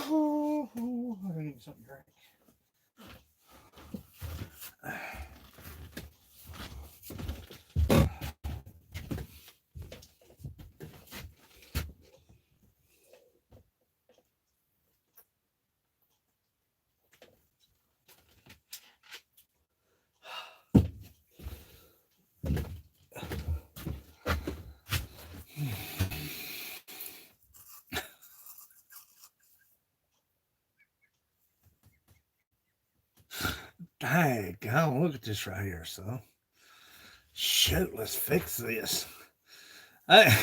Woo-hoo-hoo. I gotta get something to drink. Dang, God, look at this right here, son. Shoot, let's fix this. Hey,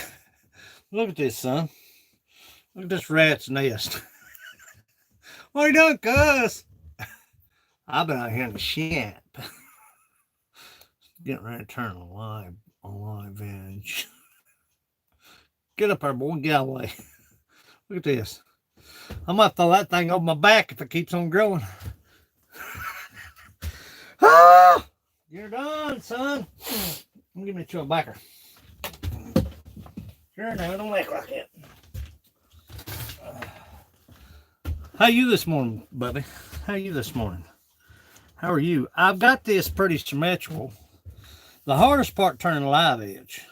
look at this, son. Look at this rat's nest. What are you doing, cuz? I've been out here in the shop. Getting ready to turn a live veg. Get up there, boy. Get out of the way. Look at this. I'm going to throw that thing over my back if it keeps on growing. Ah! You're done, son. Give me a chill backer. Sure, now don't act like that. How you this morning, buddy? How you this morning? How are you? I've got this pretty symmetrical. The hardest part turning the live edge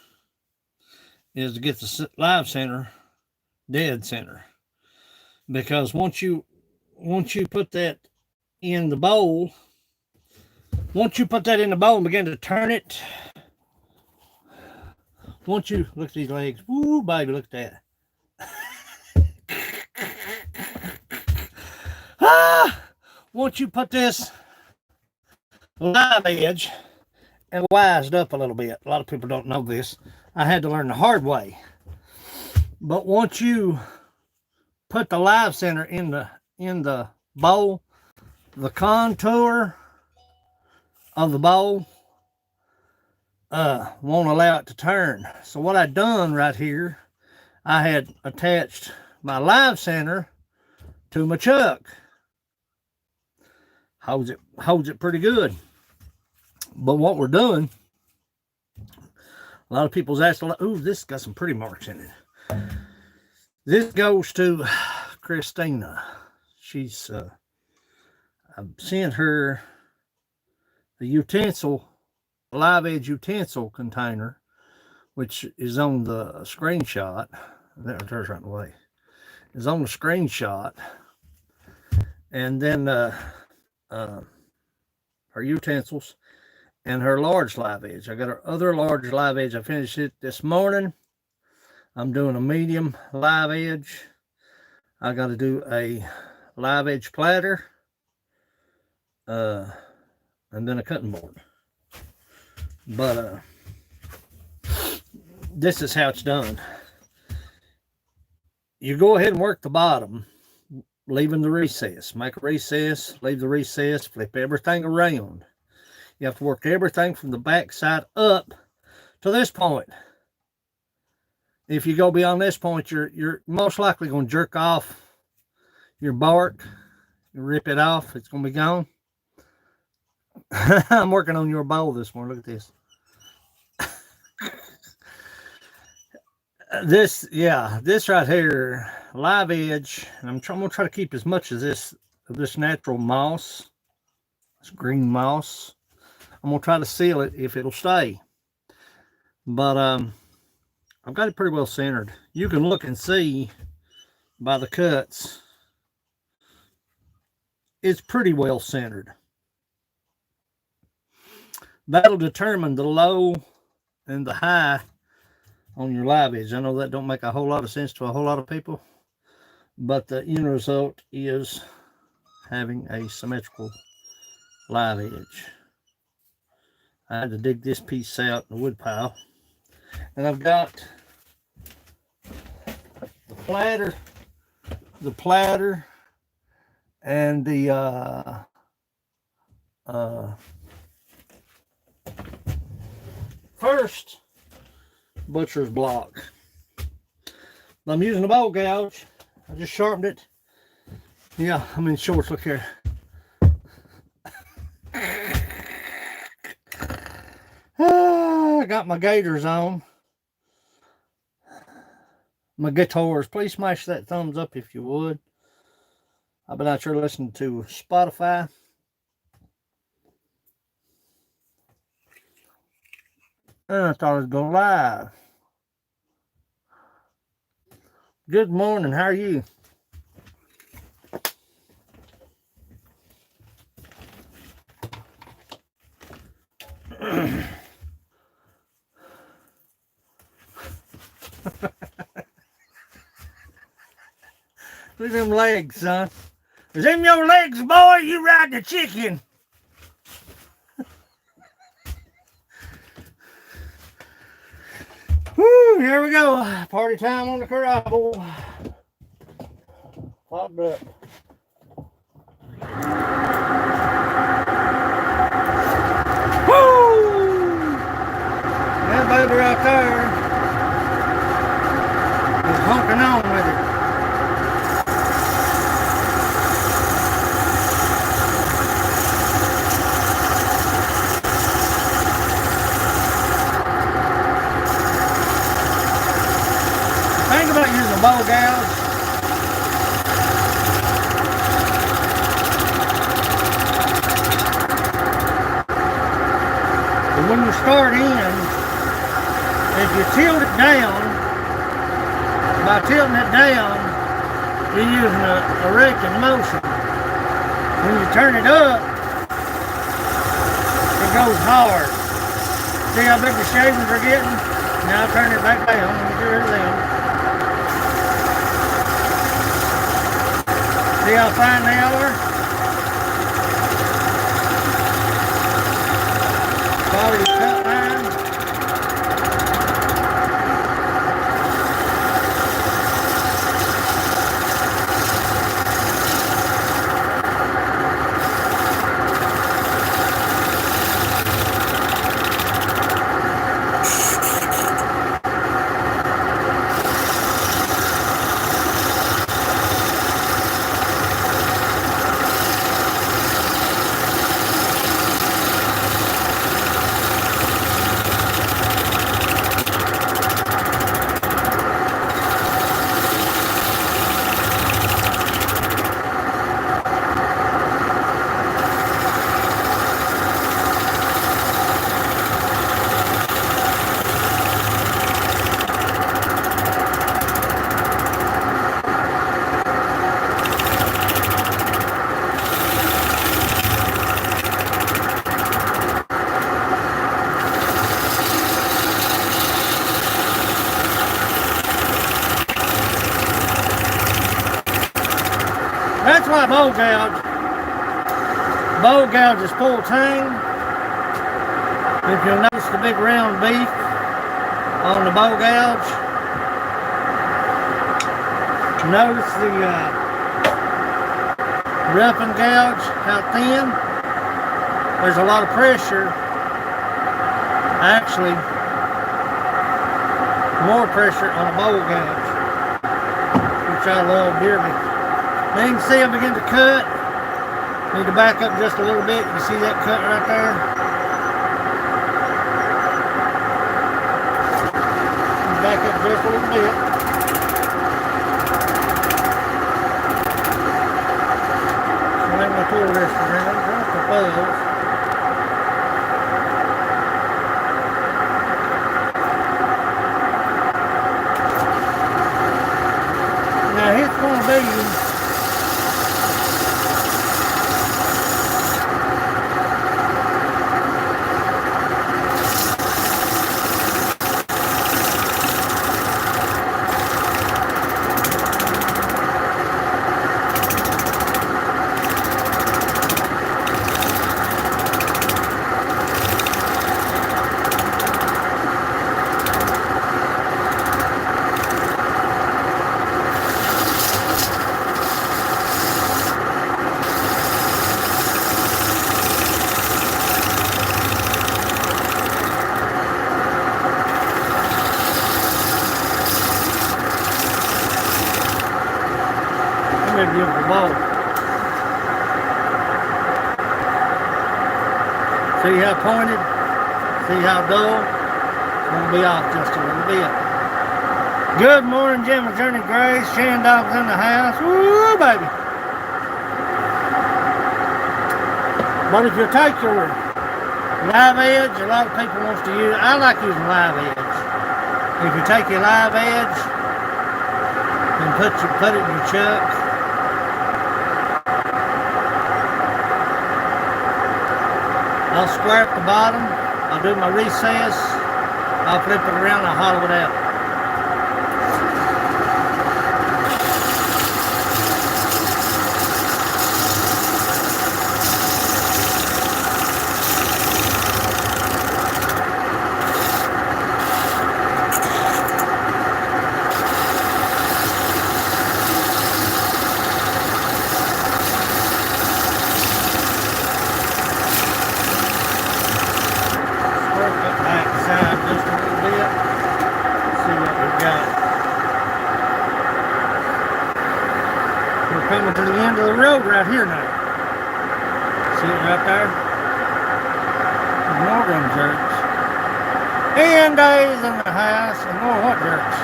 is to get the live center dead center. Because once you put that in the bowl, and begin to turn it, once you look at these legs, woo, baby, look at that. Once you put this live edge and wised up a little bit, a lot of people don't know this. I had to learn the hard way. But once you put the live center in the bowl, the contour of the bowl won't allow it to turn. So what I done right here, I had attached my live center to my chuck. Holds it pretty good. But what we're doing, a lot of people's asking, ooh, this got some pretty marks in it. This goes to Christina. She's I've sent her the utensil, live edge utensil container, which is on the screenshot. That turns right away. Is on the screenshot. And then her utensils and her large live edge. I got her other large live edge. I finished it this morning. I'm doing a medium live edge. I got to do a live edge platter. And then a cutting board. But this is how it's done. You go ahead and work the bottom, leaving the recess. Make a recess, leave the recess, flip everything around. You have to work everything from the back side up to this point. If you go beyond this point, you're most likely going to jerk off your bark. You rip it off, it's going to be gone. I'm working on your bowl this morning. Look at this. This right here, live edge. And I'm going to try to keep as much of this natural moss, this green moss. I'm going to try to seal it if it'll stay. But I've got it pretty well centered. You can look and see by the cuts. It's pretty well centered. That'll determine the low and the high on your live edge. I know that don't make a whole lot of sense to a whole lot of people, but the end result is having a symmetrical live edge. I had to dig this piece out in the wood pile, and I've got the platter, and the first butcher's block. I'm using a bowl gouge. I just sharpened it. Yeah, I'm in shorts. Look here. I got my gaiters on. My guitars. Please smash that thumbs up if you would. I've been out here listening to Spotify. And I thought I'd go live. Good morning. How are you? Look at them legs, son. Is them your legs, boy? You ride the chicken. Woo, here we go. Party time on the corral. Popped up. Woo! That baby right there is honking on with it. Think about using a bow gouge. But when you start in, if you tilt it down, by tilting it down, you're using a raking motion. When you turn it up, it goes hard. See how big the shavings are getting? Now turn it back down and get rid of them. See how fine they are? Quality cut line. That's why bow gouge is full tang. If you'll notice the big round beak on the bow gouge, notice the rough and gouge, how thin. There's a lot of pressure, actually more pressure on a bow gouge, which I love dearly. Now you can see I begin to cut. Need to back up just a little bit. You see that cut right there? Back up just a little bit. Swing my tool wrist around. Drop the fuzz. Now it's going to be beautiful bow. See how pointed? See how dull? It's going to be off just a little bit. Good morning, Jim and Journey Grace. Shan Dog's in the house. Woo, baby. But if you take your live edge, a lot of people wants to use, I like using live edge. If you take your live edge and put it in your chuck, I'll square up the bottom, I'll do my recess, I'll flip it around, I'll hollow it out. Coming to the end of the road right here now. See it right there? More them jerks. And days in the house and more what jerks?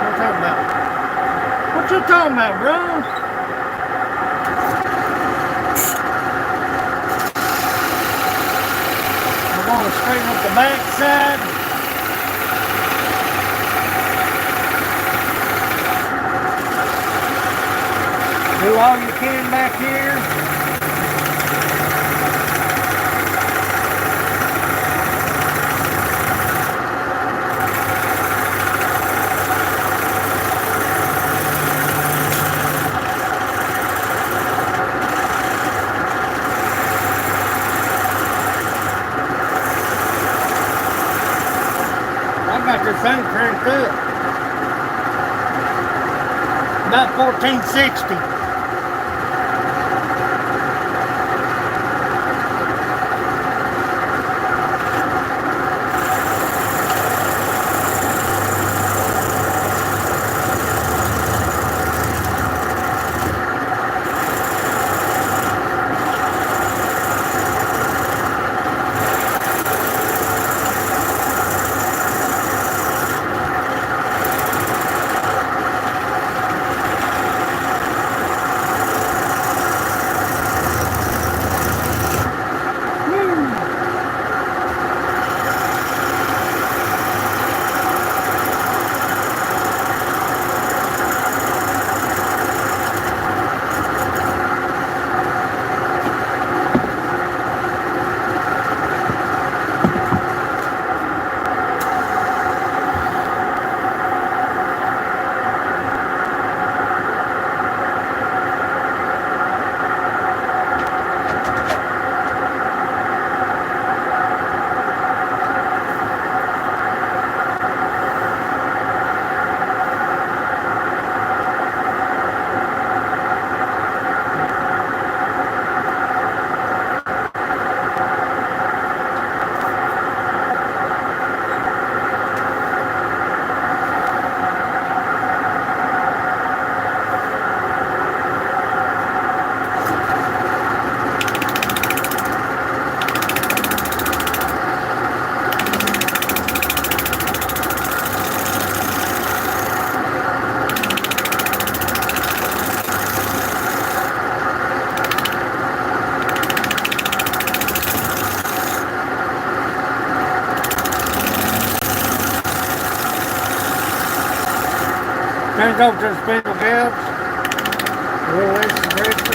What you talking about? What you talking about, bro? We're going to straighten up the back side. Do all you can back here. I got this thing cranked up. About 1460. Turn it over to the spindle tabs. A little less aggressive.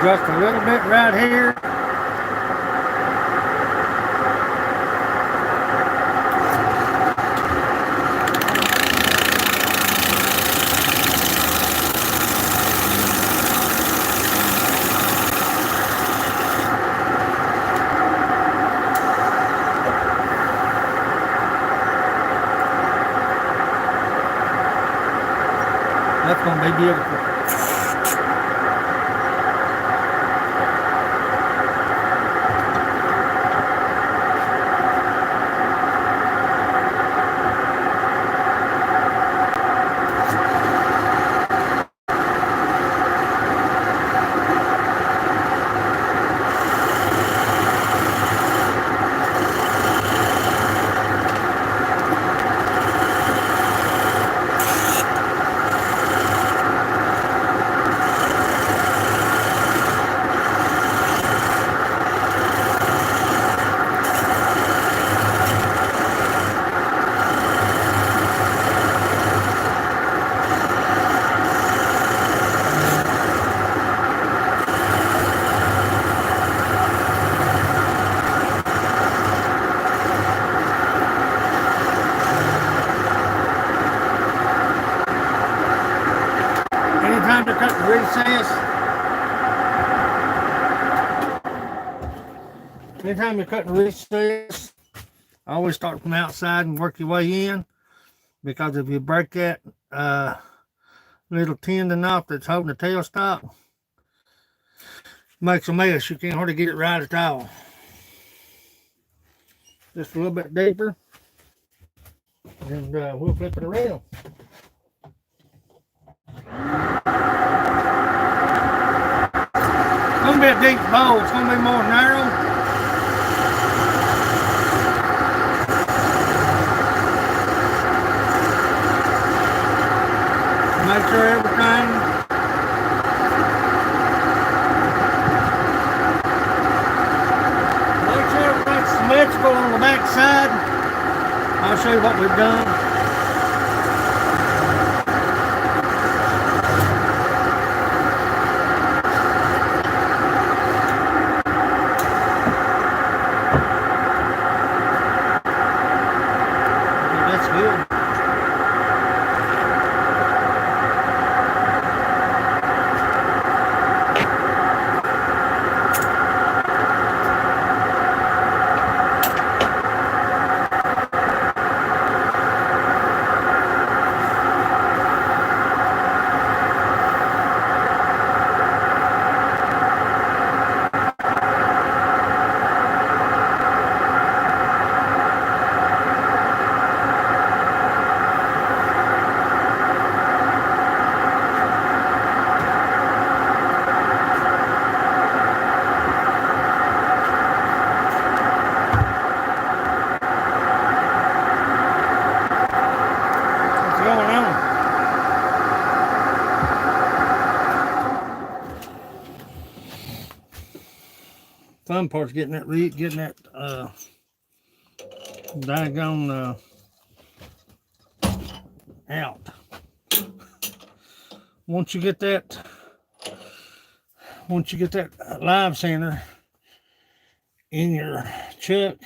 Just a little bit right here. That's going to be beautiful. Anytime to cut the recess, anytime you're cutting recess, always start from outside and work your way in, because if you break that little tendon off that's holding the tailstock, makes a mess. You can't hardly get it right at all. Just a little bit deeper, and we'll flip it around. It's going to be a deep bowl. It's going to be more narrow. Make sure everything's symmetrical on the back side. I'll show you what we've done. That's good. Fun part's getting that daggone out. Once you get that live center in your chuck,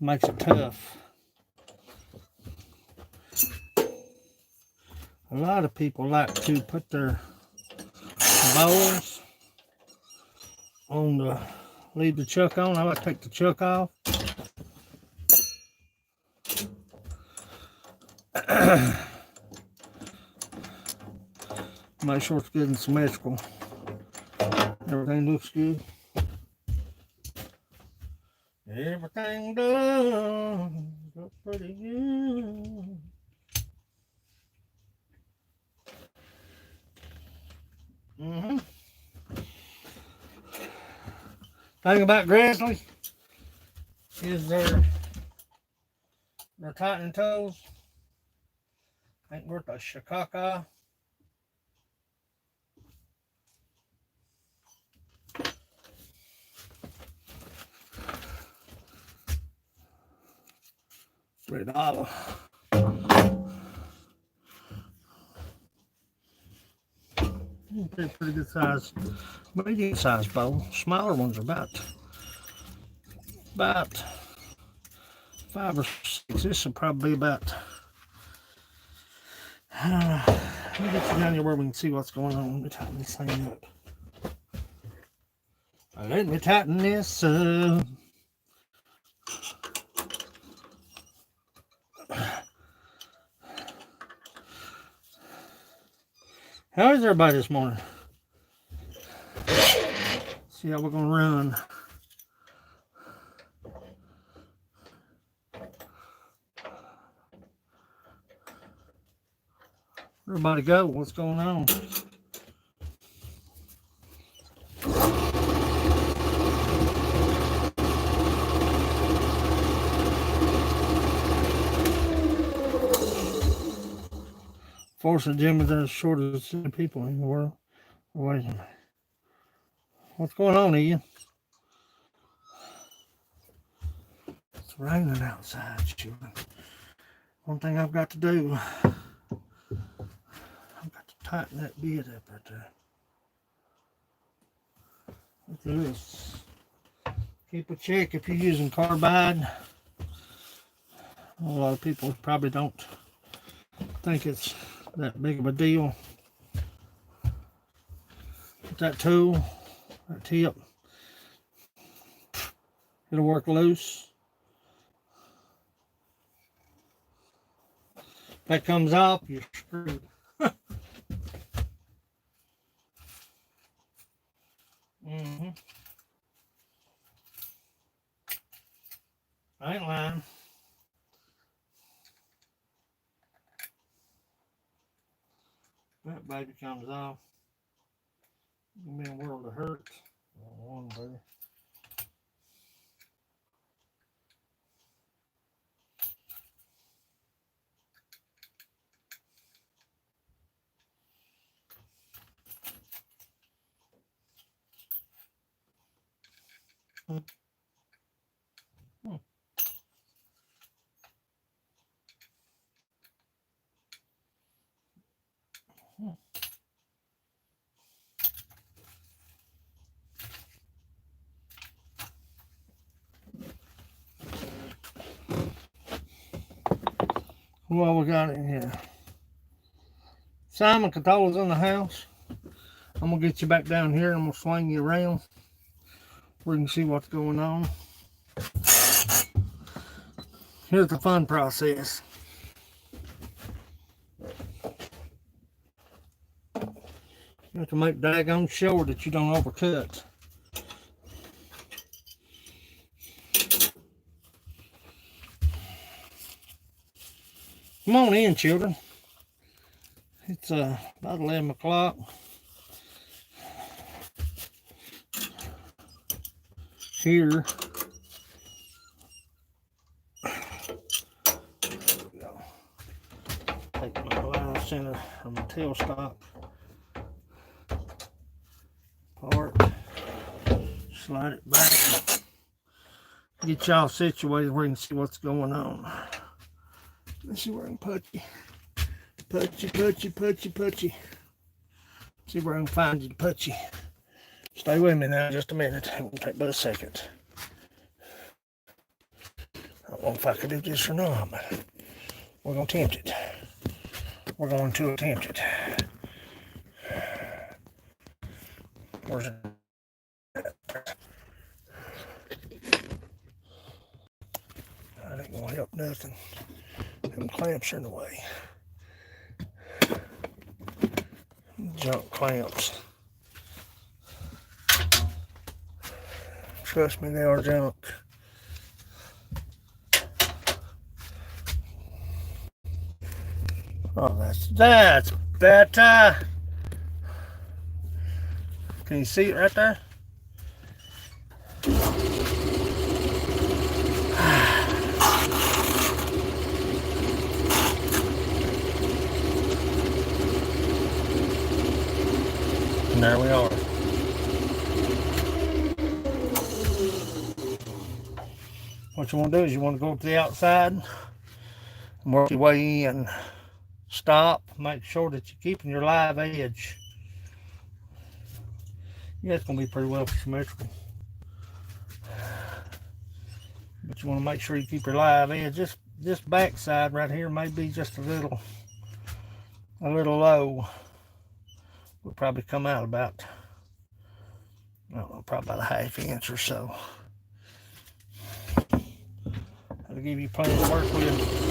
makes it tough. A lot of people like to put their bowls on the, leave the chuck on. I like to take the chuck off. Make sure it's good and symmetrical. Everything looks good. Everything done looks pretty good. Thing about Grizzly is their tightening toes ain't worth a shakaka. $3. Pretty good size, medium size bowl. Smaller ones are about 5 or 6. This will probably be about. Let me get you down here where we can see what's going on. Let me tighten this thing up. Let me tighten this up. How is everybody this morning? See how we're gonna run. Everybody go. What's going on? Fortunately, Jim is as short as the people in the world. Wait a minute. What's going on, Ian? It's raining outside, children. One thing I've got to do, I've got to tighten that bit up right there. Look at this. Keep a check if you're using carbide. A lot of people probably don't think it's that big of a deal. With that tool, that tip, it'll work loose. If that comes off, you're screwed. Mm-hmm. I ain't lying. That baby comes off. It'll be a world of hurt. One baby. What we got in here? Simon Catola's in the house. I'm gonna get you back down here and I'm gonna swing you around. We can see what's going on. Here's the fun process. You have to make daggone sure that you don't overcut. Come on in, children. It's about 11 o'clock. Here. Take my line center or my tailstock apart. Slide it back. Get y'all situated where you can see what's going on. Let's see where I can putty. Putty. See where I can find you, putty. Stay with me now just a minute. It won't take but a second. I don't know if I could do this or not, but we're going to attempt it. We're going to attempt it. Where's it? That ain't going to help nothing. Them clamps are in the way. Junk clamps. Trust me, they are junk. Oh, that's better. Can you see it right there? And there we are. What you want to do is you want to go to the outside and work your way in. Stop. Make sure that you're keeping your live edge. Yeah, it's going to be pretty well symmetrical. But you want to make sure you keep your live edge. This back side right here may be just a little low. Will probably come out about, I don't know, probably about a ½ inch or so. That'll give you plenty to work with.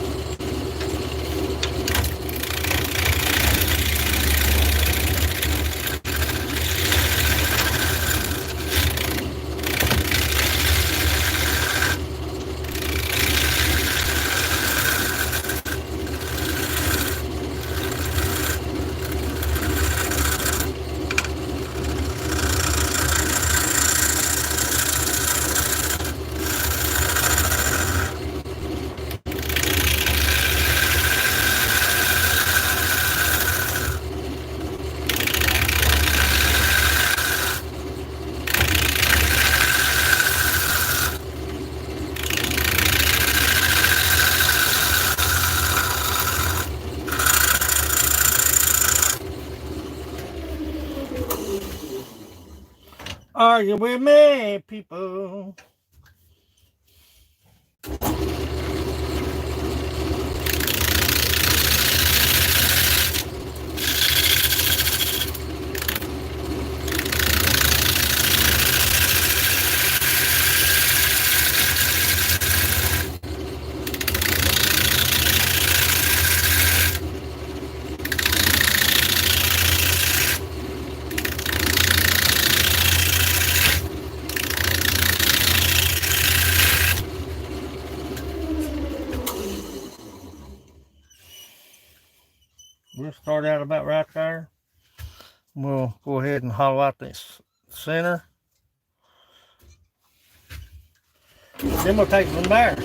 Are you with me, people? We'll start out about right there. We'll go ahead and hollow out this center. Then we'll take it from there.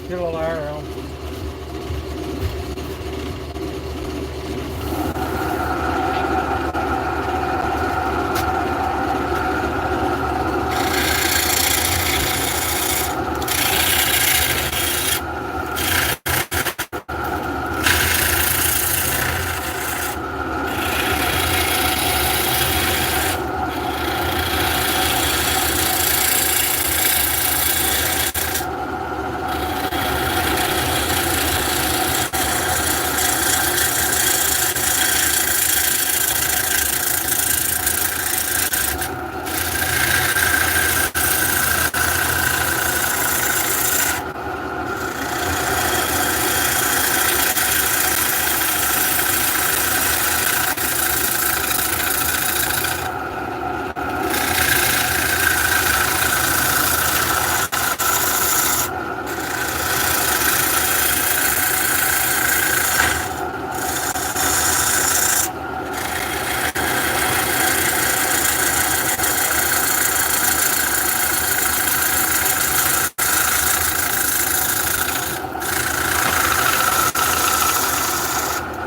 Get a little air on.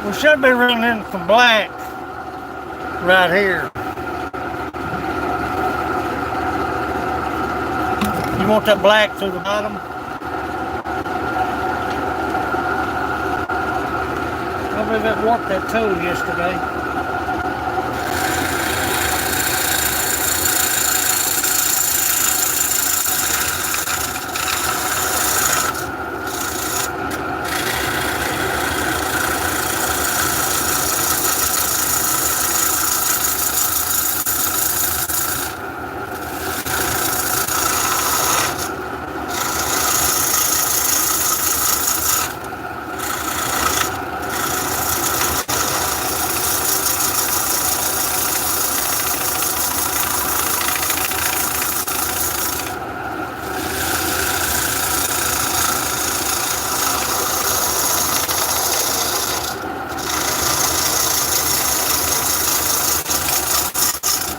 We should be running some black right here. You want that black through the bottom? I believe it warped that tool yesterday.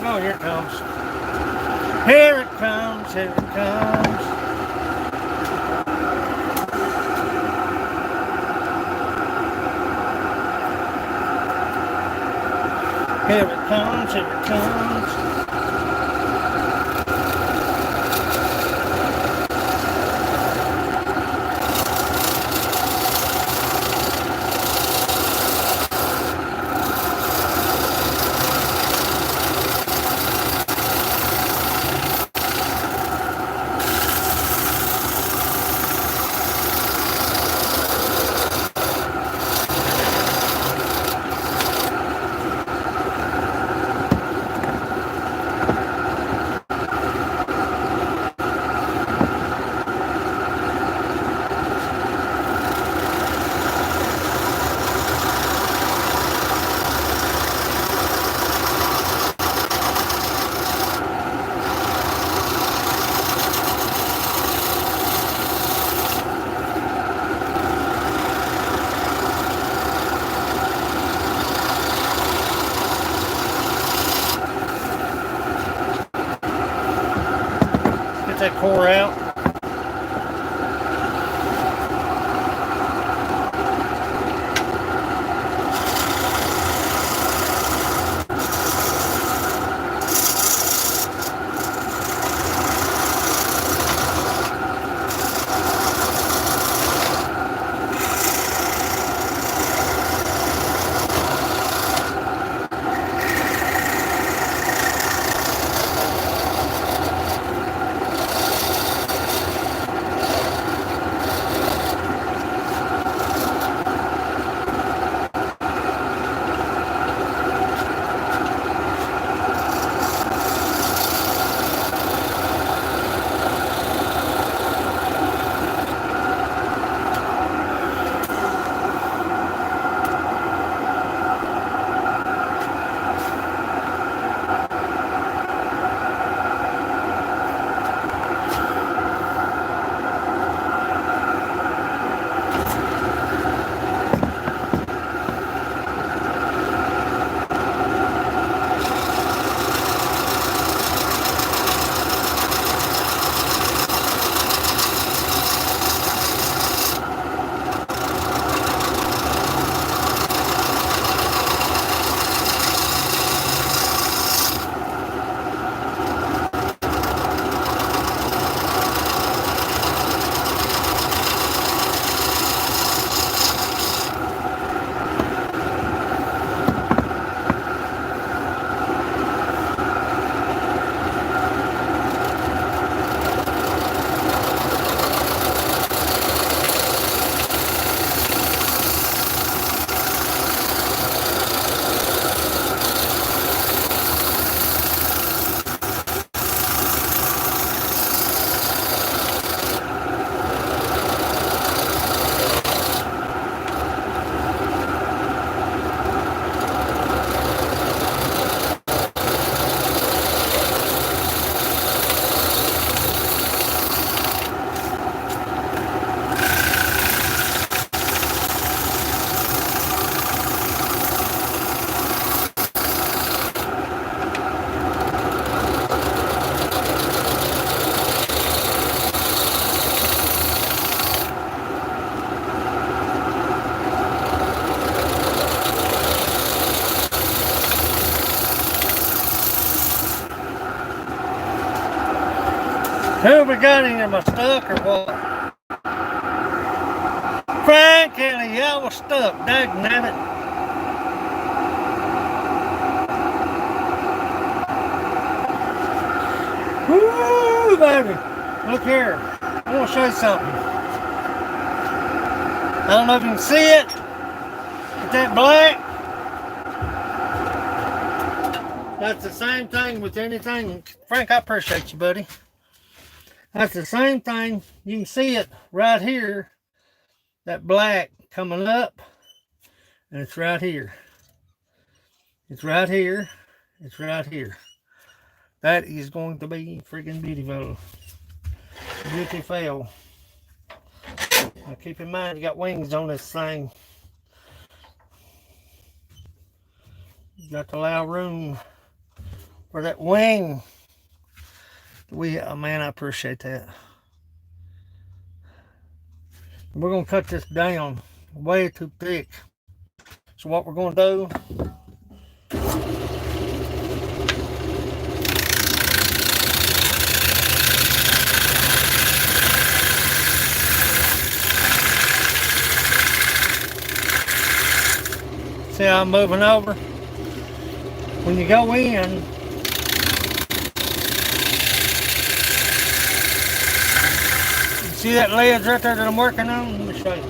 Oh, here it comes. Here it comes, here it comes. Here it comes, here it comes. Who we got in? Am I stuck or what? Frank Kelly, y'all was stuck. Dagnabbit. Woo, baby. Look here. I want to show you something. I don't know if you can see it. But that black. That's the same thing with anything. Frank, I appreciate you, buddy. That's the same thing. You can see it right here. That black coming up. And it's right here. It's right here. It's right here. That is going to be freaking beautiful. Beautiful. Now keep in mind, you got wings on this thing. You got to allow room for that wing. Oh man, I appreciate that. We're going to cut this down way too thick. So what we're going to do, see how I'm moving over? When you go in, see that ledge right there that I'm working on? Let me show you.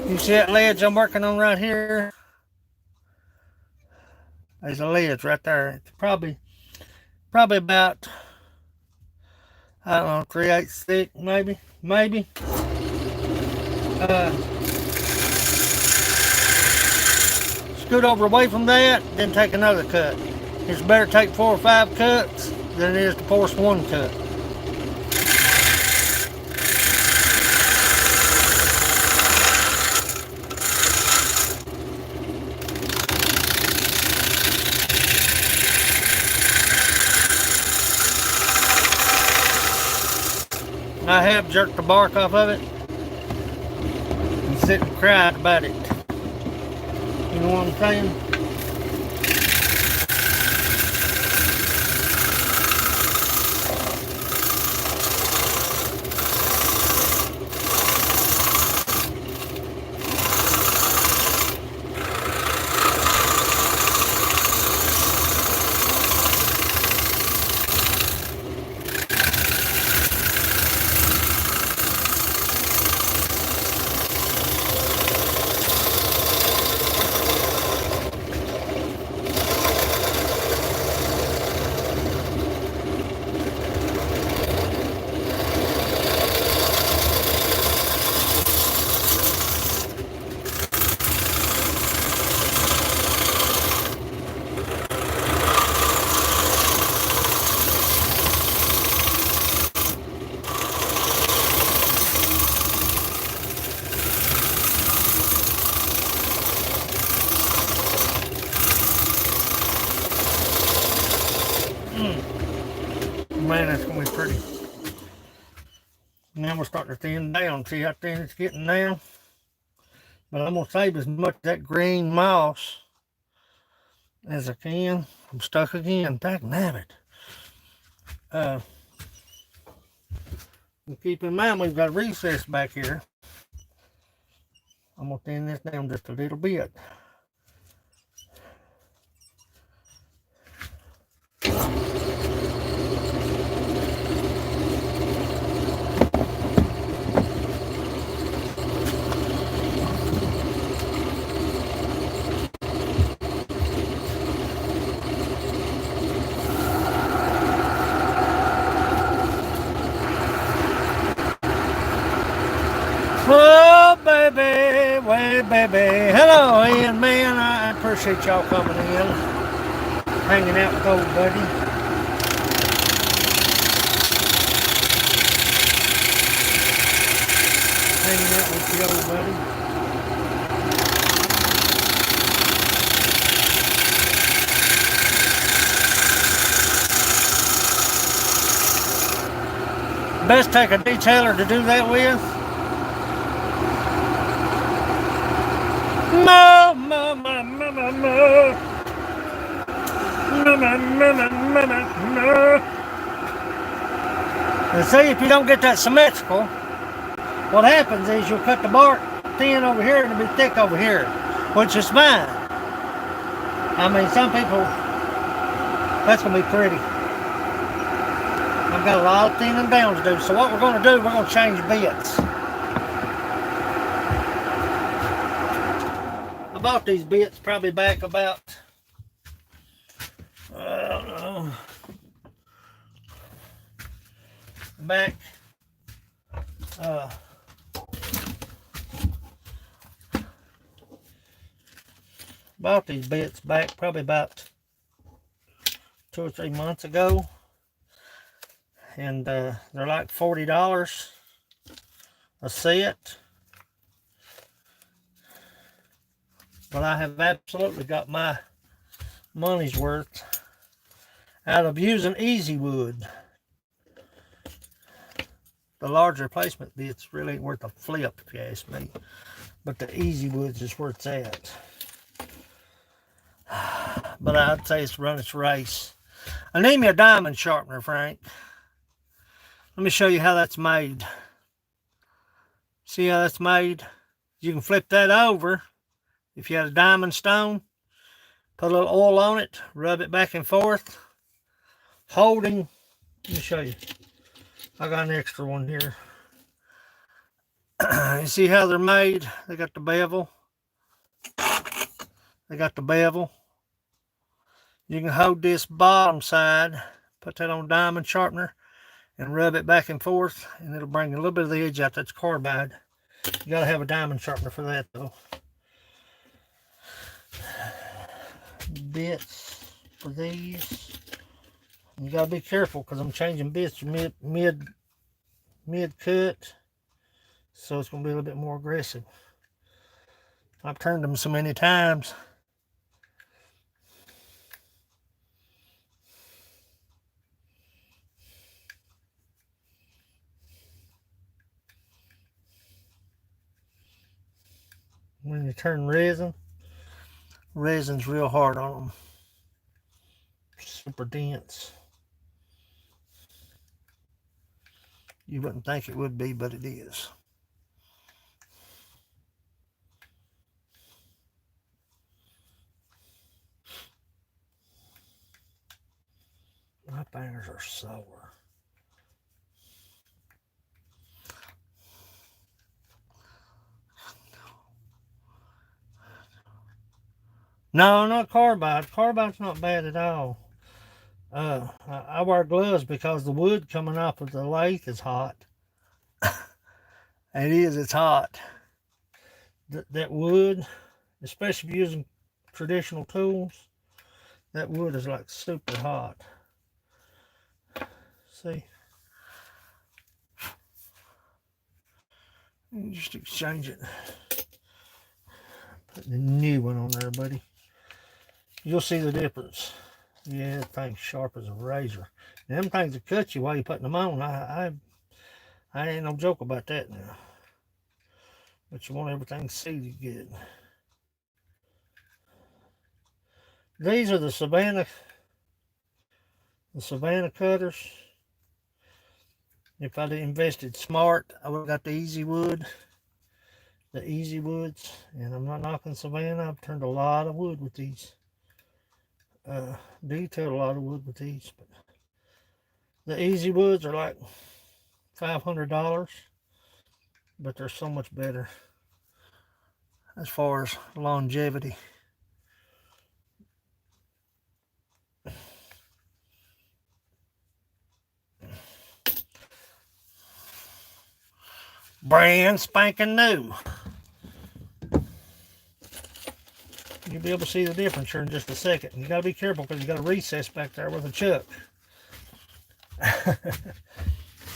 You see that ledge I'm working on right here? There's a ledge right there. It's probably about, I don't know, 3/8 thick, maybe. Scoot over away from that, then take another cut. It's better to take 4 or 5 cuts than it is to force one cut. I have jerked the bark off of it and sit and cried about it. You know what I'm saying? Man, that's going to be pretty. Now we're starting to thin down. See how thin it's getting now? But I'm going to save as much of that green moss as I can. I'm stuck again. Dagnabbit. Keep in mind, we've got a recess back here. I'm going to thin this down just a little bit. Oh, baby, way, baby. Hello, Ian, man. I appreciate y'all coming in, hanging out with old buddy. Hanging out with the old buddy. Best take a detailer to do that with. No. And see, if you don't get that symmetrical, what happens is you'll cut the bark thin over here and it'll be thick over here, which is fine. I mean, some people, that's going to be pretty. I've got a lot of thinning down to do. So what we're going to do, we're going to change bits. I bought these bits probably back about, I don't know, back, bought these bits back probably about 2 or 3 months ago. And they're like $40 a set. But I have absolutely got my money's worth out of using Easy Wood. The large replacement bits really ain't worth a flip if you ask me. But the Easy Woods is where it's at. But I'd say it's run its race. I need me a diamond sharpener, Frank. Let me show you how that's made. See how that's made? You can flip that over. If you had a diamond stone, put a little oil on it, rub it back and forth, holding. Let me show you. I got an extra one here. You see how they're made? They got the bevel. They got the bevel. You can hold this bottom side, put that on diamond sharpener, and rub it back and forth, and it'll bring a little bit of the edge out. That's carbide. You gotta have a diamond sharpener for that, though. Bits for these. You gotta be careful because I'm changing bits mid cut, so it's gonna be a little bit more aggressive. I've turned them so many times. When you turn resin's real hard on them. Super dense. You wouldn't think it would be, but it is. My fingers are sore. No, not carbide. Carbide's not bad at all. I wear gloves because the wood coming off of the lathe is hot. It's hot. That wood, especially if you're using traditional tools, that wood is like super hot. See? Just exchange it. Put the new one on there, buddy. You'll see the difference. Yeah, that thing's sharp as a razor. And them things will cut you while you're putting them on. I ain't no joke about that now. But you want everything seated good. These are the Savannah cutters. If I'd invested smart, I would have got the Easy Woods. And I'm not knocking Savannah. I've turned a lot of wood with these. Detailed a lot of wood with these, but the Easy Woods are like $500, but they're so much better as far as longevity. Brand spanking new. You'll be able to see the difference here in just a second. You got to be careful because you got a recess back there with a chuck.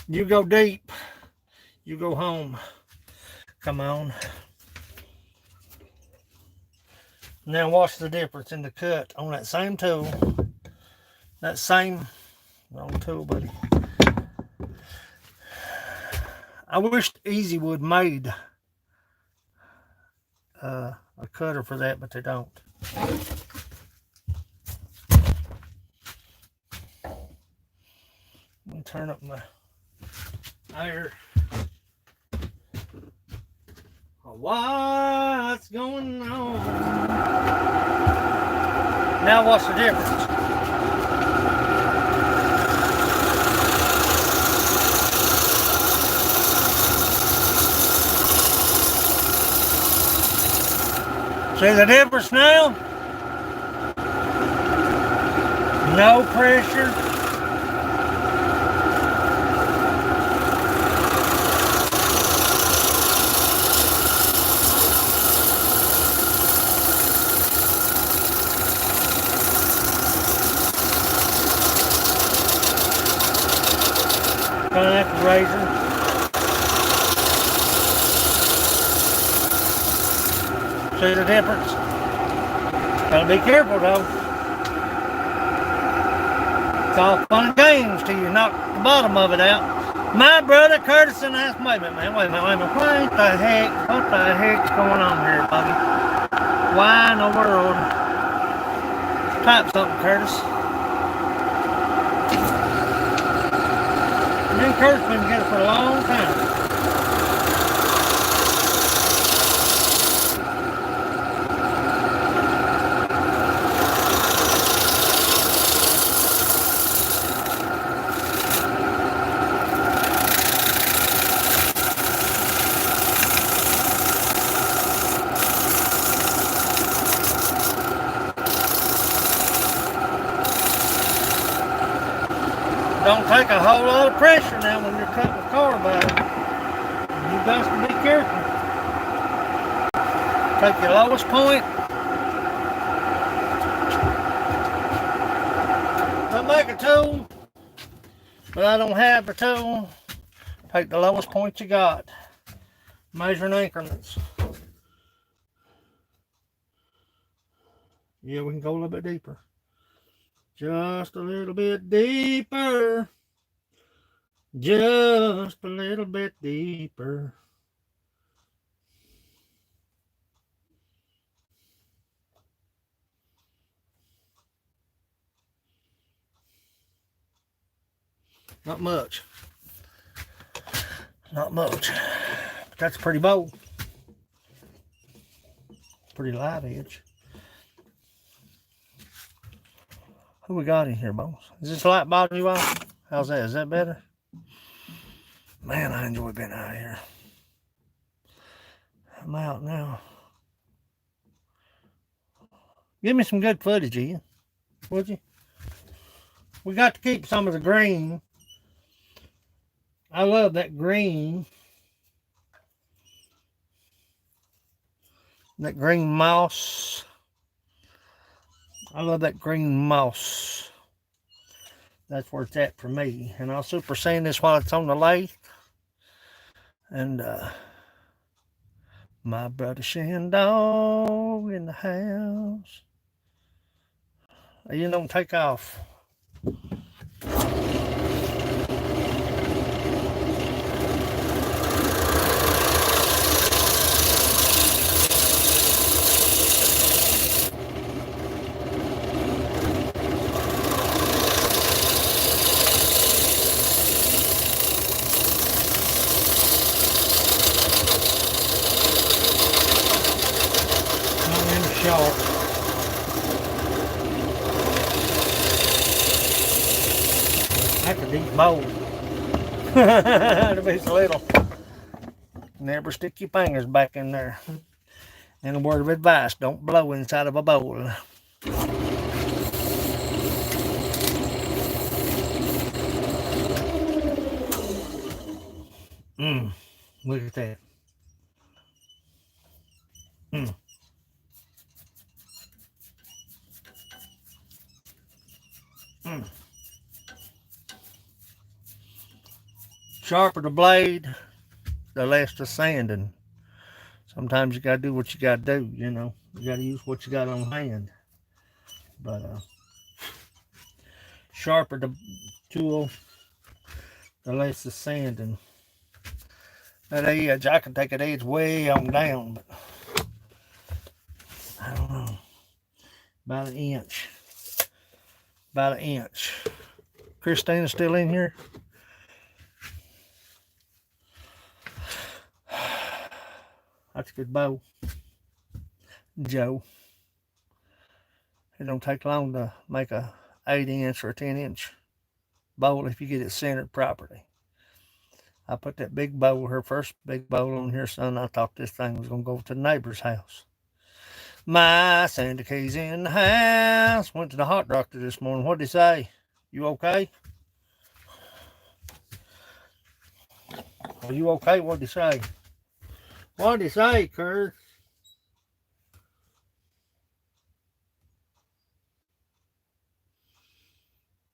You go deep, you go home. Come on. Now watch the difference in the cut on that same tool. That same, wrong tool, buddy. I wish Easy Wood made a cutter for that, but they don't. Let me turn up my There. What's going on? Now what's the difference? See the difference now? No pressure. Coming at the razor. See the difference? Gotta be careful though. It's all fun and games till you knock the bottom of it out. My brother Curtis and I, wait a minute, man, wait a minute. What the heck's going on here, buddy? Why in the world? Type something, Curtis. Me and Curtis been together for a long time. Don't take a whole lot of pressure now when you're cutting the carb out. You got to be careful. Take your lowest point. I make a tool, but I don't have the tool. Take the lowest point you got. Measuring increments. Yeah, we can go a little bit deeper. Just a little bit deeper. Just a little bit deeper. Not much. Not much. But that's pretty bold. Pretty light edge. Who we got in here, boss? Is this light bothering you all? How's that? Is that better? Man, I enjoy being out here. I'm out now. Give me some good footage, Ian. Would you? We got to keep some of the green. I love that green. That green moss. I love that green moss. That's where it's at for me. And I'll super sand this while it's on the lathe. And my brother Shandog in the house. You don't take off. Short. That's a deep bowl. It'll be so little. Never stick your fingers back in there. And a word of advice, don't blow inside of a bowl. Look at that. Sharper the blade, the less the sanding. Sometimes you gotta do what you gotta do, you know. You gotta use what you got on hand. But sharper the tool, the less the sanding. That edge, I can take that edge way on down, but I don't know. About an inch. About an inch. Christina's still in here? That's a good bow, Joe. It don't take long to make a 8-inch or a 10-inch bowl if you get it centered properly. I put that big bowl, her first big bowl on here, son. I thought this thing was going to go to the neighbor's house. My Santa K's in the house. Went to the heart doctor this morning. What'd he say? You okay? Are you okay? What'd he say? What'd he say, Kurt?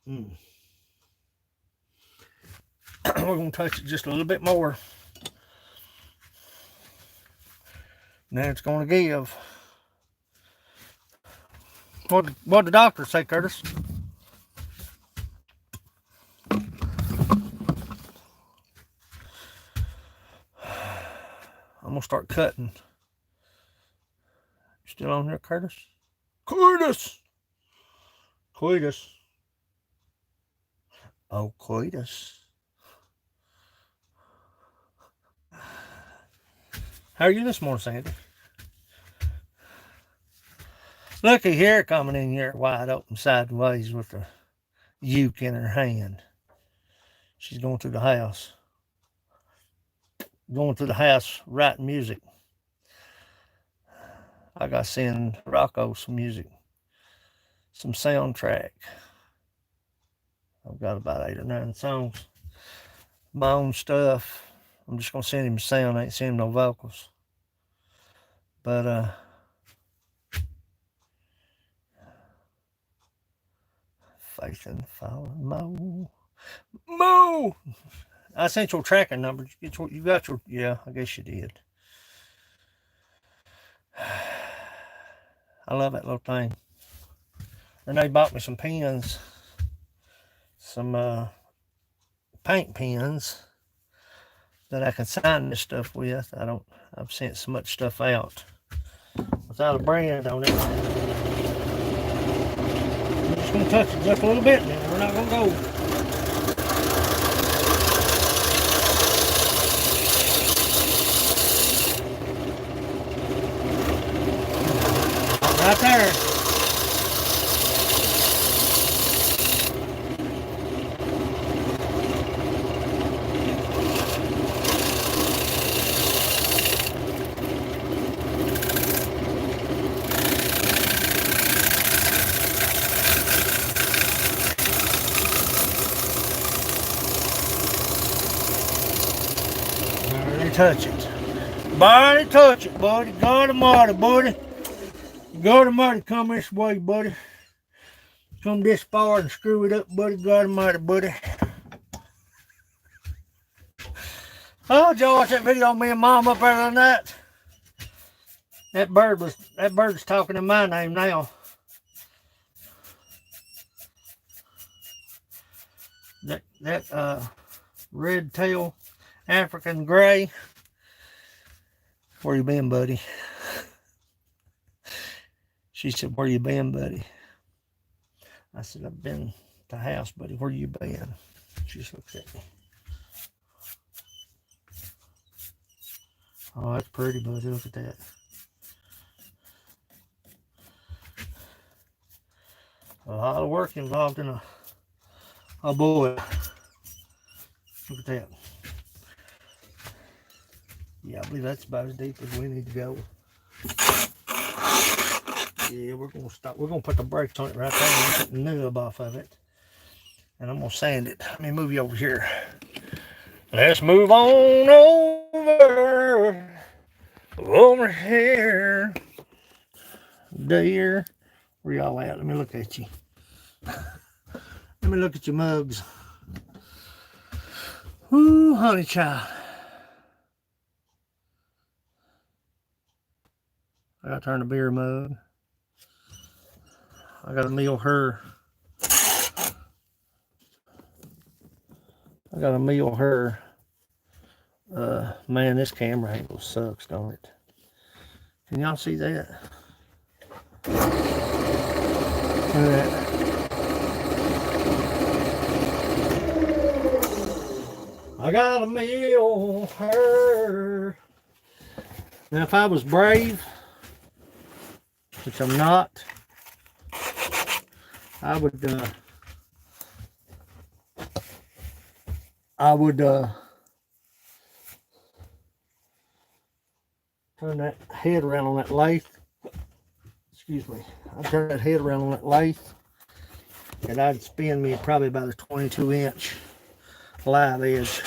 We're going to touch it just a little bit more. Now it's going to give. What did the doctor say, Curtis? I'm going to start cutting. You still on there, Curtis? Curtis! Cletus. Oh, Cletus. How are you this morning, Sandy? Looky here, coming in here wide open sideways with a uke in her hand. She's going through the house. Going through the house writing music. I got to send Rocco some music. Some soundtrack. I've got about 8 or 9 songs. My own stuff. I'm just going to send him sound. I ain't sending him no vocals. But, Faith in the Fallen. Moo! I sent your tracking number. You got your, yeah, I guess you did. I love that little thing. Renee bought me some pens. Some paint pens that I can sign this stuff with. I've sent so much stuff out without a brand on it. I'm just going to touch it just a little bit now. We're not going to go. Right there. Touch it. Body touch it, buddy. God almighty, buddy. God almighty, come this way, buddy. Come this far and screw it up, buddy. God almighty, buddy. Oh, did y'all watch that video of me and Mom up there on that? That bird's talking in my name now. That red tail African gray. Where you been, buddy? She said, where you been, buddy? I said, I've been to the house, buddy. Where you been? She just looks at me. Oh, that's pretty, buddy. Look at that. A lot of work involved in a boy. Look at that. Yeah, I believe that's about as deep as we need to go. Yeah, we're gonna stop. We're gonna put the brakes on it right there and put the nub off of it. And I'm gonna sand it. Let me move you over here. Let's move on over here. Dear, where y'all at? Let me look at you. Let me look at your mugs. Ooh, honey child. I gotta turn the beer mug. I gotta meal her. Man, this camera angle sucks, don't it? Can y'all see that? Look at that. I gotta meal her. Now, if I was brave, which I'm not, I would turn that head around on that lathe. Excuse me. I'd turn that head around on that lathe, and I'd spin me probably about a 22-inch live edge.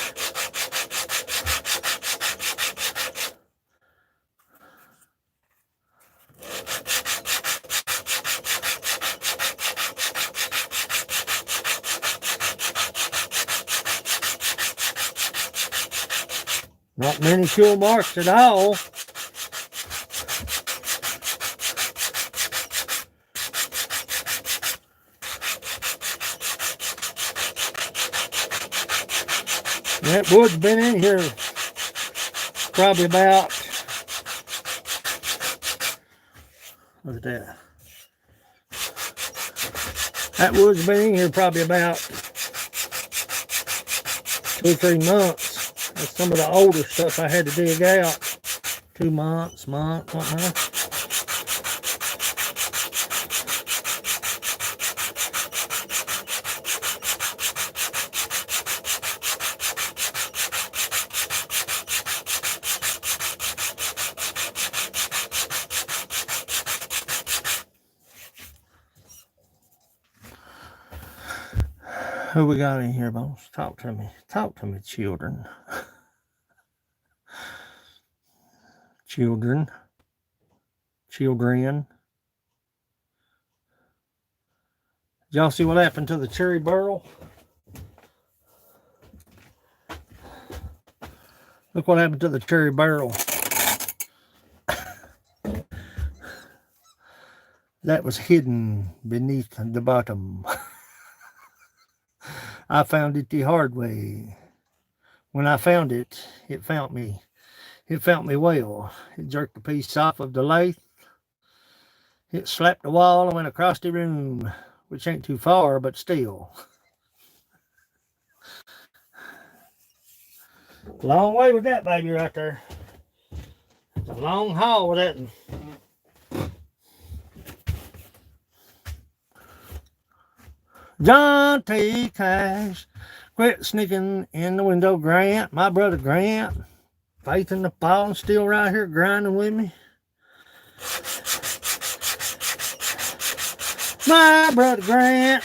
Not many cool marks at all. That wood's been in here probably about, look at that. That wood's been in here probably about 2 or 3 months. That's some of the older stuff I had to dig out. 2 months, something like that. Who we got in here, boss? Talk to me. Talk to me, children. Children. Did y'all see what happened to the cherry barrel? Look what happened to the cherry barrel. That was hidden beneath the bottom. I found it the hard way. When I found it, it found me. It found me well. It jerked a piece off of the lathe. It slapped the wall and went across the room, which ain't too far, but still. Long way with that baby right there. It's a long haul with that one. John T. Cash, quit sneaking in the window, Grant. My brother Grant, Faith in the Fallen, still right here grinding with me. My brother Grant.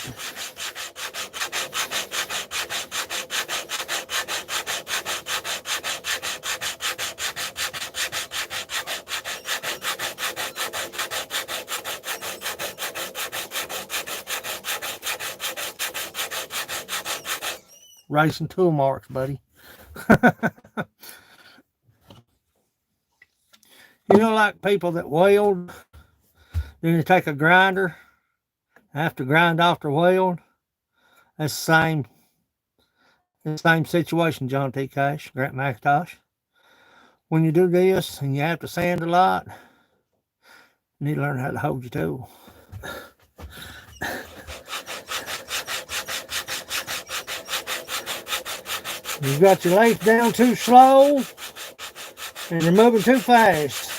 Racing tool marks, buddy. You know, like people that weld, then you take a grinder, have to grind off their weld. That's the same situation, John T. Cash, Grant McIntosh. When you do this and you have to sand a lot, you need to learn how to hold your tool. You've got your lathe down too slow and you're moving too fast.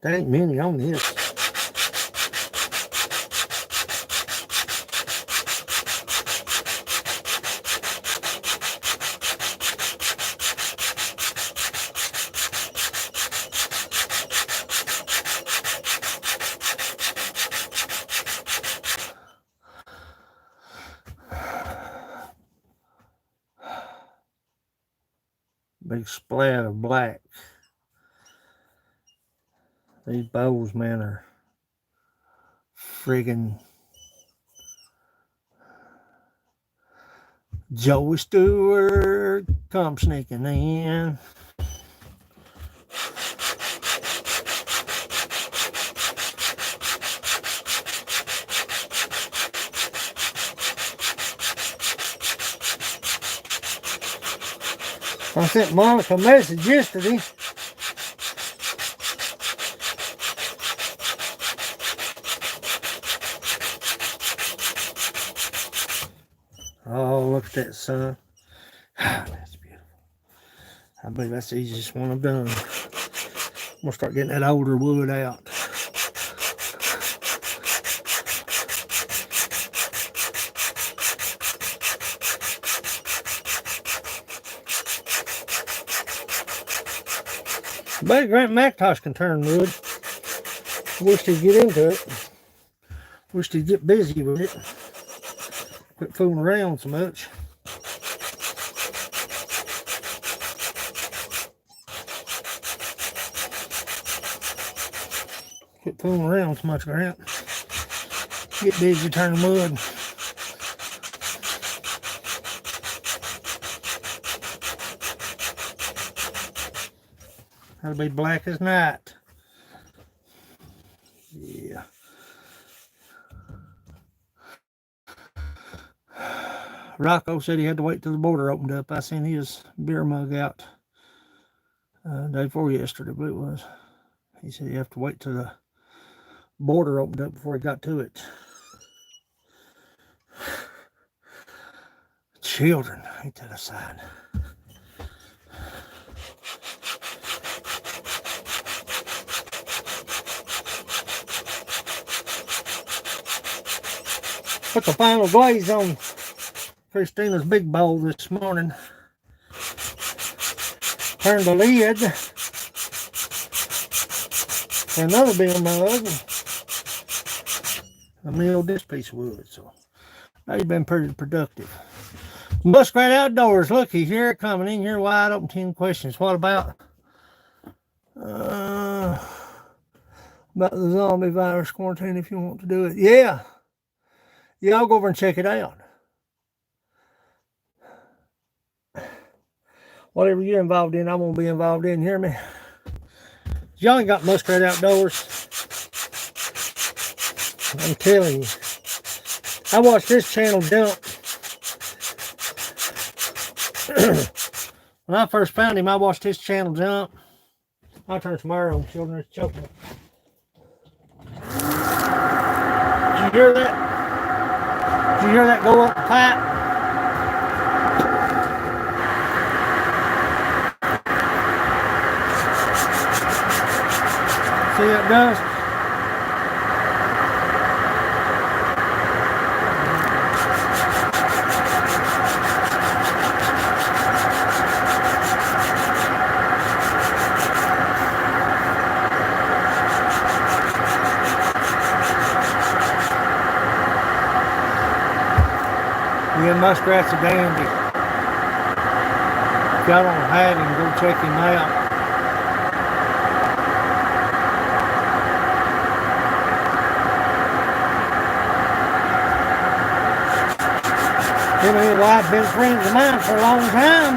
There ain't many on this. Big splat of black. These bows, man, are friggin' Joey Stewart come sneaking in. I sent Monica a message yesterday. Oh, look at that sun. That's beautiful. I believe that's the easiest one I've done. I'm gonna start getting that older wood out. But Grant McIntosh can turn wood. Wish he'd get into it. Wish he'd get busy with it. Quit fooling around so much. Quit fooling around so much, Grant. Get busy turning wood. That'll be black as night. Yeah. Rocco said he had to wait till the border opened up. I seen his beer mug out day before yesterday, but it was. He said you have to wait till the border opened up before he got to it. Children, ain't that a sign? Put the final glaze on Christina's big bowl this morning. Turned the lid for another beer mug. I milled this piece of wood, so they've been pretty productive. Muskrat Outdoors, looky here, coming in here wide open. 10 questions. What about the zombie virus quarantine if you want to do it? Yeah, I'll go over and check it out. Whatever you're involved in, I won't be involved in. Hear me? Y'all ain't got Muskrat Outdoors. I'm telling you. I watched this channel jump. When I first found him, I watched his channel jump. I'll turn tomorrow on Children's Choking. Did you hear that? Did you hear that go up the pipe? See that dust? Yeah, Muskrat's a dandy. If y'all don't have him, go check him out. Him and his wife been friends of mine for a long time.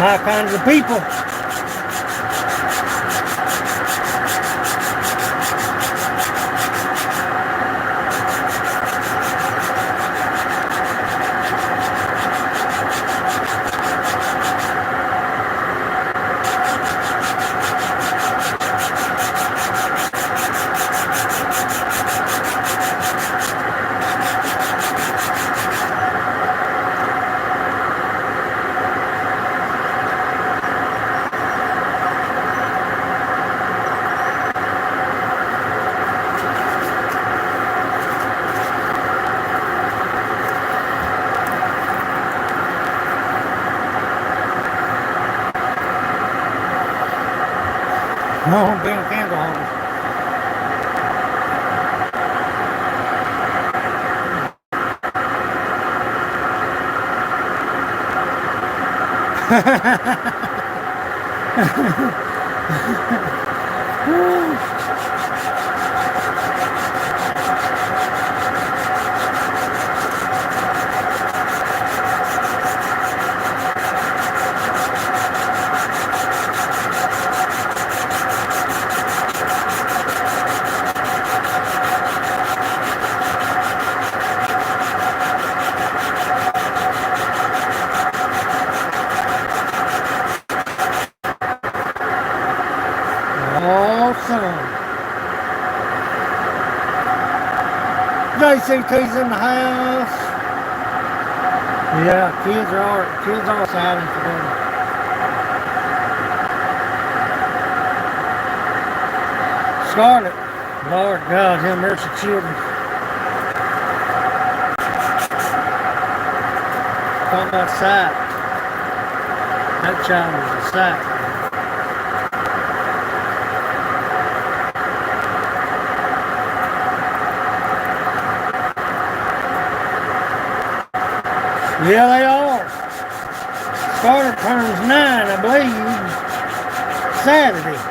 My kinds of people. No, I'm being a candle holder. Awesome. JCT's in the house. Yeah, kids are excited today. Scarlett, Lord God, have mercy, children. Talking about sight. That child was a sight. Yeah, they are. Scarlett turns 9, I believe, Saturday.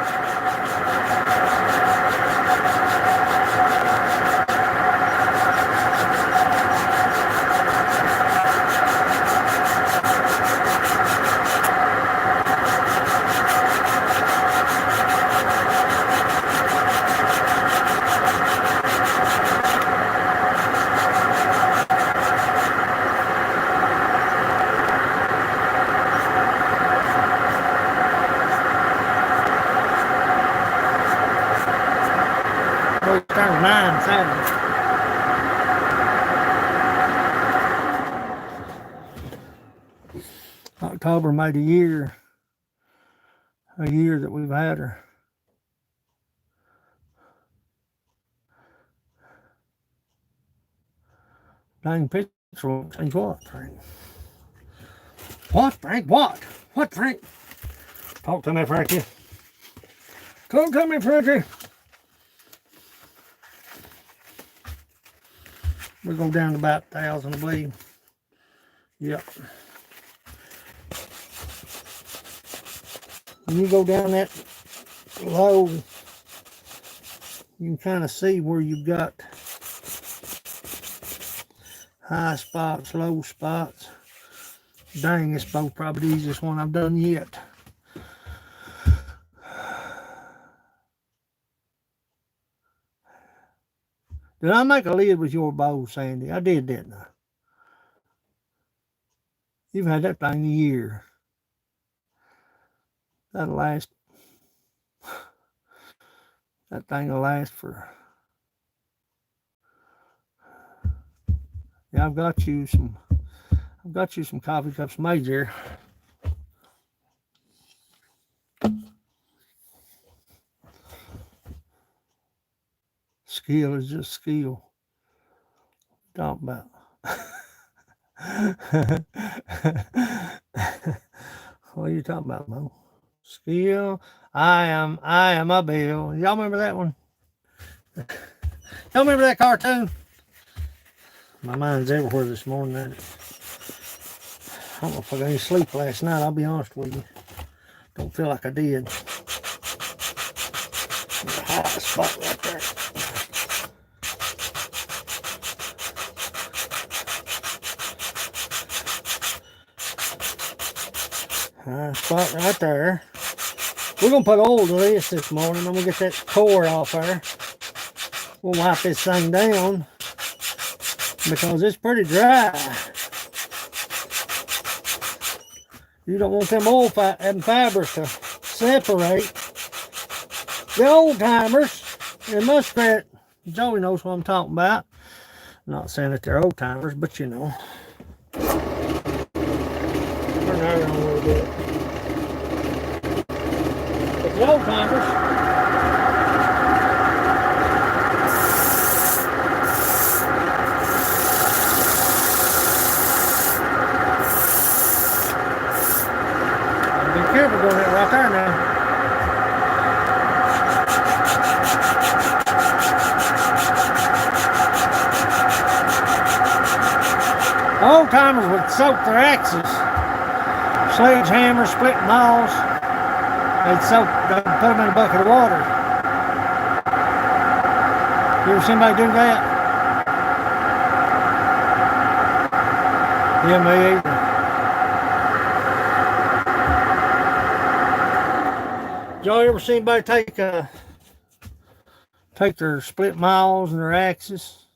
Turns 9 Saturday. October made a year that we've had her. Dang picture won't change what, Frank? What, Frank? What? What, Frank? Talk to me, Frankie. Talk to me, Frankie. We're going down to about 1,000, I believe. Yep. When you go down that low, you can kind of see where you've got high spots, low spots. Dang, this boat probably the easiest one I've done yet. Did I make a lid with your bow, Sandy? I did, didn't I? You've had that thing a year. That'll last. That thing will last for. Yeah, I've got you some coffee cups made there. Skill is just skill. Talk about. What are you talking about, Mo? Skill. I am a Bill. Y'all remember that one? Y'all remember that cartoon? My mind's everywhere this morning. I don't know if I got any sleep last night, I'll be honest with you. Don't feel like I did. High spot right there. High spot right there. We're going to put oil to this morning. I'm going to get that core off there. We'll wipe this thing down because it's pretty dry. You don't want them oil and fibers to separate. The old timers in Muskrat, Joey knows what I'm talking about. I'm not saying that they're old timers, but you know. Turn that around a little bit. But the old timers. Be careful doing that right there now. Old timers would soak their axes, sledgehammer, split maws. They'd put them in a bucket of water. You ever seen anybody do that? Yeah, me either. Y'all ever seen anybody take their split maws and their axes,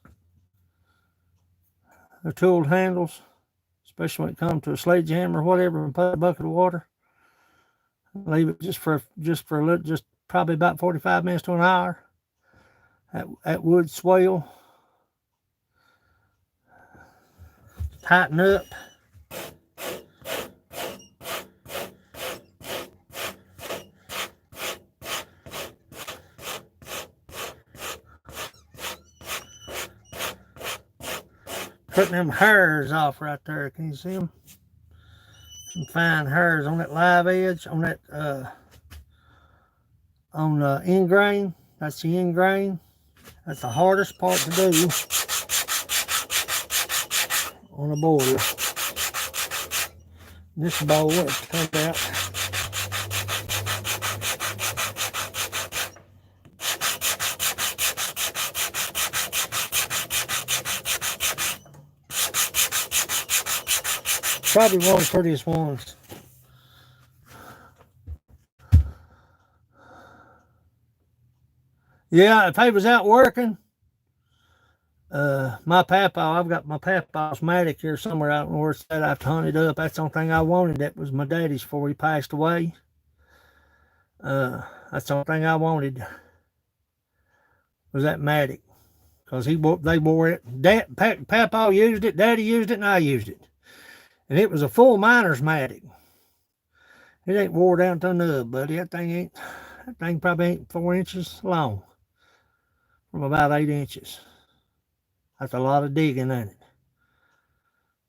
their tool handles, especially when it comes to a sledgehammer or whatever, and put a bucket of water, leave it just for a little, just probably about 45 minutes to an hour. That wood swell. tighten up. Cutting them hairs off right there. Can you see them? Some fine hairs on that live edge, on that on the end grain. That's the end grain. That's the hardest part to do on a boiler. This bowl has turned out. Probably one of the prettiest ones. Yeah, if he was out working, my papa, I've got my papa's matic here somewhere. I don't know where it's at. I have to hunt it up. That's the only thing I wanted. That was my daddy's before he passed away. That's the only thing I wanted was that matic, because they wore it. Papa used it, Daddy used it, and I used it. And it was a full miner's matic. It ain't wore down to a nub, buddy. That thing probably ain't 4 inches long, from about 8 inches. That's a lot of digging, ain't it?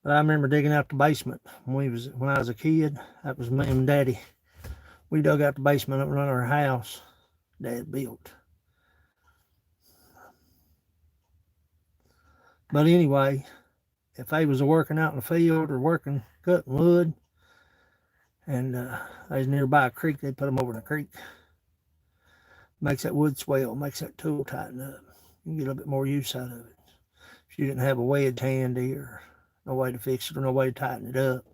But I remember digging out the basement when I was a kid. That was me and Daddy. We dug out the basement up around our house Dad built. But anyway, if they was working out in the field or working cutting wood, and they was nearby a creek, they'd put them over in the creek. Makes that wood swell, makes that tool tighten up. You can get a little bit more use out of it. If you didn't have a wedge handy or no way to fix it or no way to tighten it up,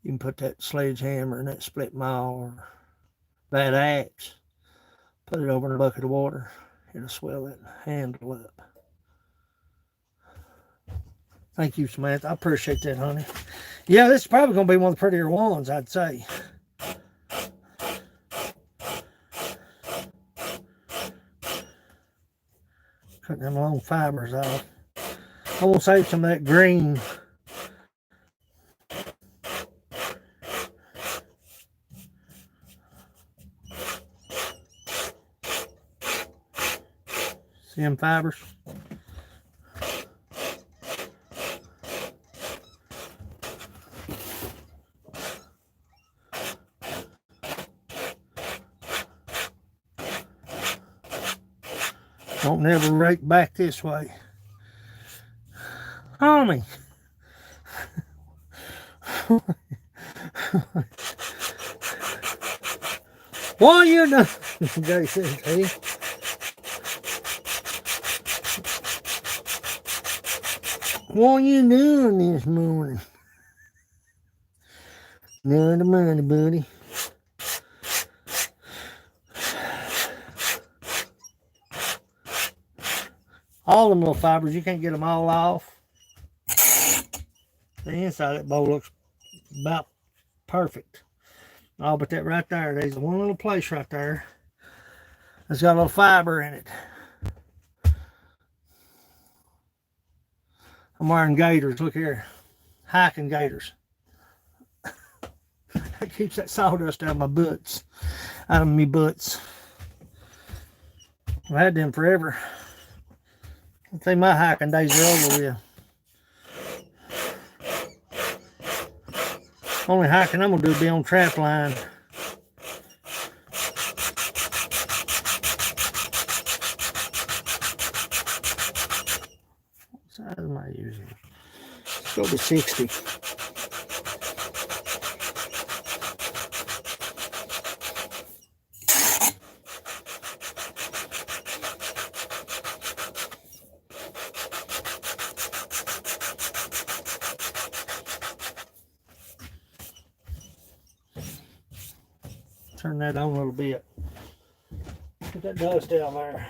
you can put that sledgehammer and that split maul or that axe, put it over in a bucket of water, it'll swell that handle up. Thank you, Samantha. I appreciate that, honey. Yeah, this is probably going to be one of the prettier ones, I'd say. Cutting them long fibers off. I want to save some of that green. See them fibers? Don't never rake back this way. Homie. What you doing? Gary says, hey. What you doing this morning? None of money, buddy. All them little fibers, you can't get them all off. The inside of that bowl looks about perfect. Oh, but that right there, there's one little place right there that's got a little fiber in it. I'm wearing gaiters. Look here. Hiking gaiters. That keeps that sawdust out of my butts. Out of me butts. I've had them forever. I think my hiking days are over with. Only hiking I'm going to do is be on trap line. What size am I using? Let's go to 60. Turn that on a little bit. Get that dust down there.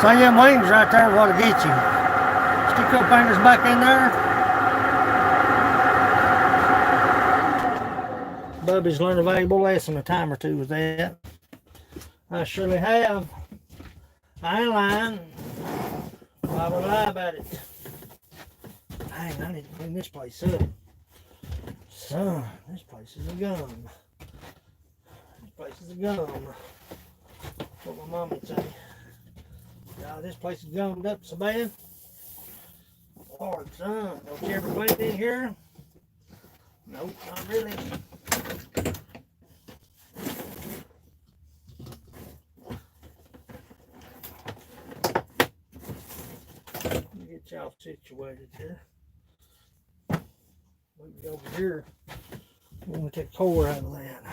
So them wings right there what'll get you. Stick your fingers back in there. Bubby's learned a valuable lesson a time or two with that. I surely have. I ain't lying. Why would I lie about it? Dang, I need to clean this place up. Son, this place is a gum. This place is a gum. What my mom would say. God, this place is gummed up so bad. Lord, son, don't you ever clean in here? Nope, not really. Get y'all situated here. We can go over here. I'm going to take the core out of that.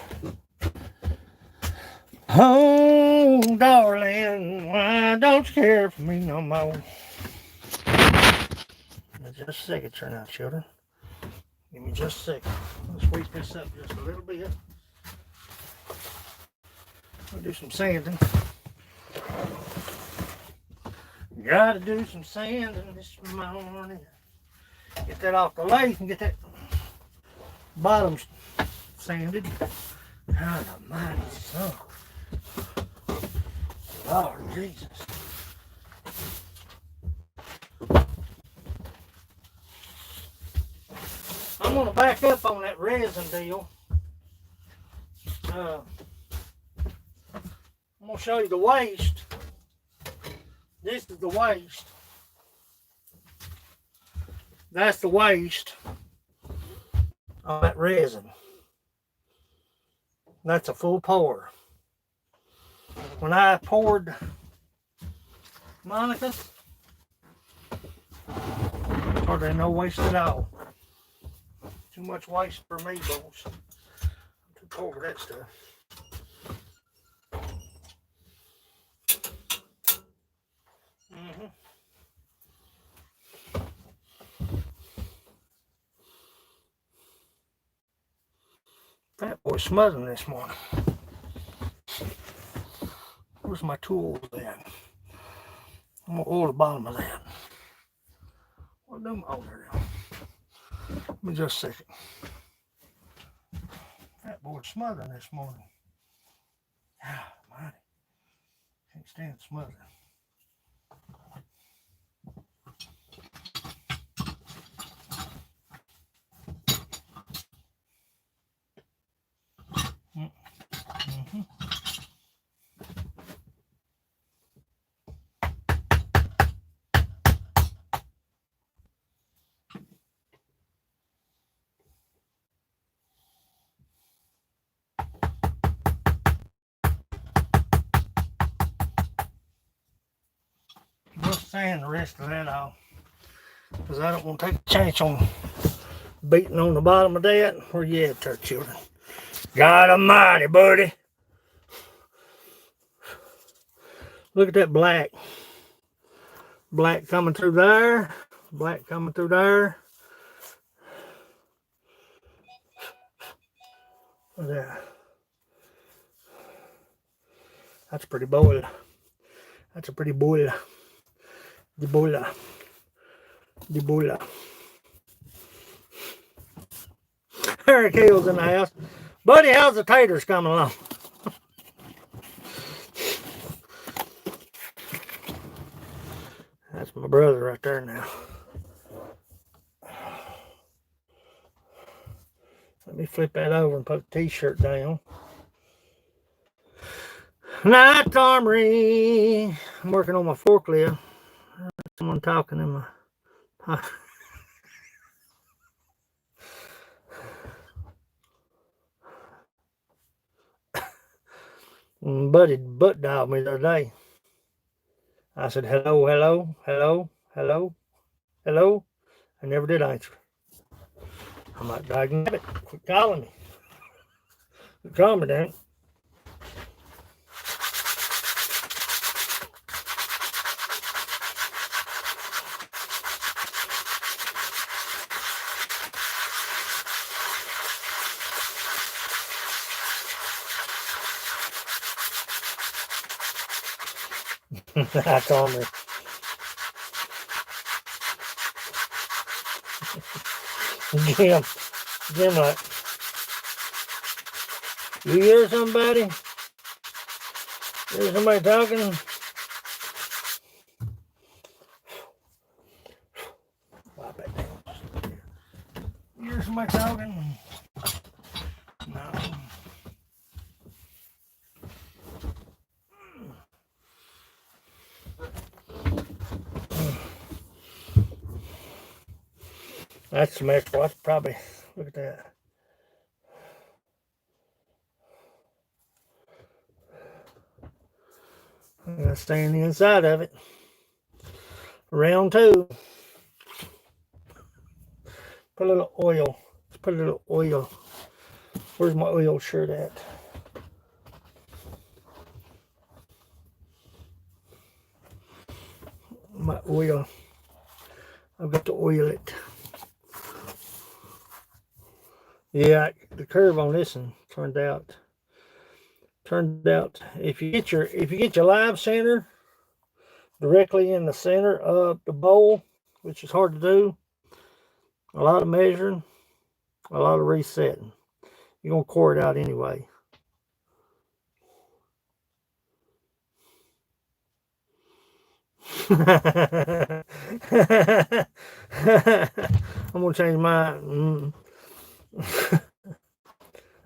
Oh, darling, why don't you care for me no more? Just a second, turn out, children. Give me just a second. Let's sweep this up just a little bit. We'll do some sanding. Gotta do some sanding this morning. Get that off the lathe and get that bottom sanded. God almighty, son. Lord Jesus. I'm gonna back up on that resin deal. I'm gonna show you the waste. This is the waste. That's the waste of that resin. That's a full pour. When I poured Monica's, hardly no waste at all. Too much waste for me, boys. I'm too poor for that stuff. That boy's smothering this morning. Where's my tools at? I'm gonna oil the bottom of that. What do I there? Give me just a second. That boy's smothering this morning. Ah, mighty. Can't stand smothering. Just sand the rest of that off, because I don't want to take a chance on beating on the bottom of that. Where you at there, children? God almighty, buddy. Look at that black. Black coming through there. Black coming through there. Look at that. That's a pretty boil. That's a pretty boil. The boiler. The boiler. Eric Hill's in the house. Buddy, how's the taters coming along? That's my brother right there now. Let me flip that over and put the t-shirt down. Night Armory. I'm working on my forklift. Someone talking in my... Buddy butt dialed me the other day. I said, hello, hello, hello, hello, hello. I never did answer. I'm like, dang it, quit calling me. Quit calling me, dang. I told her. Jim, like, you hear somebody? Hear somebody talking? Wipe it down. You hear somebody talking? No. That's symmetrical. That's probably, look at that. I'm going to stay on the inside of it. Round two. Put a little oil. Let's put a little oil. Where's my oil shirt at? My oil. I've got to oil it. Yeah, the curve on this one turned out if you get your live center directly in the center of the bowl, which is hard to do, a lot of measuring, a lot of resetting. You're gonna core it out anyway. I'm gonna change my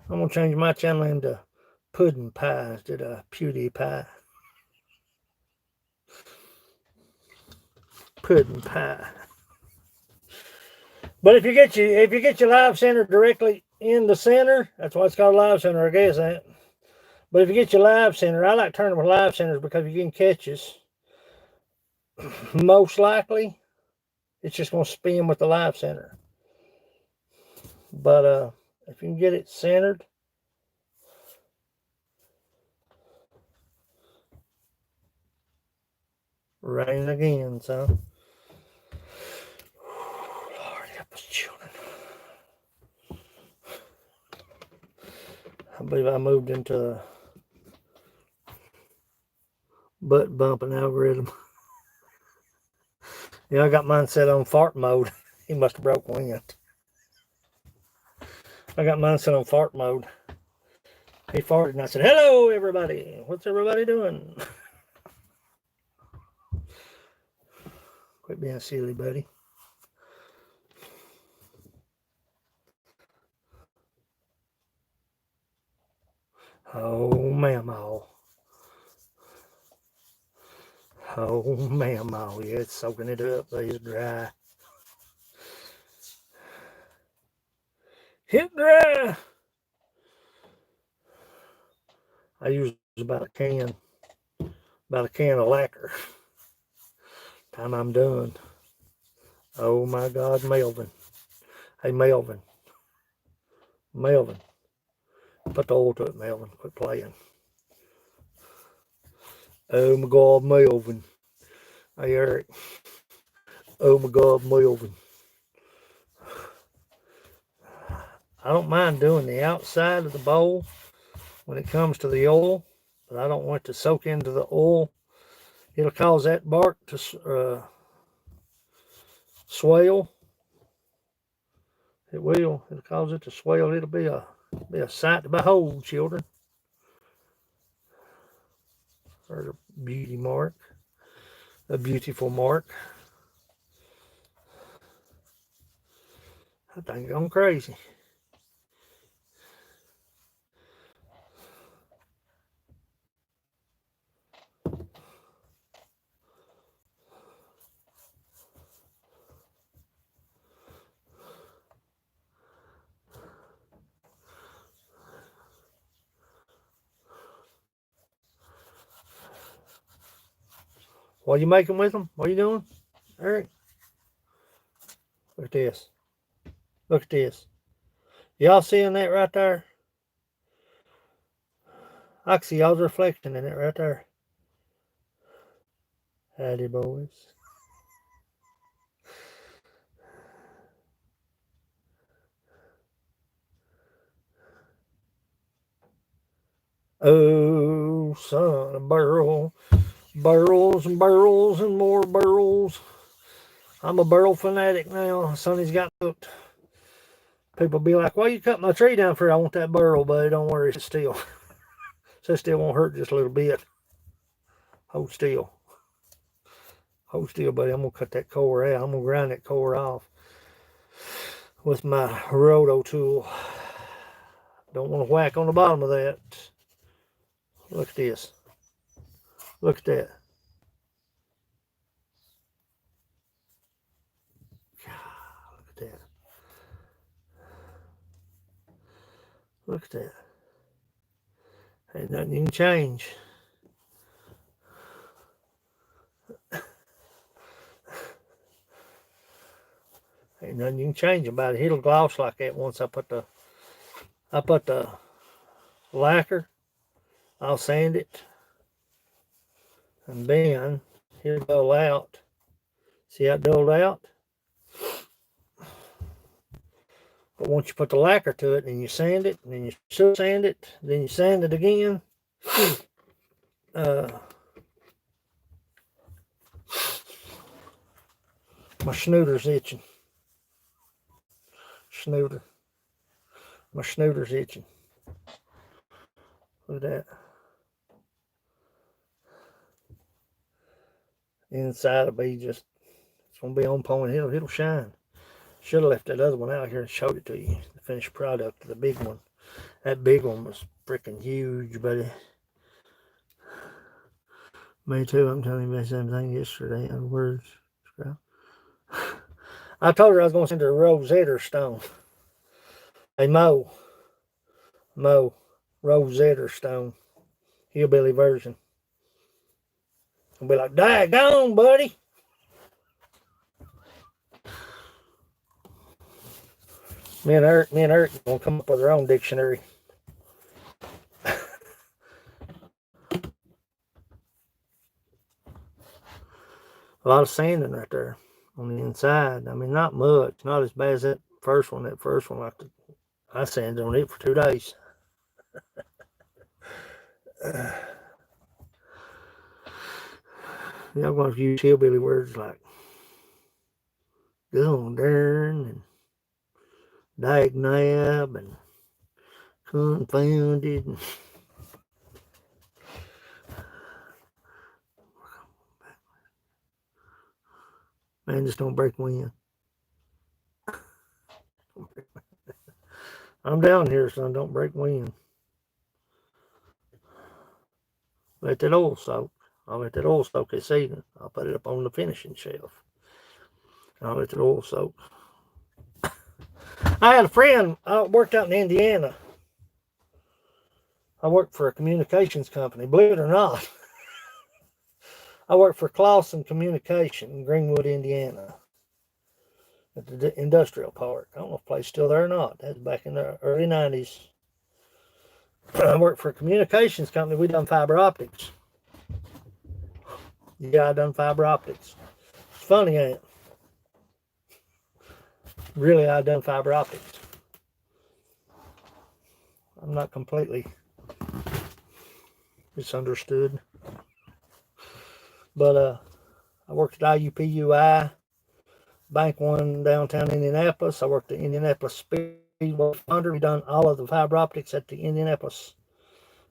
I'm gonna change my channel into pudding pie instead of PewDiePie. Pudding pie. But if you get your live center directly in the center, that's why it's called live center, I guess. That. But if you get your live center, I like turning with live centers because you can catches. Most likely, it's just gonna spin with the live center. But if you can get it centered, rain again, son. Lord help us, children. I believe I moved into a butt bumping algorithm. Yeah, I got mine set on fart mode. He must have broke wind. I got mine set on fart mode. He farted and I said, hello, everybody. What's everybody doing? Quit being silly, buddy. Oh, ma'am-oh. Oh, ma'am-oh. Yeah, it's soaking it up. It's dry. Hit dry. I use about a can of lacquer. Time I'm done. Oh my God, Melvin. Hey, Melvin. Melvin. Put the oil to it, Melvin. Quit playing. Oh my God, Melvin. Hey, Eric. Oh my God, Melvin. I don't mind doing the outside of the bowl when it comes to the oil, but I don't want it to soak into the oil. It'll cause that bark to swell. It will. It'll cause it to swell. It'll be a sight to behold, children. There's a beauty mark. A beautiful mark. That thing going crazy. What are you making with them? What are you doing, Eric? Look at this. Look at this. Y'all seeing that right there? I can see y'all's reflection in it right there. Howdy, boys. Oh, son of a barrel. Barrels and barrels and more barrels. I'm a barrel fanatic now. Sonny's got hooked. People be like, why you cut my tree down for? I want that barrel, buddy. Don't worry, it's still. So it still won't hurt just a little bit. Hold still. Hold still, buddy. I'm going to cut that core out. I'm going to grind that core off with my roto tool. Don't want to whack on the bottom of that. Look at this. Look at that. God, look at that. Look at that. Ain't nothing you can change. Ain't nothing you can change about it. It'll gloss like that once I put the lacquer. I'll sand it. And then it'll dull out. See how it dulled out? But once you put the lacquer to it, and you sand it, and then you still sand it, then you sand it again. My snooter's itching. Snooter. My snooter's itching. Look at that. Inside will be just, it's going to be on point. It'll shine. Should have left that other one out here and showed it to you. The finished product, the big one. That big one was freaking huge, buddy. Me too. I'm telling you the same thing yesterday. In other words, I told her I was going to send her a Rosetta Stone. Hey, Mo, Rosetta Stone. Hillbilly version. I'll be like, daggone, buddy. Me and Eric gonna come up with our own dictionary. A lot of sanding right there on the inside. I mean, not much. Not as bad as that first one. That first one, I sanded on it for 2 days. Yeah, I'm going to use hillbilly words like gone darn and dagnab and confounded. Man, just don't break wind. I'm down here, son. Don't break wind. Let that oil soak. I'll let that oil soak this evening. I'll put it up on the finishing shelf. I'll let that oil soak. I had a friend. I worked out in Indiana. I worked for a communications company. Believe it or not, I worked for Clausen Communication in Greenwood, Indiana, at the industrial park. I don't know if the place is still there or not. That was back in the early 90s. I worked for a communications company. We done fiber optics. Yeah, I done fiber optics. It's funny, ain't it? Really, I done fiber optics. I'm not completely misunderstood. But I worked at IUPUI, Bank One downtown Indianapolis. I worked at Indianapolis Speedway Founder. We done all of the fiber optics at the Indianapolis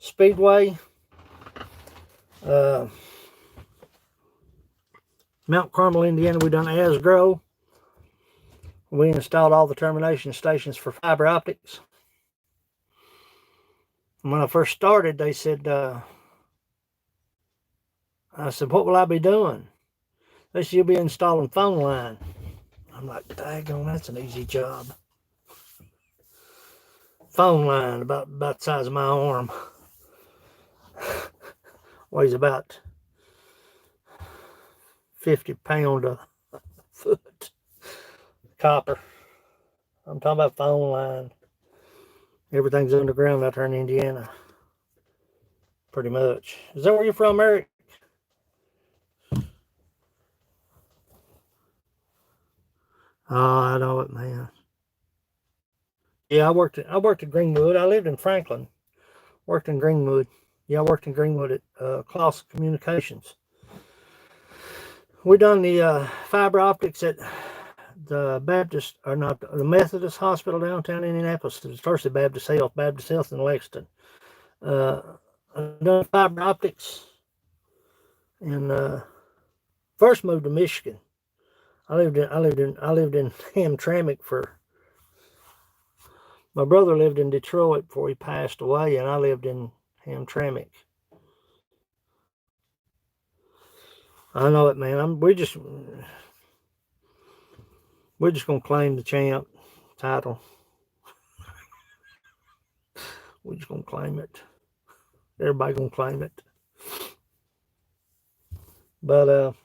Speedway. Mount Carmel, Indiana, we done Asgrow. We installed all the termination stations for fiber optics. And when I first started, they said, I said, what will I be doing? They said, you'll be installing phone line. I'm like, daggone, that's an easy job. Phone line, about the size of my arm. Weighs about 50 pounds a foot. Copper. I'm talking about phone line. Everything's underground out there in Indiana. Pretty much. Is that where you're from, Eric? Oh, I know it, man. Yeah, I worked at Greenwood. I lived in Franklin. Worked in Greenwood. Yeah, I worked in Greenwood at Clausen Communications. We done the fiber optics at the Baptist, or not, the Methodist Hospital downtown Indianapolis. It's first the Baptist Health in Lexington. I done fiber optics, and first moved to Michigan. I lived in Hamtramck for. My brother lived in Detroit before he passed away, and I lived in Hamtramck. I know it, man. We're just gonna claim the champ title. We're just gonna claim it. Everybody gonna claim it. But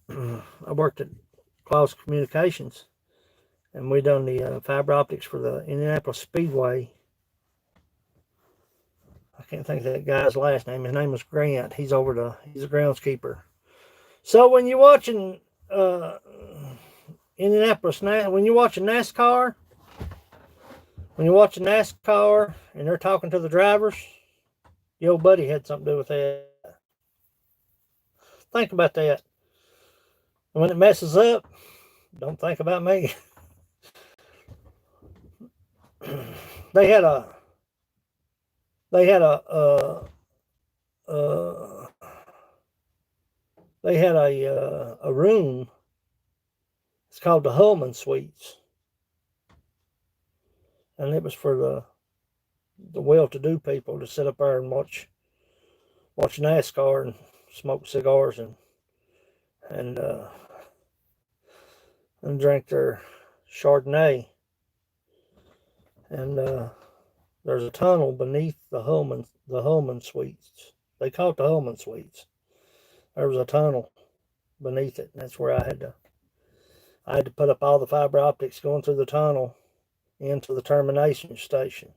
I worked at Closet Communications, and we done the fiber optics for the Indianapolis Speedway. I can't think of that guy's last name. His name was Grant. He's a groundskeeper. So when you're watching Indianapolis, when you're watching NASCAR, and they're talking to the drivers, your old buddy had something to do with that. Think about that. And when it messes up, don't think about me. They had a room. It's called the Hullman Suites, and it was for the well-to-do people to sit up there and watch NASCAR and smoke cigars and drink their Chardonnay. And there's a tunnel beneath the Hullman Suites. They call it the Hullman Suites. There was a tunnel beneath it. And that's where I had to put up all the fiber optics going through the tunnel into the termination station.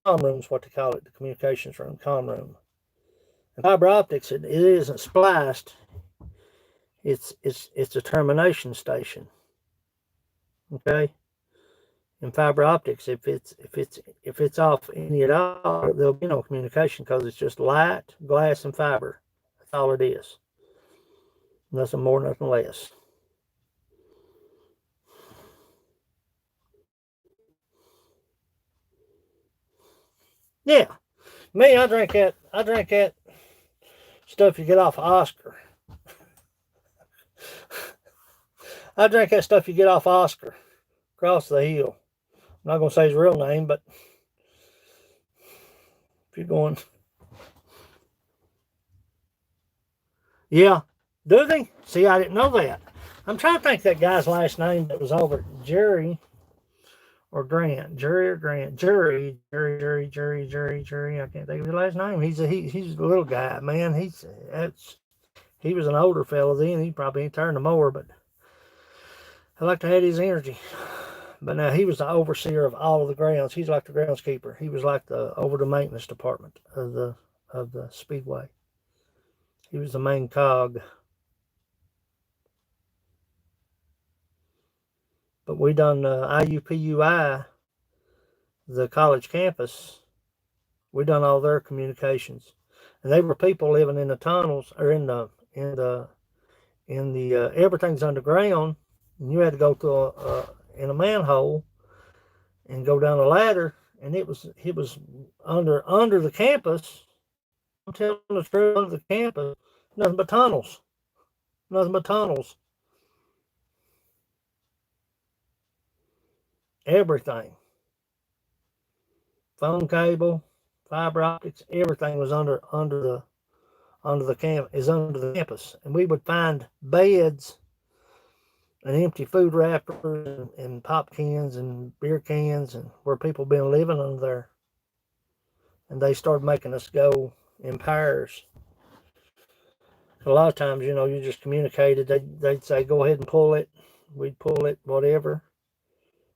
Comm room's what they call it, the communications room, comm room. And fiber optics, it isn't spliced. It's a termination station. Okay. In fiber optics, if it's off any at all, there'll be no communication because it's just light, glass, and fiber. That's all it is. Nothing more, nothing less. Yeah, me, I drank that stuff you get off of Oscar. I drank that stuff you get off Oscar, across the hill. I'm not gonna say his real name, but if you're going, yeah, do they? See, I didn't know that. I'm trying to think that guy's last name that was over Jerry or Grant. Jerry. I can't think of his last name. He's a little guy, man. He was an older fella then. He probably ain't turned no more, but I like to have his energy. But now he was the overseer of all of the grounds. He's like the groundskeeper. He was like over the maintenance department of the speedway. He was the main cog. But we done IUPUI, the college campus. We done all their communications, and they were people living in the tunnels or in the everything's underground, and you had to go through in a manhole and go down a ladder, and it was under the campus. I'm telling the truth, under the campus, nothing but tunnels. Everything, phone cable, fiber optics, everything was under the campus, and we would find beds and empty food wrappers and pop cans and beer cans, and where people been living under there, and they started making us go in pairs. A lot of times, you just communicated. They'd say, go ahead and pull it. We'd pull it, whatever.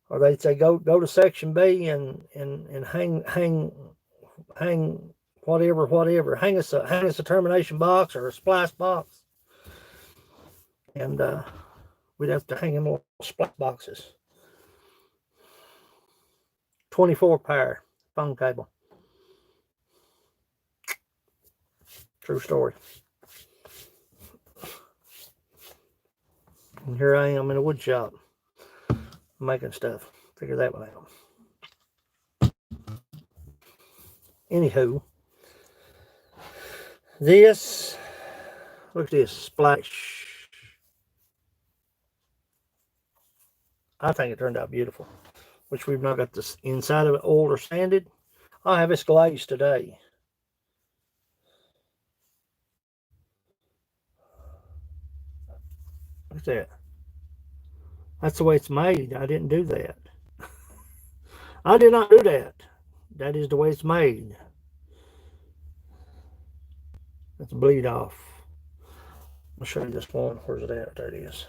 Or they'd say, go to section B and hang whatever. Hang us a termination box or a splice box. And we'd have to hang them little splice boxes. 24 pair phone cable. True story. And here I am in a wood shop making stuff. Figure that one out. Anywho, this, look at this splash. I think it turned out beautiful, which we've not got the inside of it oiled or sanded. I'll have this glazed today. Look at that. That's the way it's made. I didn't do that. I did not do that. That is the way it's made. Let's bleed off. I'll show you this one. Where's it at? There it is.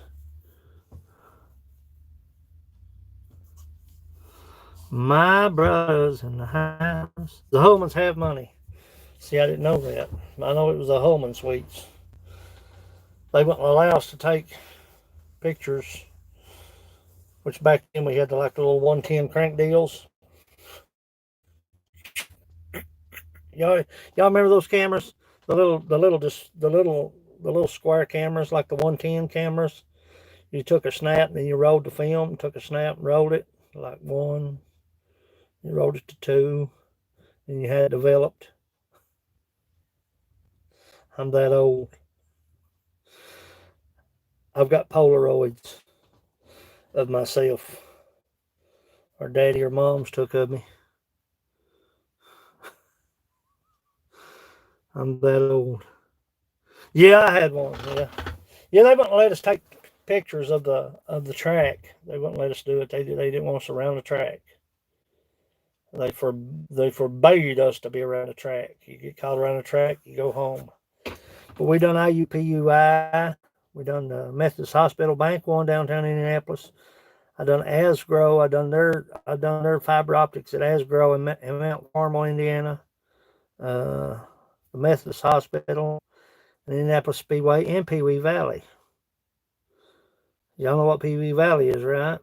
My brothers in the house. The Holmans have money. See, I didn't know that. I know it was the Holman Suites. They wouldn't allow us to take pictures, which back then we had the little 110 crank deals. Y'all remember those cameras? The little square cameras, like the 110 cameras. You took a snap and then you rolled the film. Took a snap and rolled it, like 1. You rolled it to 2, and you had it developed. I'm that old. I've got Polaroids of myself, or Daddy or Mom's took of me. I'm that old. Yeah, I had one. Yeah. They wouldn't let us take pictures of the track. They wouldn't let us do it. They didn't want us around the track. They forbade us to be around the track. You get caught around the track, you go home. But we done IUPUI. We done the Methodist Hospital Bank one downtown Indianapolis. I done Asgrow. I done their fiber optics at Asgrow in Mount Carmel, Indiana. The Methodist Hospital, Indianapolis Speedway, and Pee Wee Valley. Y'all know what Pee Wee Valley is, right?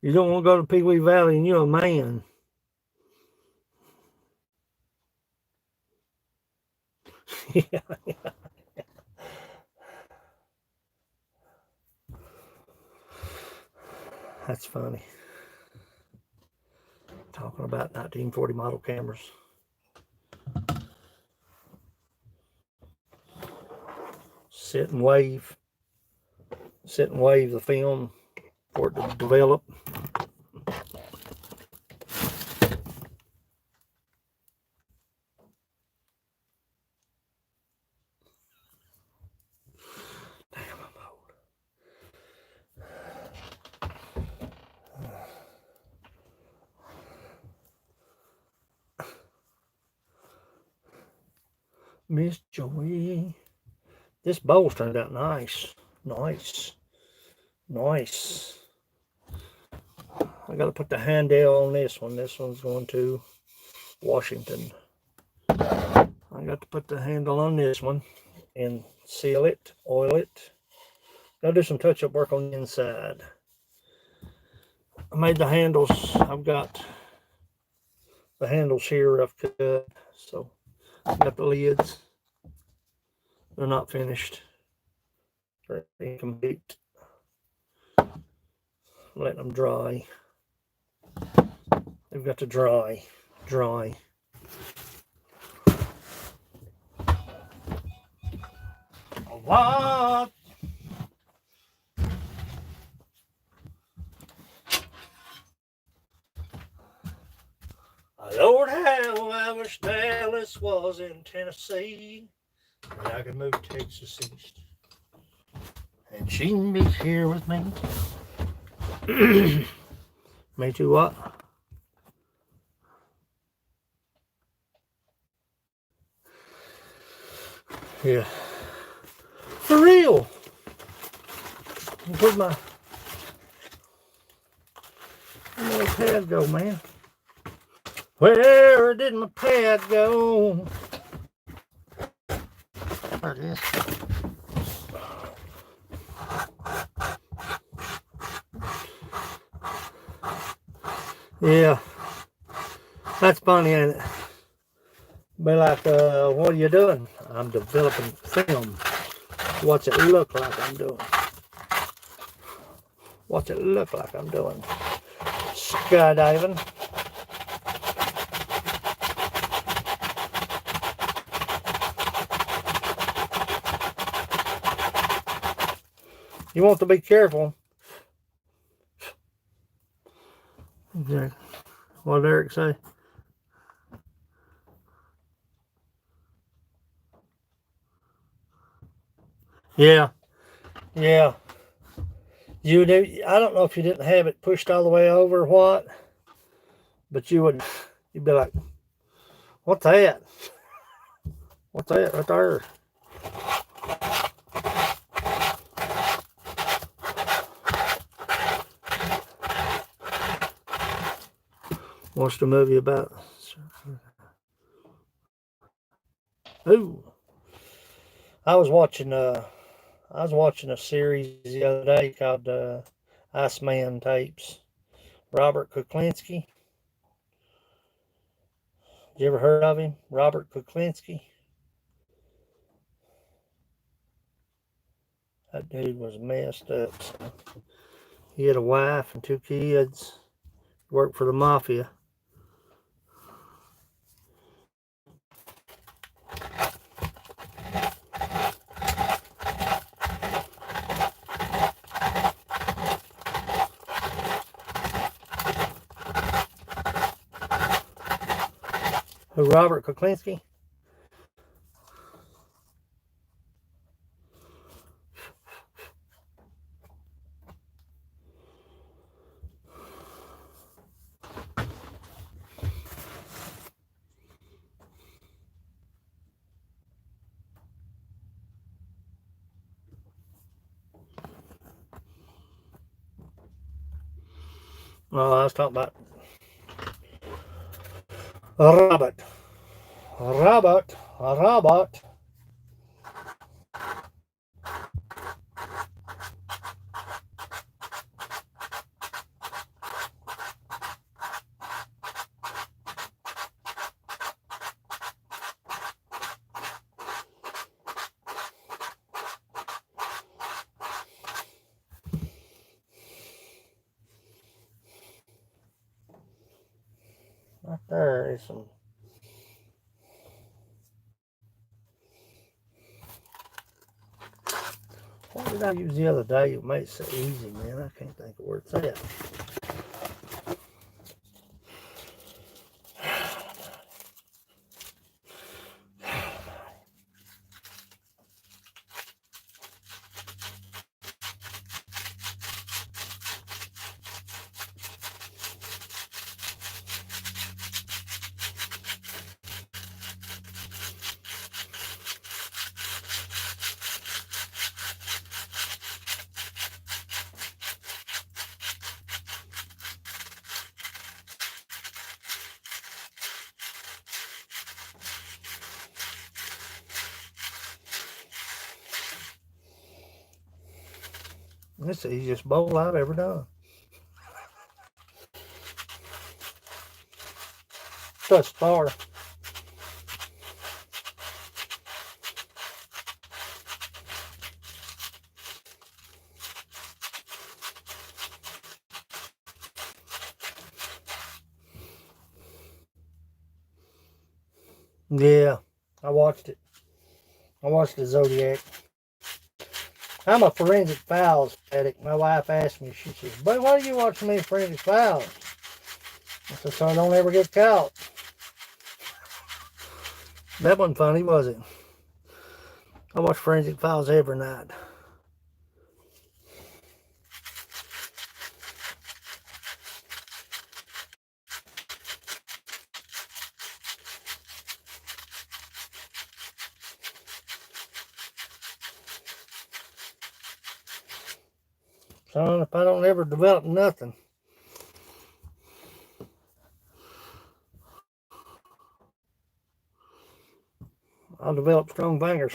You don't want to go to Pee Wee Valley and you're a man. Yeah. That's funny. Talking about 1940 model cameras. Sit and wave the film for it to develop. Damn, I'm old. Miss Joey. This bowl's turned out nice. Nice. I got to put the handle on this one. This one's going to Washington. I got to put the handle on this one and seal it, oil it. Gotta do some touch-up work on the inside. I made the handles. I've got the handles here rough cut, so I've got the lids. They're not finished. They're incomplete. Letting them dry. They've got to dry. What? Lord, how I wish Dallas was in Tennessee, and I could move to Texas East, and she can be here with me. Me too, what? Yeah. For real. Where'd my pad go, man? Where did my pad go? There it is. Yeah. That's funny, ain't it? Be like, what are you doing? I'm developing film. What's it look like I'm doing? What's it look like I'm doing? Skydiving. You want to be careful. Okay. What did Eric say? Yeah. Yeah. You do. I don't know if you didn't have it pushed all the way over or what, but you'd be like, what's that? What's that right there? What's the movie about? Ooh. I was watching a series the other day called Iceman Tapes. Robert Kuklinski. You ever heard of him? Robert Kuklinski? That dude was messed up. He had a wife and 2 kids. Worked for the mafia. Who, Robert Kuklinski? Oh, I was talking about Robert. Robert. Right there is some. What did I use the other day? It made it so easy, man. I can't think of where it's at. This is the easiest bowl I've ever done. Thus far. Yeah, I watched it. I watched the Zodiac. I'm a forensic files addict. My wife asked me, she says, "But why do you watch me forensic files?" I said, "So I don't ever get caught." That wasn't funny, was it? I watch forensic files every night. Son, if I don't ever develop nothing, I'll develop strong fingers.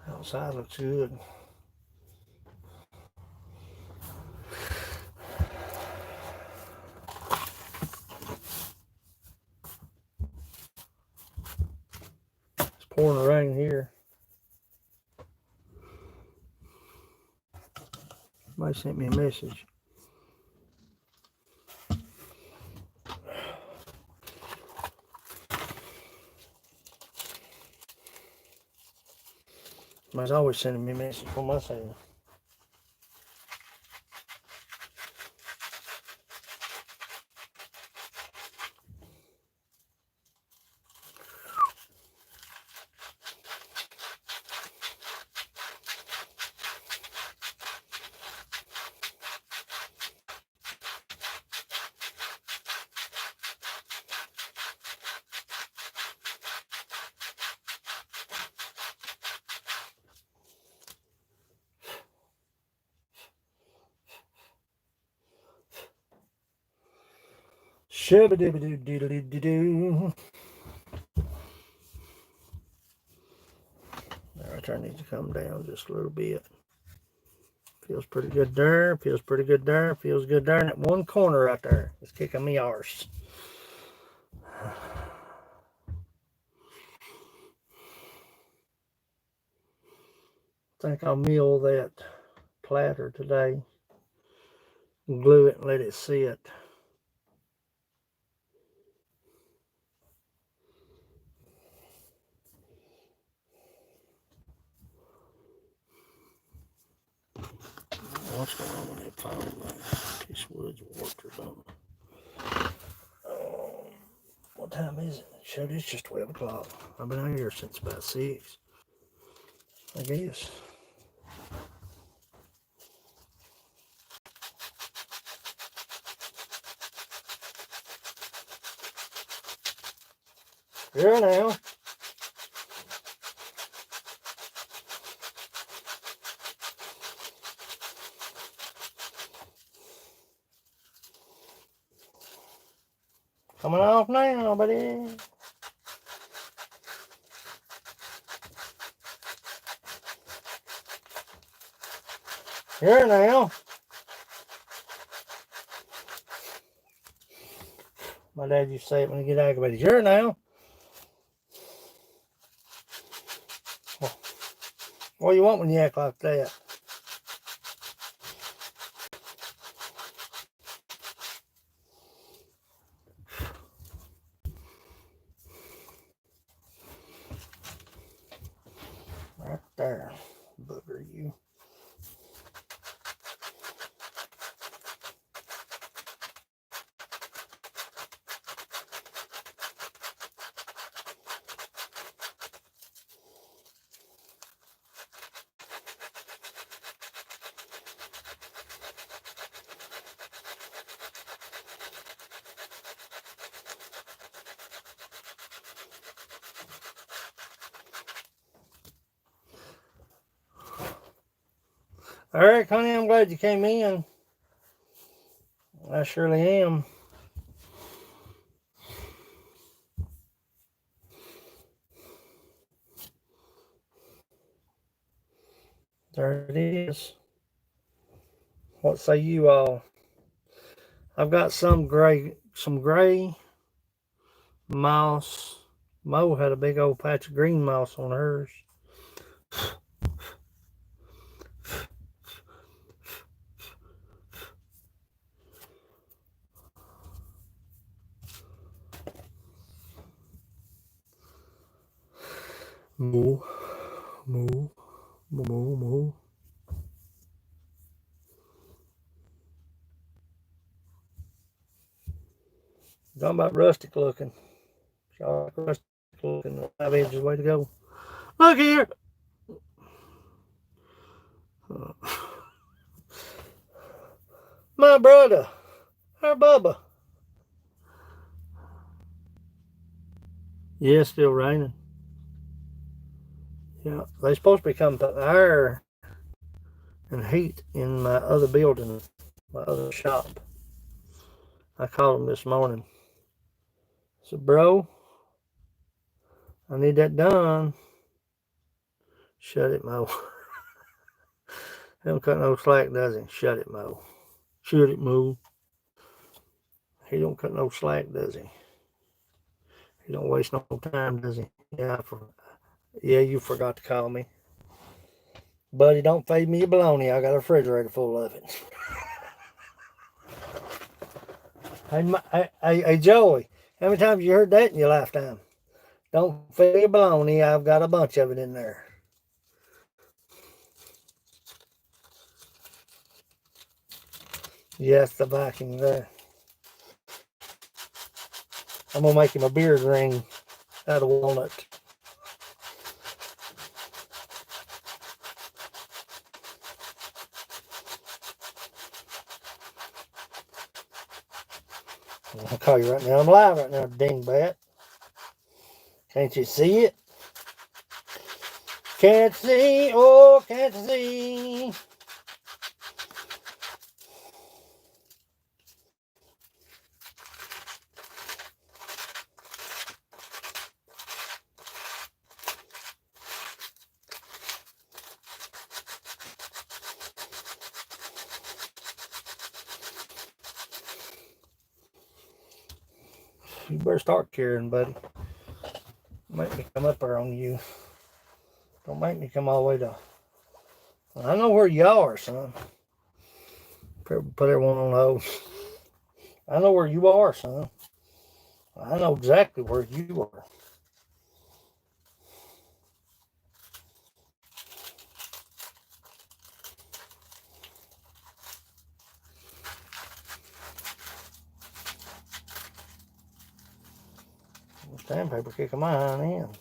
Outside looks good. rain here. Somebody sent me a message. Somebody's always sending me a message from my cell. Shabba-dibba-doo-diddly-doo-doo. Our turn needs to come down just a little bit. Feels pretty good there. Feels pretty good there. Feels good there. And that one corner right there is kicking me arse. I think I'll mill that platter today. Glue it and let it sit. What's going on with that phone? This wood's warped or something. What time is it? Shoot, it's just 12 o'clock. I've been out here since about 6. I guess. Here now. Coming off now, buddy. Here now. My dad used to say it when he get aggravated. Here now. What do you want when you act like that? Right there, booger you. All right, Connie, I'm glad you came in. I surely am. There it is. What say you all? I've got some gray moss. Mo had a big old patch of green moss on hers. Moo, moo, moo, moo. Talking about rustic looking. Y'all like rustic looking. The 5 inch is the way to go. Look here. My brother. Our Bubba. Yeah, it's still raining. Yeah, they're supposed to be coming to air and heat in my other building, my other shop. I called them this morning. I said, bro, I need that done. Shut it, Mo. He don't cut no slack, does he? Shut it, Mo. Shut it, Mo. He don't cut no slack, does he? He don't waste no time, does he? Yeah, you forgot to call me. Buddy, don't feed me a bologna. I got a refrigerator full of it. Hey, Joey, how many times you heard that in your lifetime? Don't feed me a bologna. I've got a bunch of it in there. Yes, the Viking there. I'm going to make him a beard ring out of walnut. I'll call you right now. I'm live right now, dingbat. Can't you see it? Can't see, oh, can't see. You better start carrying, buddy. Make me come up there on you. Don't make me come all the way to... I know where you are, son. Put everyone on hold. I know where you are, son. I know exactly where you are. Sandpaper kicking my hind end.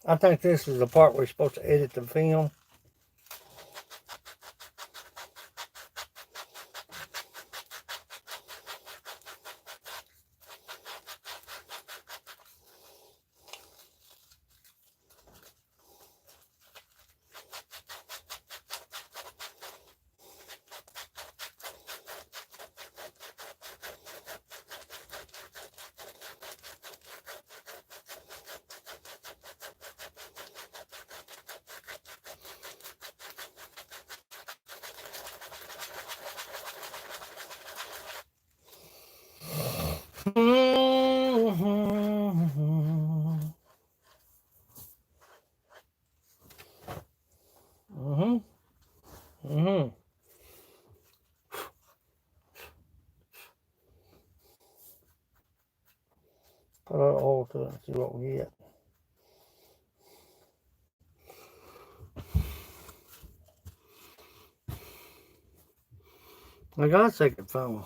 I think this is the part where you're supposed to edit the film. Put a little oil to it and see what we get. I got a second phone.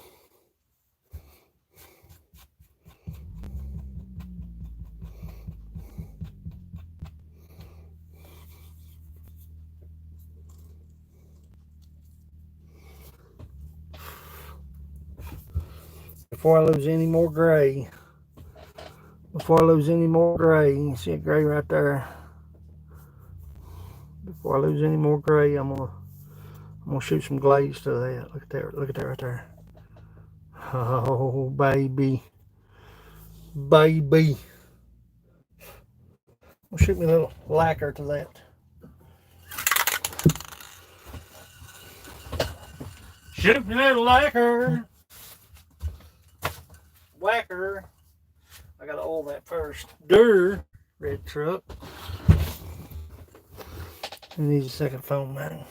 Before I lose any more gray. Before I lose any more gray. You can see it gray right there. Before I lose any more gray, I'm gonna shoot some glaze to that. Look at that. Look at that right there. Oh, baby. Baby. I'll shoot me a little lacquer to that. Shoot me a little lacquer. Whacker. I gotta oil that first. Durr. Red truck. I need a second phone, man.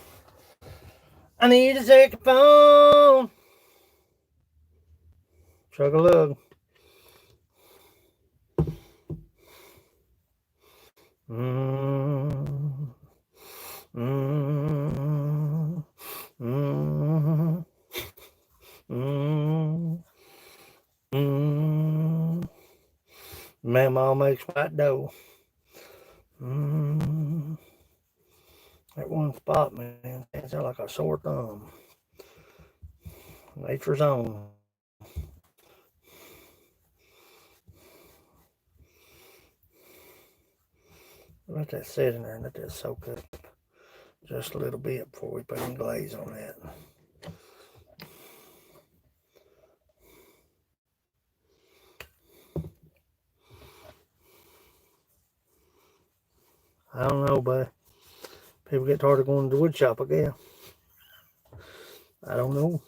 I need a second phone. Chug a lug. Mama makes white dough. That one spot, man, stands out like a sore thumb. Nature's own. Let that sit in there and let that soak up just a little bit before we put any glaze on that. I don't know, but people get tired of going to the wood shop again. I don't know.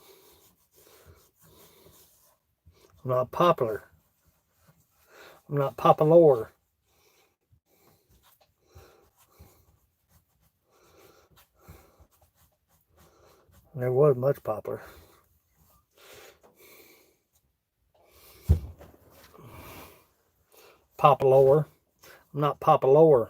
I'm not popular. I'm not popular. There was much popular. Popular. I'm not popular.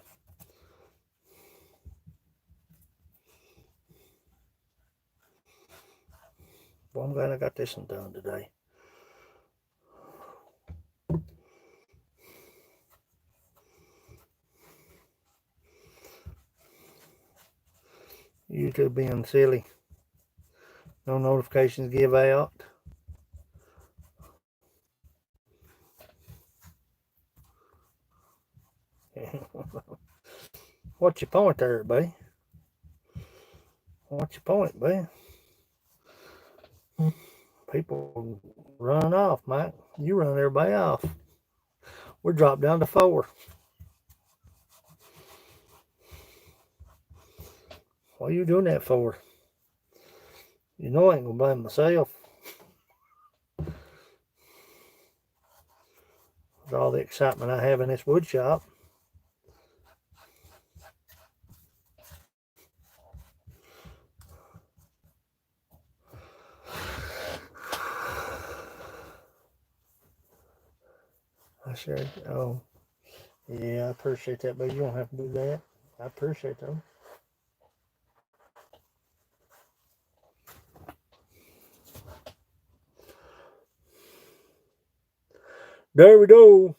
Well, I'm glad I got this one done today. YouTube being silly. No notifications give out. What's your point there, buddy? What's your point, buddy? People run off, Mike. You run everybody off. We're dropped down to 4. What are you doing that for? You know I ain't gonna blame myself. With all the excitement I have in this wood shop. I sure, oh, yeah, I appreciate that, but you don't have to do that. I appreciate that. There we go.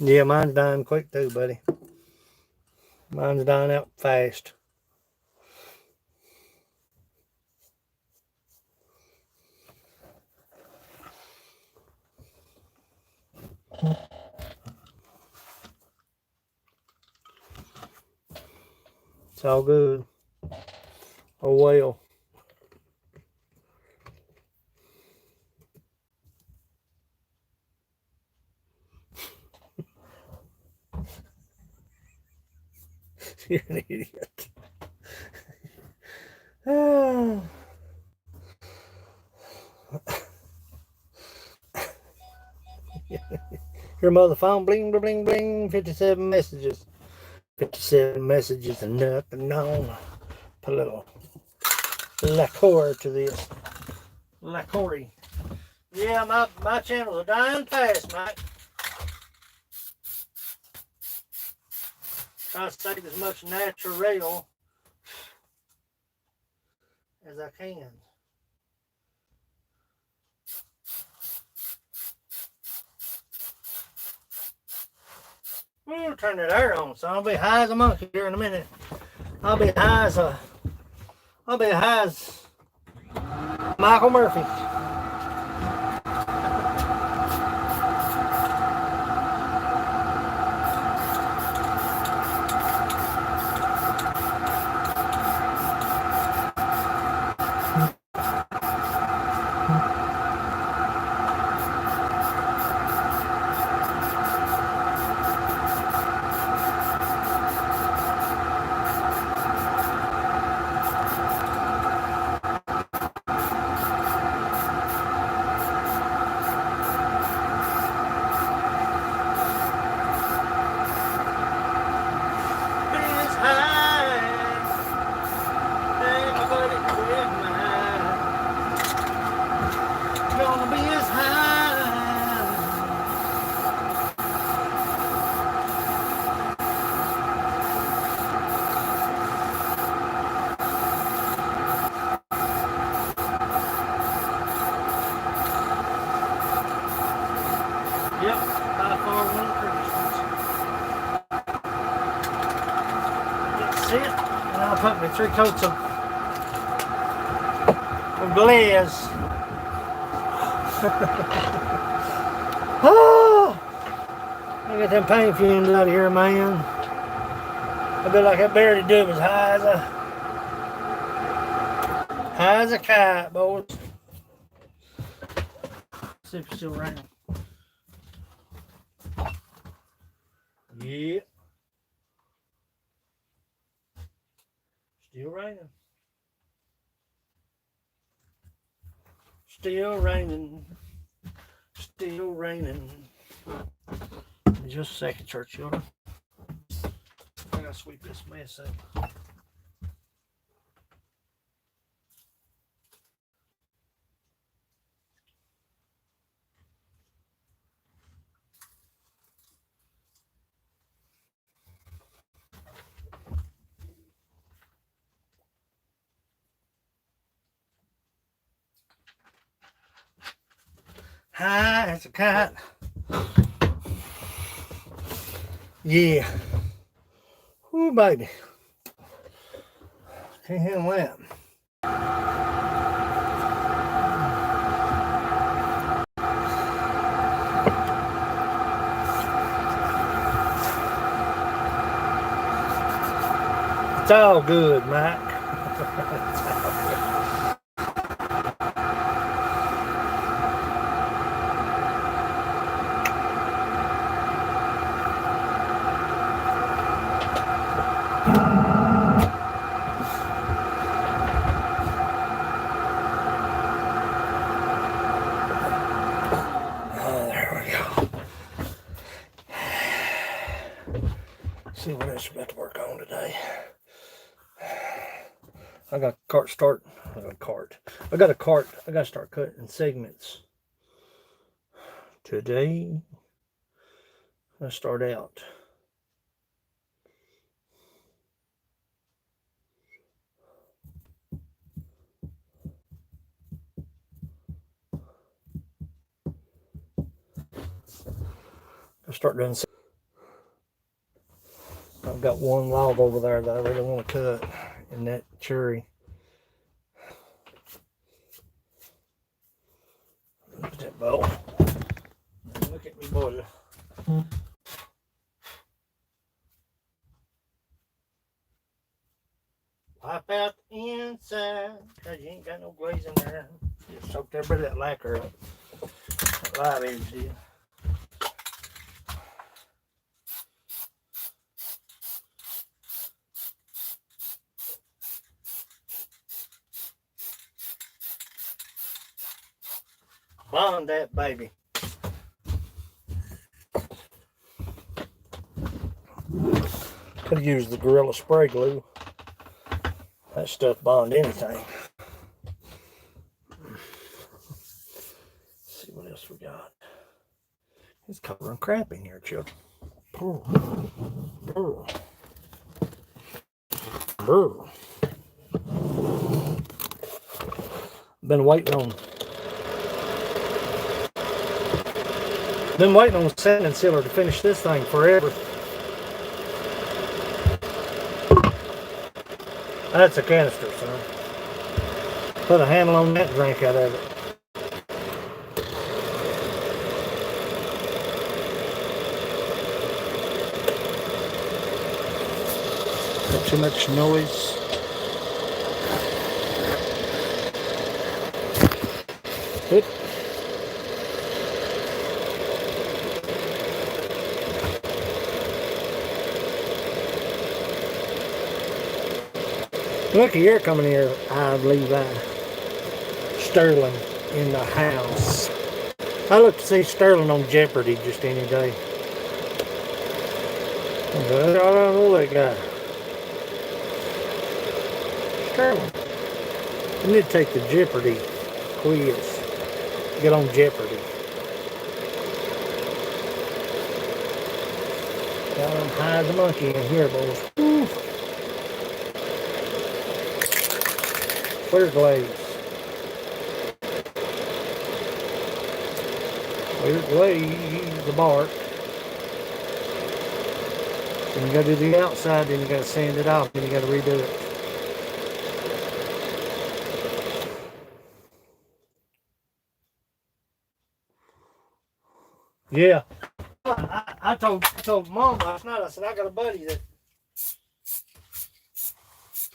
Yeah, mine's dying quick too, buddy. Mine's dying out fast. It's all good. Oh well. You're an idiot. Your mother phone, bling, bling, bling, bling, 57 messages. 57 messages and nothing on. Put a little liqueur to this. Liqueur. Yeah, my channels are dying fast, Mike. Try to save as much natural as I can. We'll turn that air on, so I'll be high as a monkey here in a minute. I'll be high as Michael Murphy. Yep, by far one of the prettiest ones. Get sit, and I'll put my 3 coats of glaze. Oh, I got them paint fumes out of here, man. I feel like I barely do as high as a kite, boys. See if it's still raining. Yeah. Still raining. Still raining. Still raining. Just a second, church children. I gotta sweep this mess up. High as a kite. Yeah. Ooh, baby. Can't handle that. It's all good, Mike. See what else we got to work on today. I got a cart start. I got a cart. I got to start cutting segments. Today, I start out. I start doing. I've got one log over there that I really want to cut in that cherry. Look at that bow. Look at me, boy. Wipe out the inside, because you ain't got no glaze in there. Just soaked every bit of that lacquer up. That live edge here. Bond that baby. Could have used the Gorilla spray glue. That stuff bond anything. Let's see what else we got. It's covering crap in here, children. Brr. Brr. Been waiting on the sanding sealer to finish this thing forever. That's a canister, son. Put a handle on that, drink out of it. Not too much noise. Good. Looky here coming here, I believe Sterling in the house. I look to see Sterling on Jeopardy just any day. I don't know that guy. Sterling. You need to take the Jeopardy quiz. Get on Jeopardy. Got them high as a monkey in here, boys. Woo. Clear glaze. Clear glaze the bark. Then you gotta do the outside, then you gotta sand it off, then you gotta redo it. Yeah. I told Mom last night, I said, I got a buddy that's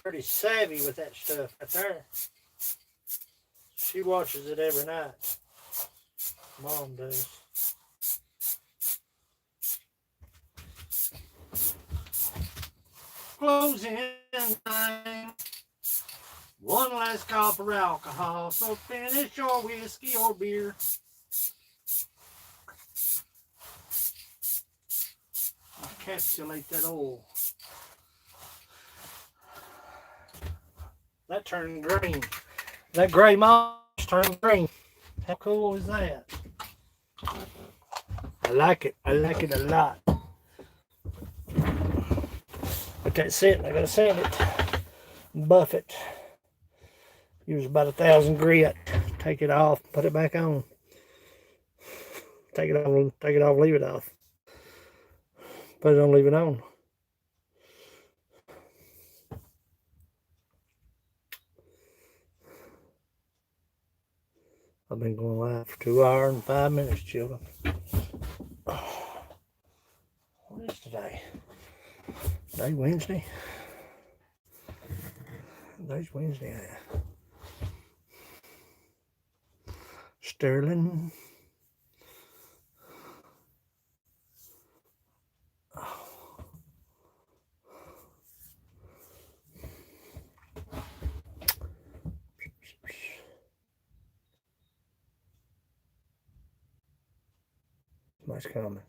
pretty savvy with that stuff right there. She watches it every night. Mom does. Closing time. One last call for alcohol, so finish your whiskey or beer. Encapsulate that oil. That turned green. That gray moss turned green. How cool is that? I like it. I like it a lot. But that's it. I gotta sand it. Buff it. Use about 1,000 grit. Take it off. Put it back on. Take it off. Take it off. Leave it off. Put it on. Leave it on. I've been going live for 2 hours and 5 minutes, children. What is today? Today Wednesday. Today's Wednesday. Sterling. Nice comment.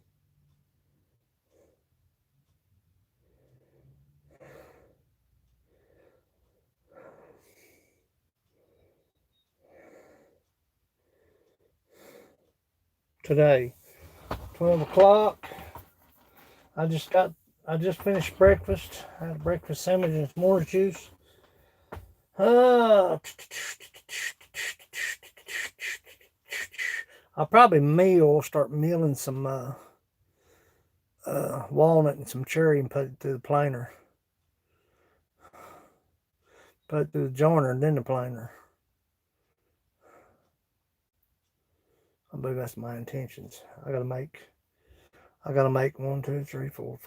Today, 12 o'clock. I just finished breakfast. I had a breakfast sandwich and some orange juice. I'll probably start milling some walnut and some cherry and put it through the planer. Put it through the joiner and then the planer. I believe that's my intentions. I gotta make 1, 2, 3, 4,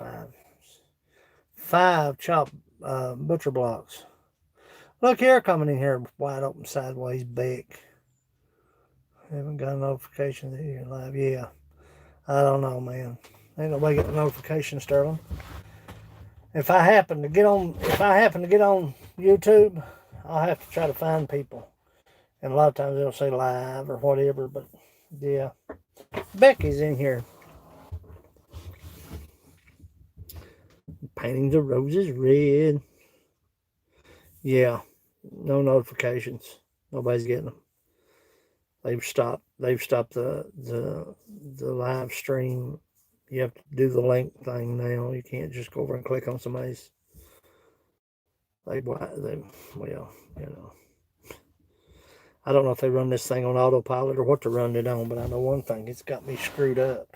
5 chopped butcher blocks. Look here, coming in here wide open sideways back. Haven't got a notification that you're live. Yeah, I don't know, man. Ain't nobody getting a notification, Sterling. If I happen to get on YouTube, I'll have to try to find people, and a lot of times they'll say live or whatever. But yeah, Becky's in here. Painting the roses red. Yeah, no notifications. Nobody's getting them. They've stopped the live stream. You have to do the link thing now. You can't just go over and click on somebody's. Well, you know. I don't know if they run this thing on autopilot or what to run it on, but I know one thing, it's got me screwed up.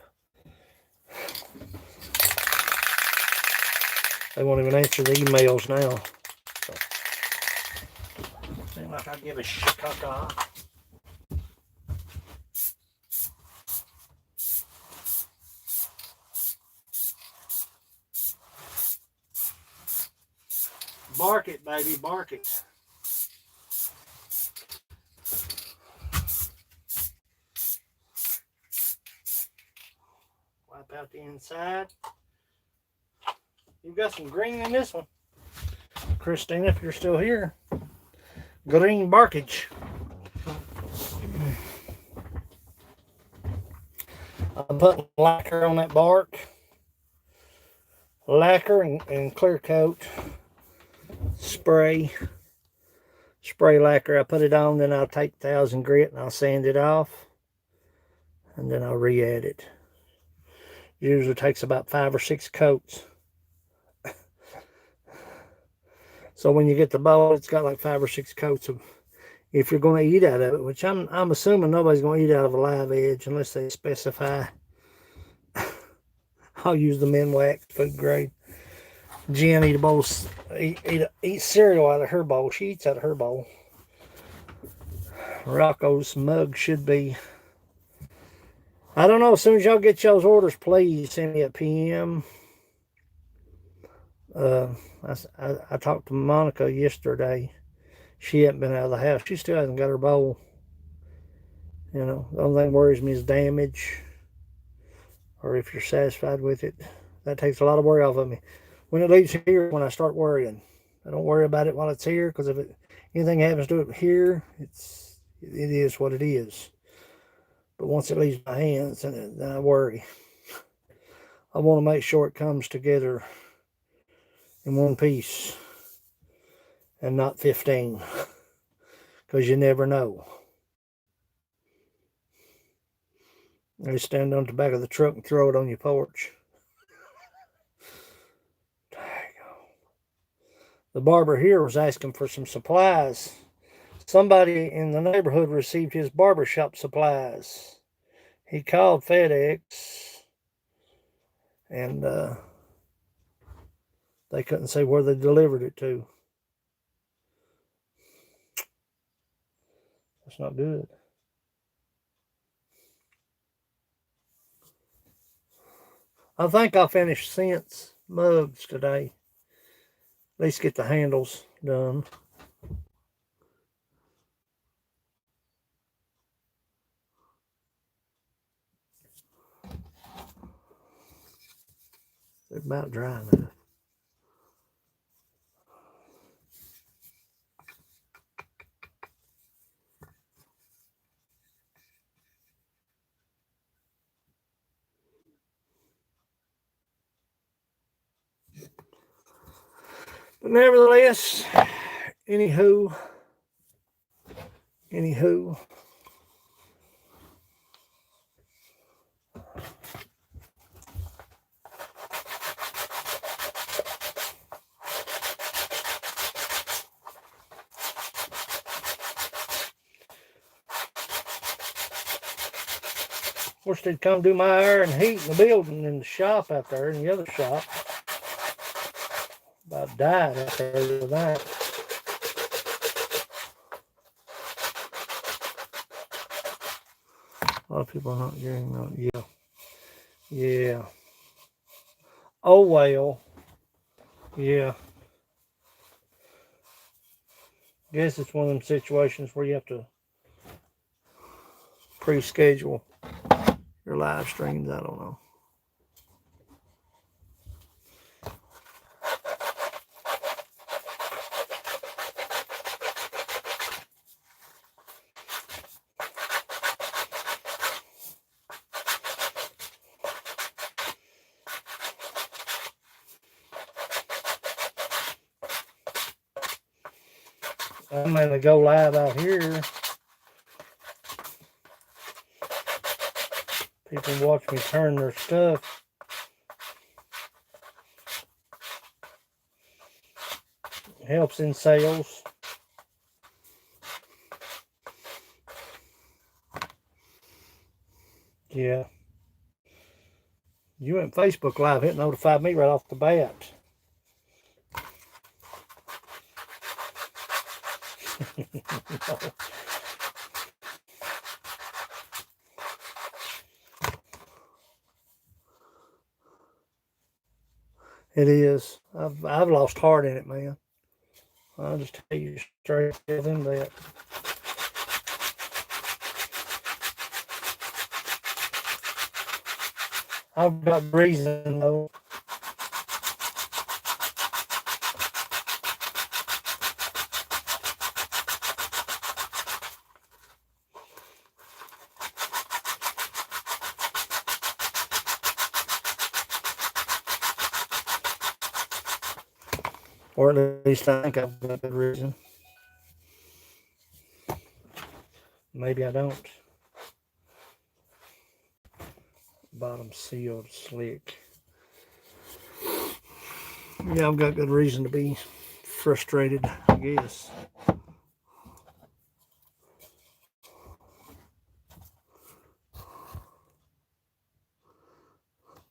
They won't even answer the emails now. So, seems like I give a caca. Bark it, baby, bark it. Wipe out the inside. You've got some green in this one. Christina, if you're still here. Green barkage. I'm putting lacquer on that bark. Lacquer and clear coat. Spray lacquer. I put it on, then I'll take 1,000 grit and I'll sand it off, and then I'll re-add it. Usually takes about 5 or 6 coats. So when you get the bowl, it's got like 5 or 6 coats of. If you're going to eat out of it, which I'm assuming nobody's going to eat out of a live edge unless they specify. I'll use the Minwax food grade. Jen eat cereal out of her bowl. She eats out of her bowl. Rocco's mug should be I don't know. As soon as y'all get y'all's orders, please send me a PM. I talked to Monica yesterday. She hadn't been out of the house. She still hasn't got her bowl. You know, the only thing that worries me is damage, or if you're satisfied with it. That takes a lot of worry off of me. When it leaves here, when I start worrying, I don't worry about it while it's here, because if anything happens to it here, it is what it is. But once it leaves my hands, then I worry. I want to make sure it comes together in one piece and not 15, because you never know. They stand on the back of the truck and throw it on your porch. The barber here was asking for some supplies. Somebody in the neighborhood received his barbershop supplies. He called FedEx, and they couldn't say where they delivered it to. That's not good. I think I'll finish Scent's mugs today. At least get the handles done. They're about dry now. But nevertheless, anywho, wish they'd come do my air and heat in the building in the shop out there in the other shop. About died out there the other night. A lot of people are not getting that. Yeah. Oh well. Yeah. Guess it's one of them situations where you have to pre-schedule your live streams. I don't know. I'm going to go live out here. People watch me turn their stuff. It helps in sales. Yeah. You went Facebook Live. It notified me right off the bat. It is. I've lost heart in it, man. I'll just tell you straight in that. I've got reason though. Or at least I think I've got a good reason. Maybe I don't. Bottom sealed slick. Yeah, I've got good reason to be frustrated, I guess.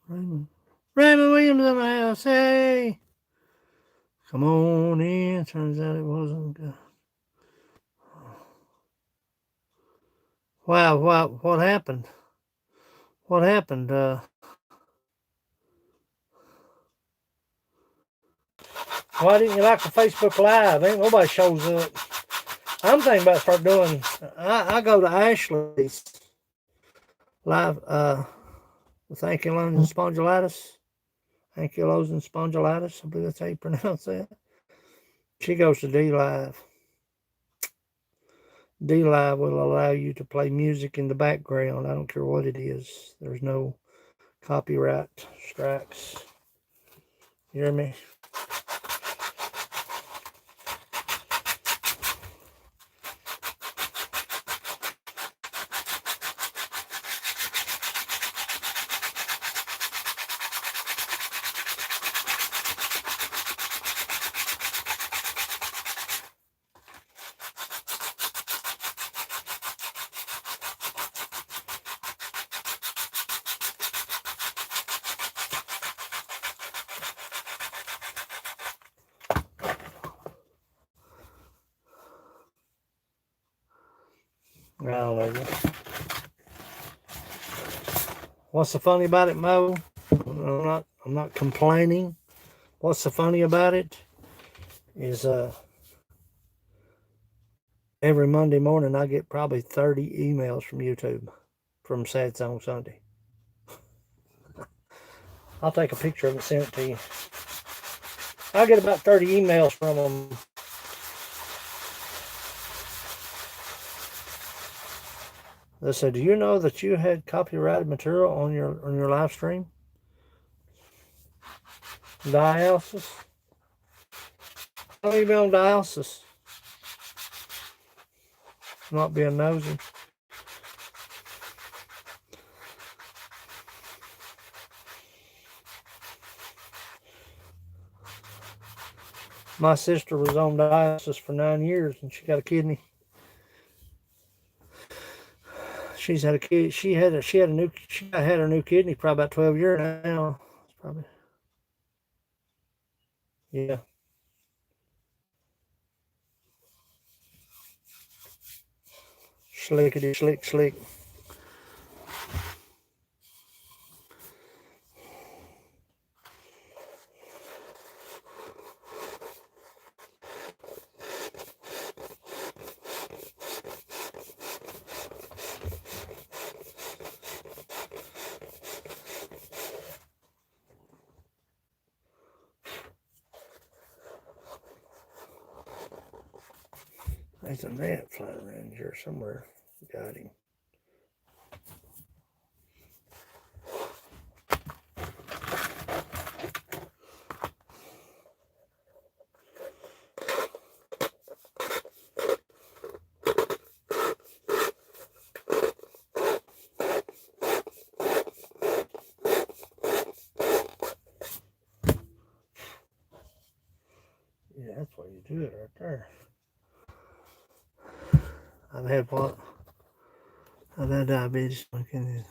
Raymond Williams in the house, hey! Come on in. Turns out it wasn't good. Wow, what happened? What happened? Why didn't you like the Facebook Live? Ain't nobody shows up. I'm thinking about start doing. I go to Ashley's live. With ankylosing spondylitis. Ankylosing spondylitis. I believe that's how you pronounce that. She goes to D Live. D Live will allow you to play music in the background. I don't care what it is. There's no copyright strikes. You hear me? What's so funny about it, Mo? I'm not complaining. What's so funny about it is every Monday morning I get probably 30 emails from YouTube from Sad Song Sunday. I'll take a picture of it and send it to you. I get about 30 emails from them. They said, "Do you know that you had copyrighted material on your live stream?" Dialysis. Don't even be on dialysis. Not being nosy. My sister was on dialysis for 9 years, and she got a kidney. She's had a kid. She had her new kidney probably about 12 years now. Probably. Yeah. Slickety slick slick. There's a gnat flying around here somewhere. Got him. Yeah, that's why you do it right there. I've had what? I've had diabetes. Oh, man.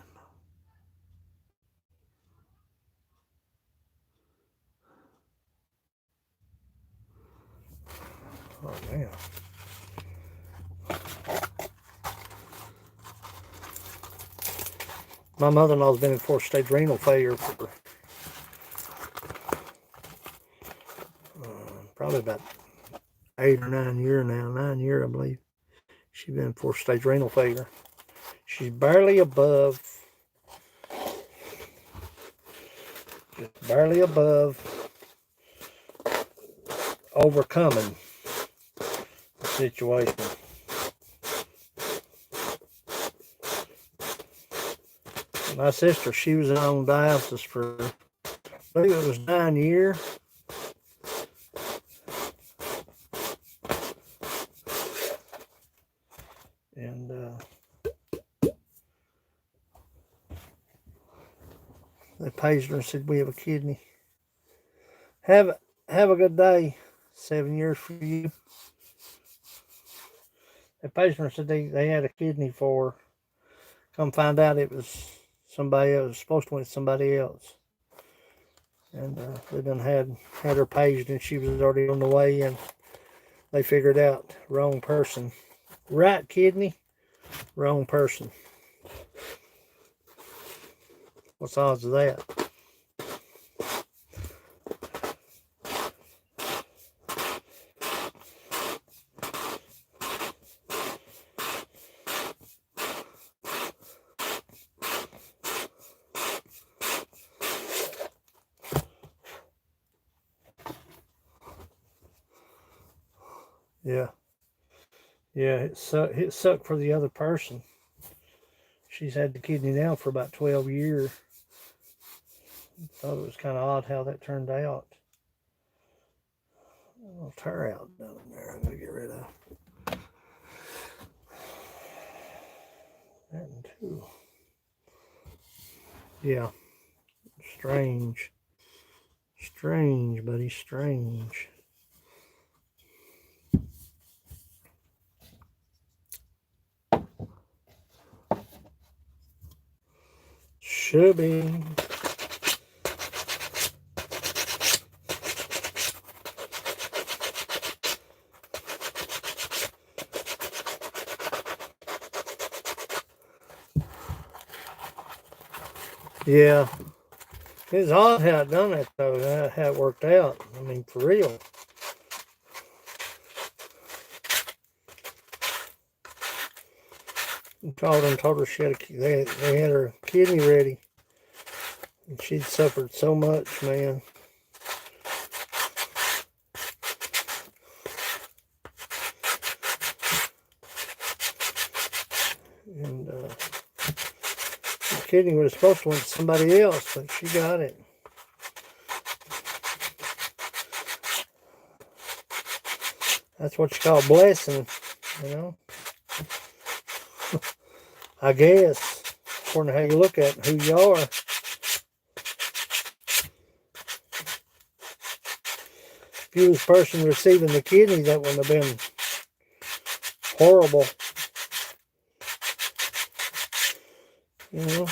My mother-in-law's been in 4th-stage renal failure for probably about 8 or 9 years now. 9 years, I believe. She's been in 4th-stage renal failure. She's barely above, overcoming the situation. My sister, she was on dialysis for, I believe it was 9 years. And they paged her and said, "We have a kidney. Have a good day. 7 years for you." They paged her and said they had a kidney for her. Come find out it was somebody else. It was supposed to went to somebody else. And they done had her paged, and she was already on the way, and they figured out wrong person. Right kidney, wrong person. What's the odds of that? Yeah. Yeah, it sucked for the other person. She's had the kidney now for about 12 years. Thought it was kind of odd how that turned out. A little tear out down there I'm going to get rid of. That one too. Yeah. Strange. Strange, buddy. Strange. Should be. Yeah. It's odd how it done that though, how it worked out. I mean, for real. I called and told her she had they had her kidney ready. And she'd suffered so much, man. And the kidney was supposed to went to somebody else, but she got it. That's what you call a blessing, you know. I guess, according to how you look at it, who you are. If you was the person receiving the kidney, that wouldn't have been horrible. You know?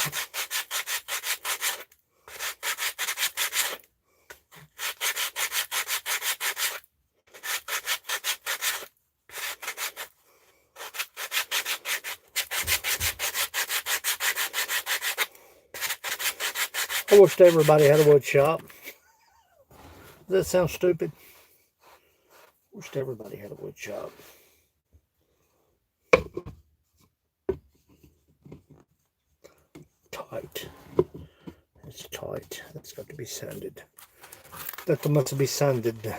I wished everybody had a wood shop. Does that sound stupid? Wished everybody had a wood shop. Tight. It's tight. That's got to be sanded. That must be sanded.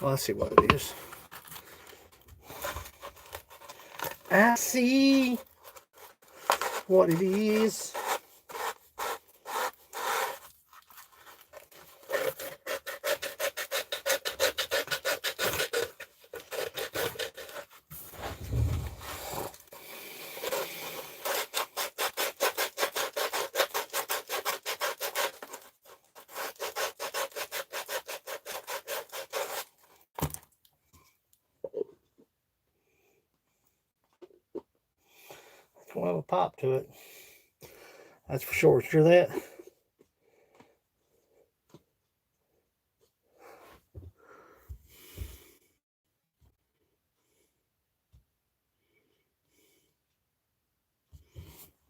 Oh, I see what it is. I see what it is. We'll have a pop to it. That's for sure. Sure that.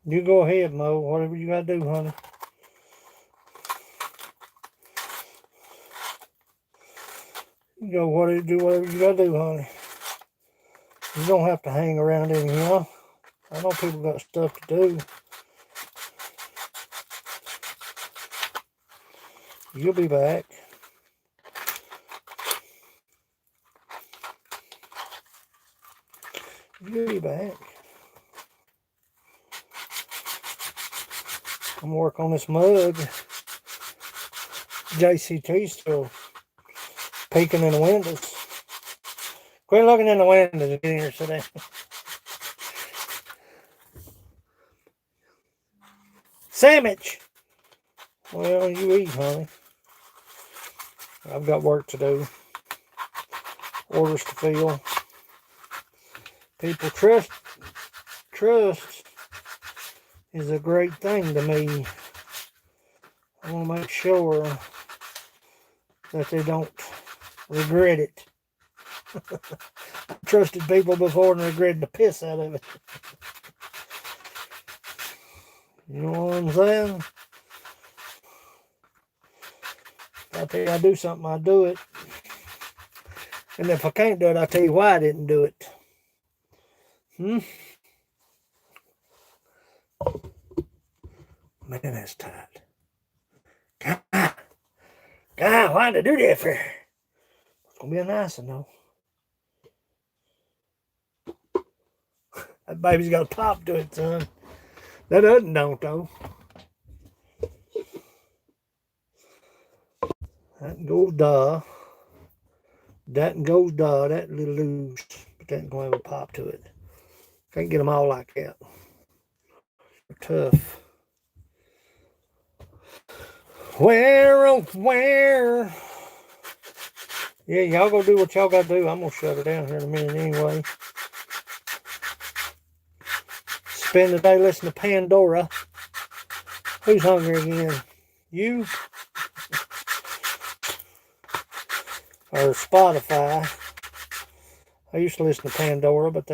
You go ahead, Mo. Whatever you gotta do, honey. You do whatever you gotta do, honey. You don't have to hang around in here. I know people got stuff to do. You'll be back. You'll be back. I'm working on this mug. JCT's still peeking in the windows. Quit looking in the windows and get in here today. Sandwich! Well, you eat, honey. I've got work to do. Orders to fill. People trust is a great thing to me. I want to make sure that they don't regret it. I trusted people before and regretted the piss out of it. You know what I'm saying? I tell you I do something, I do it. And if I can't do it, I'll tell you why I didn't do it. Man, that's tight. God, why'd I do that for? It's gonna be a nice one though. That baby's got a pop to it, son. That doesn't don't though. That goes duh. That goes duh. That little loose, but that gonna have a pop to it. Can't get them all like that. They're tough. Where, oh, where? Yeah, y'all go do what y'all got to do. I'm going to shut her down here in a minute anyway. Spend the day listening to Pandora. Who's hungry again? You? Or Spotify. I used to listen to Pandora, but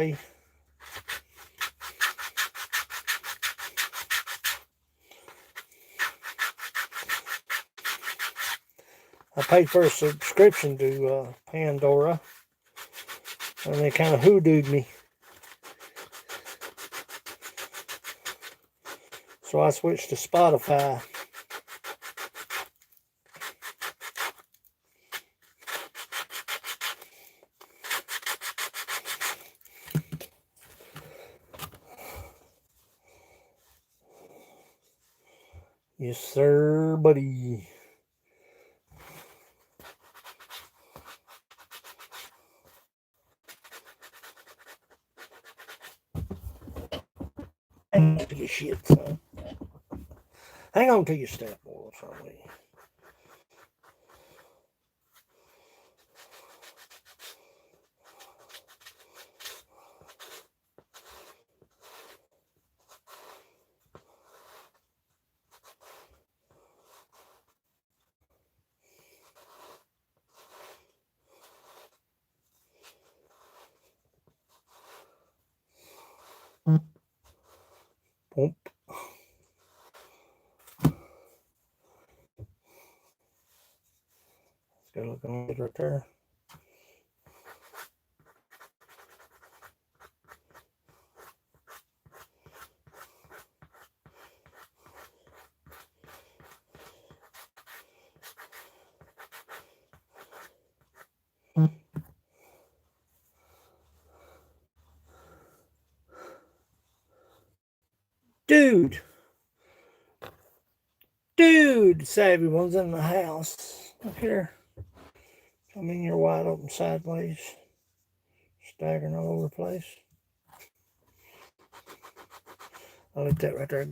I paid for a subscription to Pandora, and they kind of hoodooed me. So I switched to Spotify. Yes, sir, buddy. Hang on to your shit, son. Hang on to your step, boy. Boom. Good looking right there. Dude, savvy one's in the house. Look here. Come in here wide open sideways. Staggering all over the place. I'll let that right there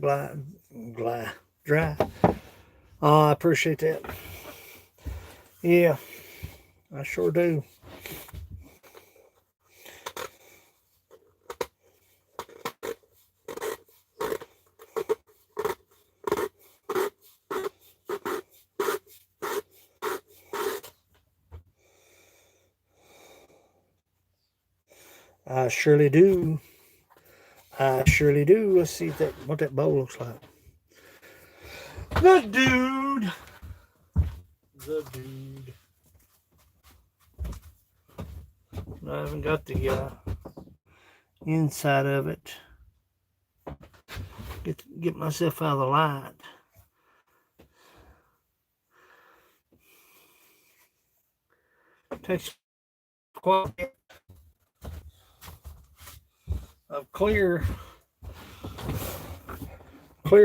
dry. Oh, I appreciate that. Yeah, I sure do. I surely do. I surely do. Let's see what that bowl looks like. The dude. I haven't got the inside of it. Get myself out of the light. Takes quite a bit of clear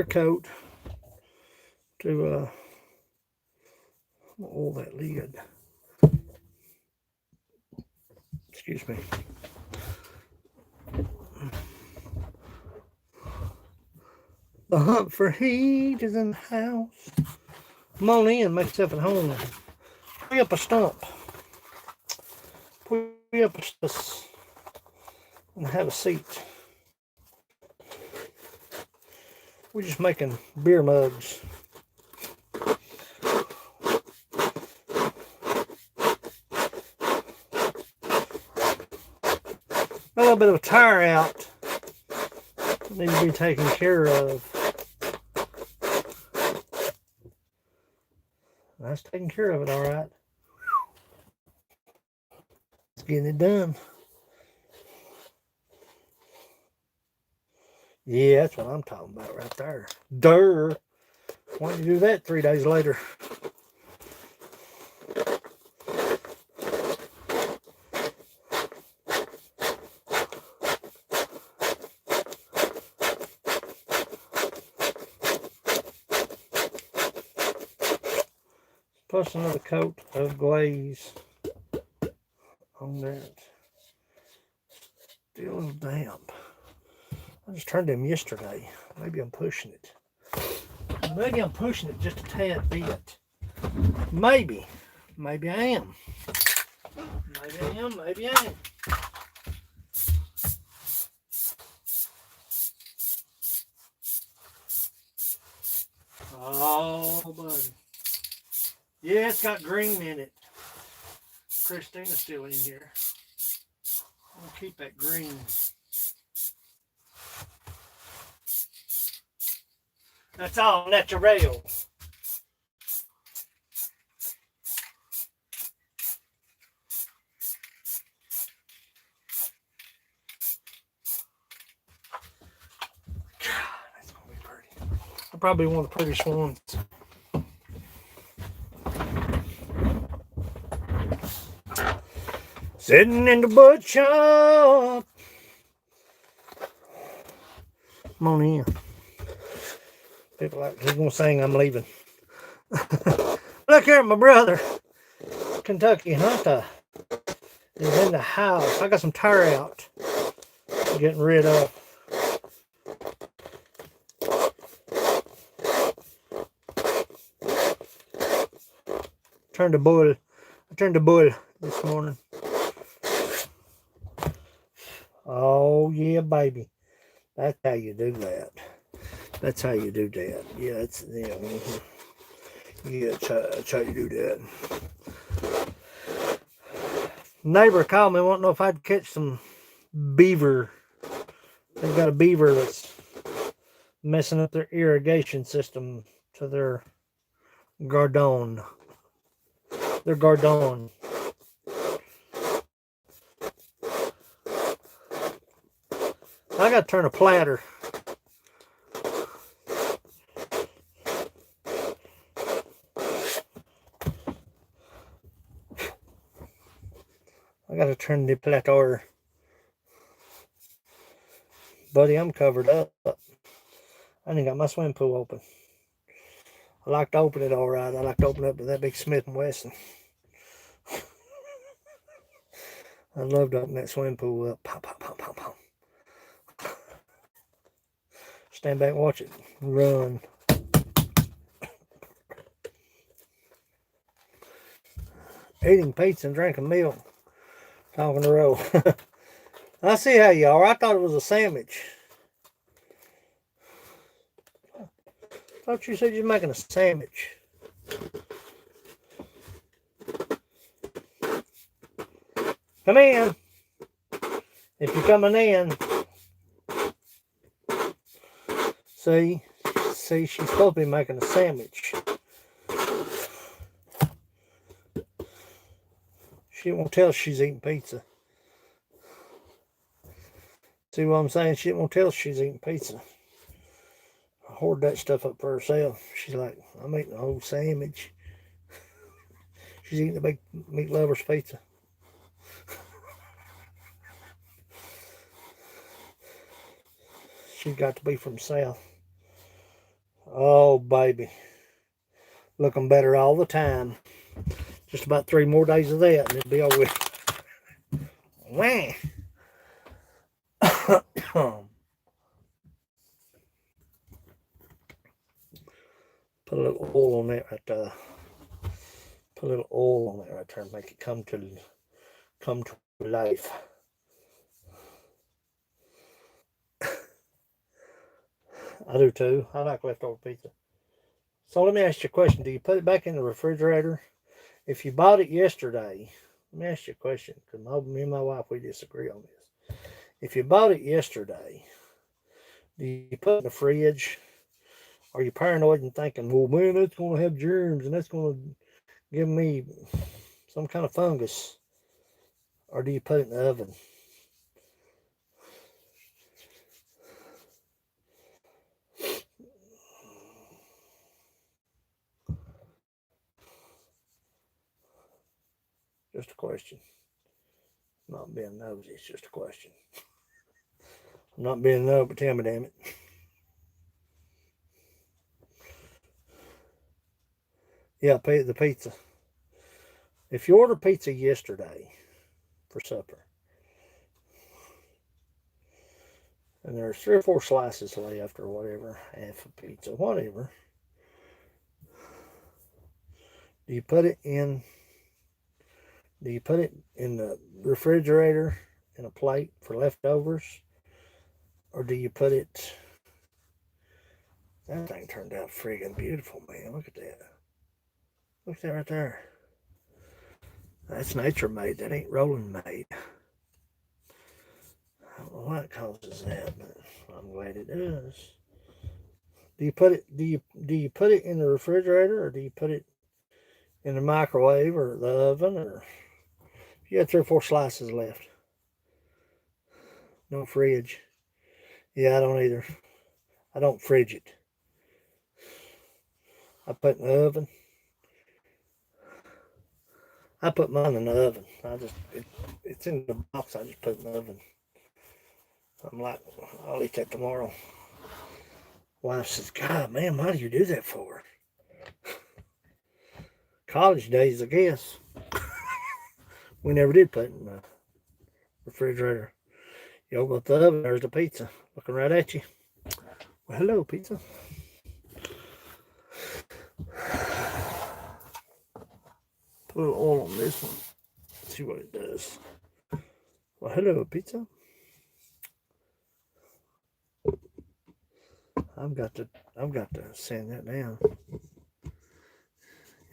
coat to all that lid. Excuse me. The hunt for heat is in the house. Come on in, make yourself at home. Pull up a stump. Pull up a and have a seat. We're just making beer mugs. A little bit of a tire out. Needs to be taken care of. That's taking care of it, all right. It's getting it done. Yeah, that's what I'm talking about right there. Durr. Why don't you do that 3 days later? Plus another coat of glaze on that. Still a little damp. I just turned them yesterday. Maybe I'm pushing it. Maybe I'm pushing it just a tad bit. Maybe. Maybe I am. Maybe I am. Maybe I am. Oh, buddy. Yeah, it's got green in it. Christina's still in here. I'm going to keep that green. That's all natural. That's going to be pretty. Probably one of the prettiest ones. Sitting in the Woodshop. Come on in. People like, he's going to sing, I'm leaving. Look here, my brother. Kentucky Hunter is in the house. I got some tire out. Getting rid of. I turned the bull this morning. Oh yeah, baby. That's how you do that. That's how you do that. Yeah, it's yeah. Yeah, that's how you do that. Neighbor called me, wanting to know if I'd catch some beaver. They've got a beaver that's messing up their irrigation system to their garden. Their garden. I got to turn a platter. I got to turn the platter. Buddy, I'm covered up. I ain't got my swimming pool open. I like to open it all right. I like to open up to that big Smith & Wesson. I love to open that swimming pool up. Pop, pop, pop, pop, pop. Stand back and watch it run. Eating pizza and drinking milk. Talking to roll. I see how you are. I thought it was a sandwich. I thought you said you're making a sandwich. Come in. If you're coming in. See, she's supposed to be making a sandwich. She won't tell she's eating pizza. See what I'm saying? She won't tell she's eating pizza. I hoard that stuff up for herself. She's like, I'm eating a whole sandwich. She's eating the big meat lover's pizza. She's got to be from the South. Oh, baby. Looking better all the time. Just about 3 more days of that and it'll be over with. Wah. Put a little oil on that right there. Put a little oil on that right there and make it come to life. I do too. I like leftover pizza. So let me ask you a question. Do you put it back in the refrigerator? If you bought it yesterday, let me ask you a question, because me and my wife, we disagree on this. If you bought it yesterday, do you put it in the fridge? Are you paranoid and thinking, well, man, that's going to have germs and that's going to give me some kind of fungus, or do you put it in the oven? Just a question. I'm not being nosy, it's just a question. I'm not being nosy, but tell me, damn it. Yeah, the pizza. If you ordered pizza yesterday for supper, and there's 3 or 4 slices left, or whatever, half a pizza, whatever, do you put it in? Do you put it in the refrigerator in a plate for leftovers, or do you put it? That thing turned out friggin' beautiful, man. Look at that. Look at that right there. That's nature made. That ain't rolling made. I don't know why it causes that, but I'm glad it does. Do you put it? Do you put it in the refrigerator, or do you put it in the microwave or the oven, or if you had 3 or 4 slices left? No fridge. Yeah, I don't either. I don't fridge it. I put it in the oven. I put mine in the oven. It's in the box. I just put it in the oven. I'm like, I'll eat that tomorrow. Wife says, God, man, why do you do that for? College days, I guess. We never did put it in the refrigerator. You open up the oven, there's the pizza looking right at you. Well, hello, pizza. Put a little oil on this one. See what it does. Well, hello, pizza. I've got to sand that down.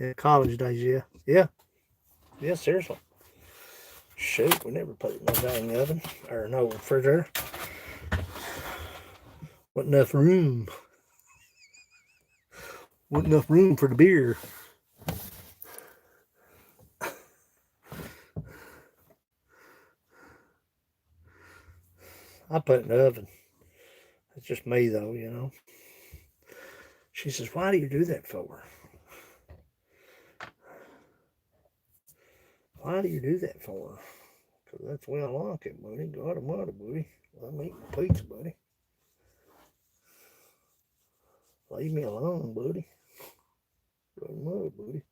Yeah, college days, yeah, seriously. Shoot, we never put it in no dang oven or no refrigerator. Wasn't enough room. Wasn't enough room for the beer. I put it in the oven. It's just me, though, you know. She says, why do you do that for? Why do you do that for? Because that's the way I like it, buddy. God almighty, buddy. I'm eating pizza, buddy. Leave me alone, buddy. God almighty, buddy.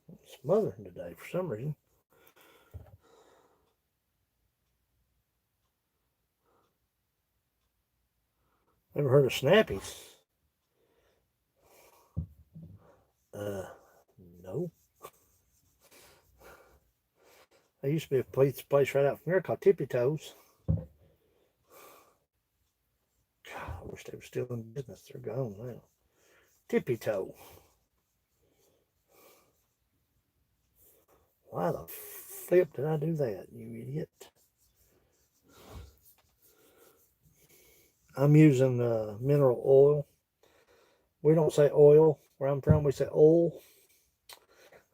I'm smothering today for some reason. Ever heard of snappies? No. There used to be a pizza place right out from here called Tippy Toes. God, I wish they were still in business. They're gone now. Tippy Toe. Why the flip did I do that, you idiot? I'm using mineral oil. We don't say oil where I'm from. We say oil.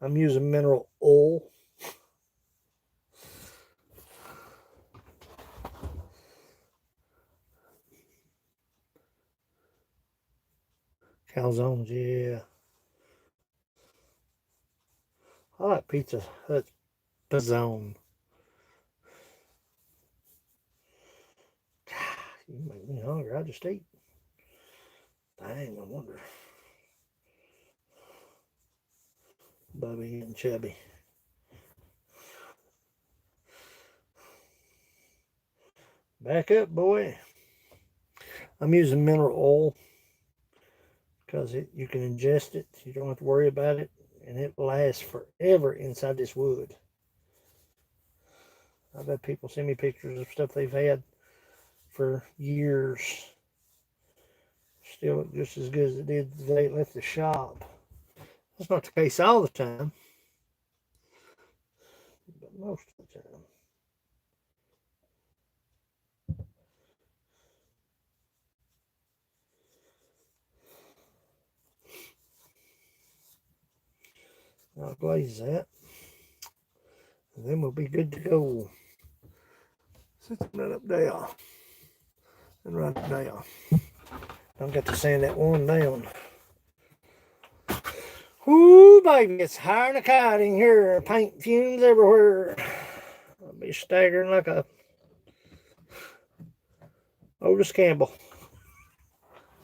I'm using mineral oil. Calzones, yeah. I like Pizza Hut Pizzone. You make me hungry. I just eat. Dang, I wonder. Bubby and Chubby. Back up, boy. I'm using mineral oil because you can ingest it. You don't have to worry about it, and it lasts forever inside this wood. I've had people send me pictures of stuff they've had for years. Still look just as good as it did the day it left the shop. That's not the case all the time, but most of the time. I'll glaze that. And then we'll be good to go. Set that up there. And right up there. I've got to sand that one down. Whoo, baby, it's higher than a kite in here. Paint fumes everywhere. I'll be staggering like a Otis Campbell.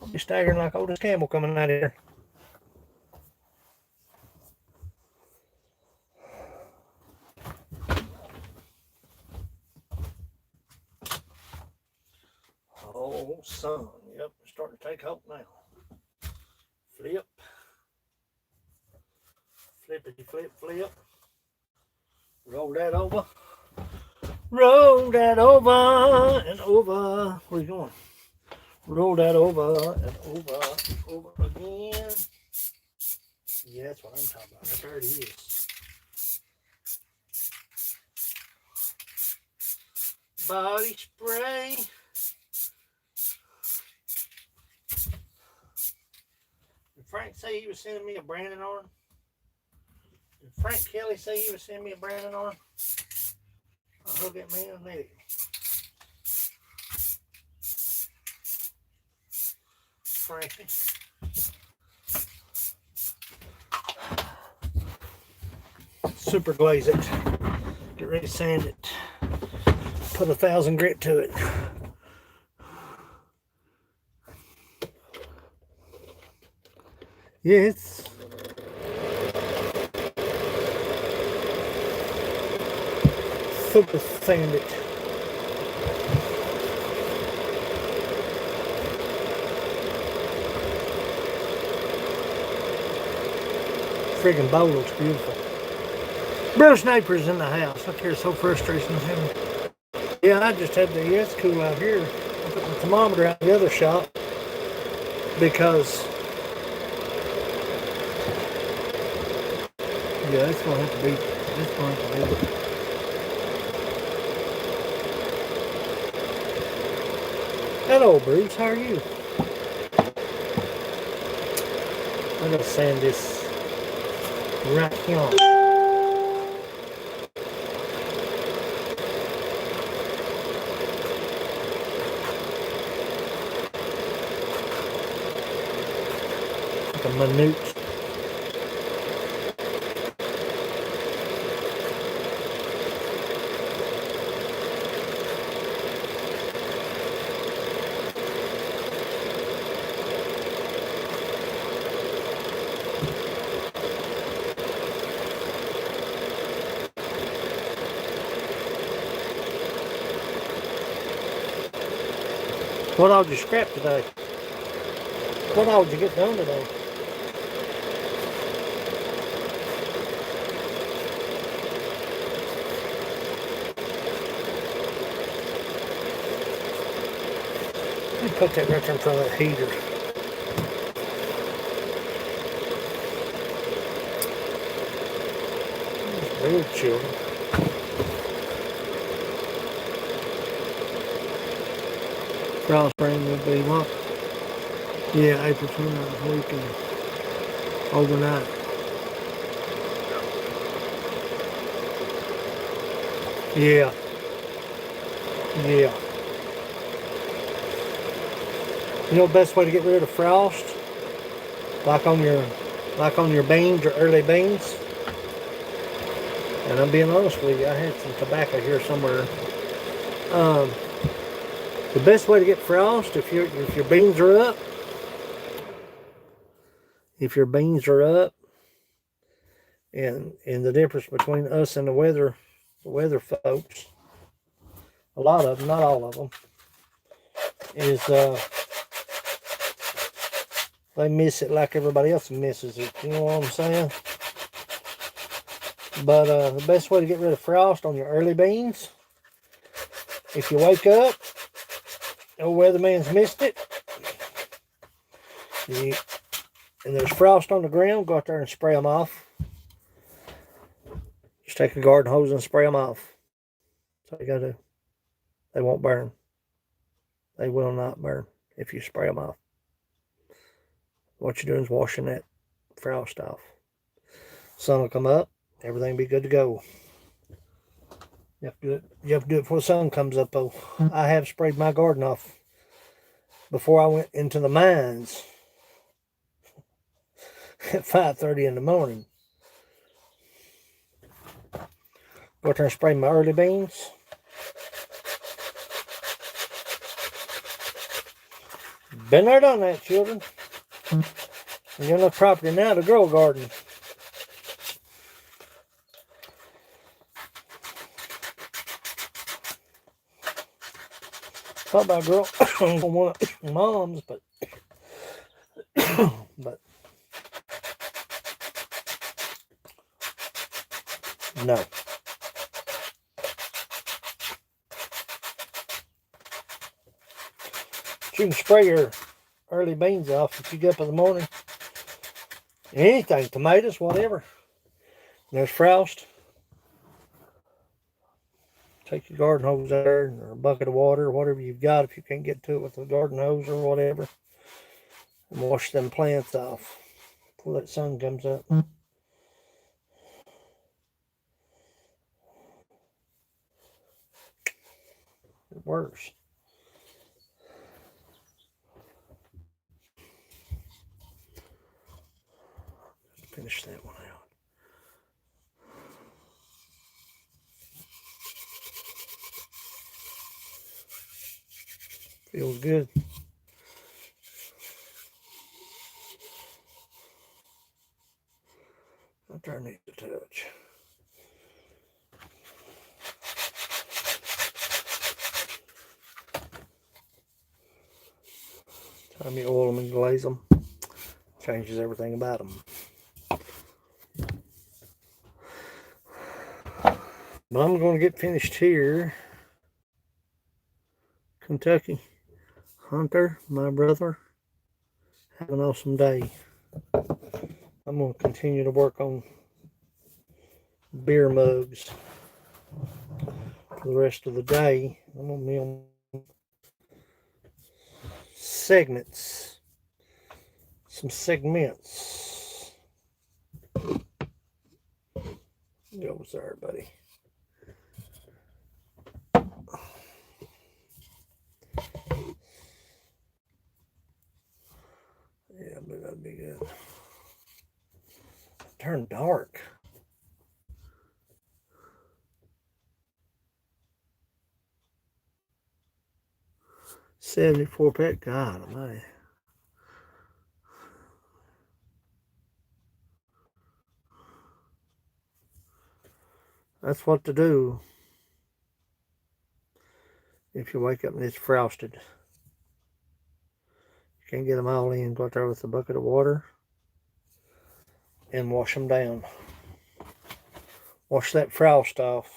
I'll be staggering like Otis Campbell coming out of here. Oh, son. Yep, starting to take hope now. Flip. Flippity flip, flip. Roll that over. Roll that over and over. Where you going? Roll that over and over again. Yeah, that's what I'm talking about. There it is. Body spray. Did Frank say he was sending me a Brandon arm? Did Frank Kelly say he was sending me a Brandon arm? I'll hook at me and Nick. Frankie. Super glaze it. Get ready to sand it. Put 1,000 grit to it. Yeah, it's super sand it. Friggin' bowl looks beautiful. Bruce Naper's in the house. I care so frustration with him. Yeah, I just had the, yeah, it's cool out here. I put the thermometer out in the other shop because, yeah, it's going to have to be, it's going to have to be. Hello, Bruce, how are you? I'm going to sand this right here. A minute. What all did you scrap today? What all did you get done today? Let me put that right there in front of that heater. It's real chill. Frost rain will be what? Yeah, April 29th weekend. Overnight. Yeah. Yeah. You know the best way to get rid of frost? Like on your beans or early beans. And I'm being honest with you, I had some tobacco here somewhere. The best way to get frost, if your beans are up, and the difference between us and the weather folks, a lot of them, not all of them, is they miss it like everybody else misses it. You know what I'm saying? But the best way to get rid of frost on your early beans, if you wake up, old weatherman's missed it, and there's frost on the ground, go out there and spray them off. Just take a garden hose and spray them off. That's all you gotta do. They won't burn. They will not burn if you spray them off. What you're doing is washing that frost off. Sun will come up, everything will be good to go. You have to do it before the sun comes up, though. I have sprayed my garden off before I went into the mines at 5:30 in the morning. Go out there and spray my early beans. Been there, done that, children. And you have enough property now to grow a garden. Thought about grow one of mom's, but no. You can spray your early beans off if you get up in the morning. Anything, tomatoes, whatever. There's frost. Take your garden hose there, or a bucket of water, or whatever you've got if you can't get to it with a garden hose or whatever. And wash them plants off before that sun comes up. It works. Finish that one out. Feels good. I'll try to need to touch. Time you oil them and glaze them, changes everything about them. But I'm going to get finished here. Kentucky. Hunter, my brother, have an awesome day. I'm going to continue to work on beer mugs for the rest of the day. I'm going to be on segments. Some segments. Go there, buddy. Yeah, but that'd be good. Turn dark. $74 pack. God almighty. That's what to do if you wake up and it's frosted. You can't get them all in. Go out there with a bucket of water and wash them down. Wash that frost off.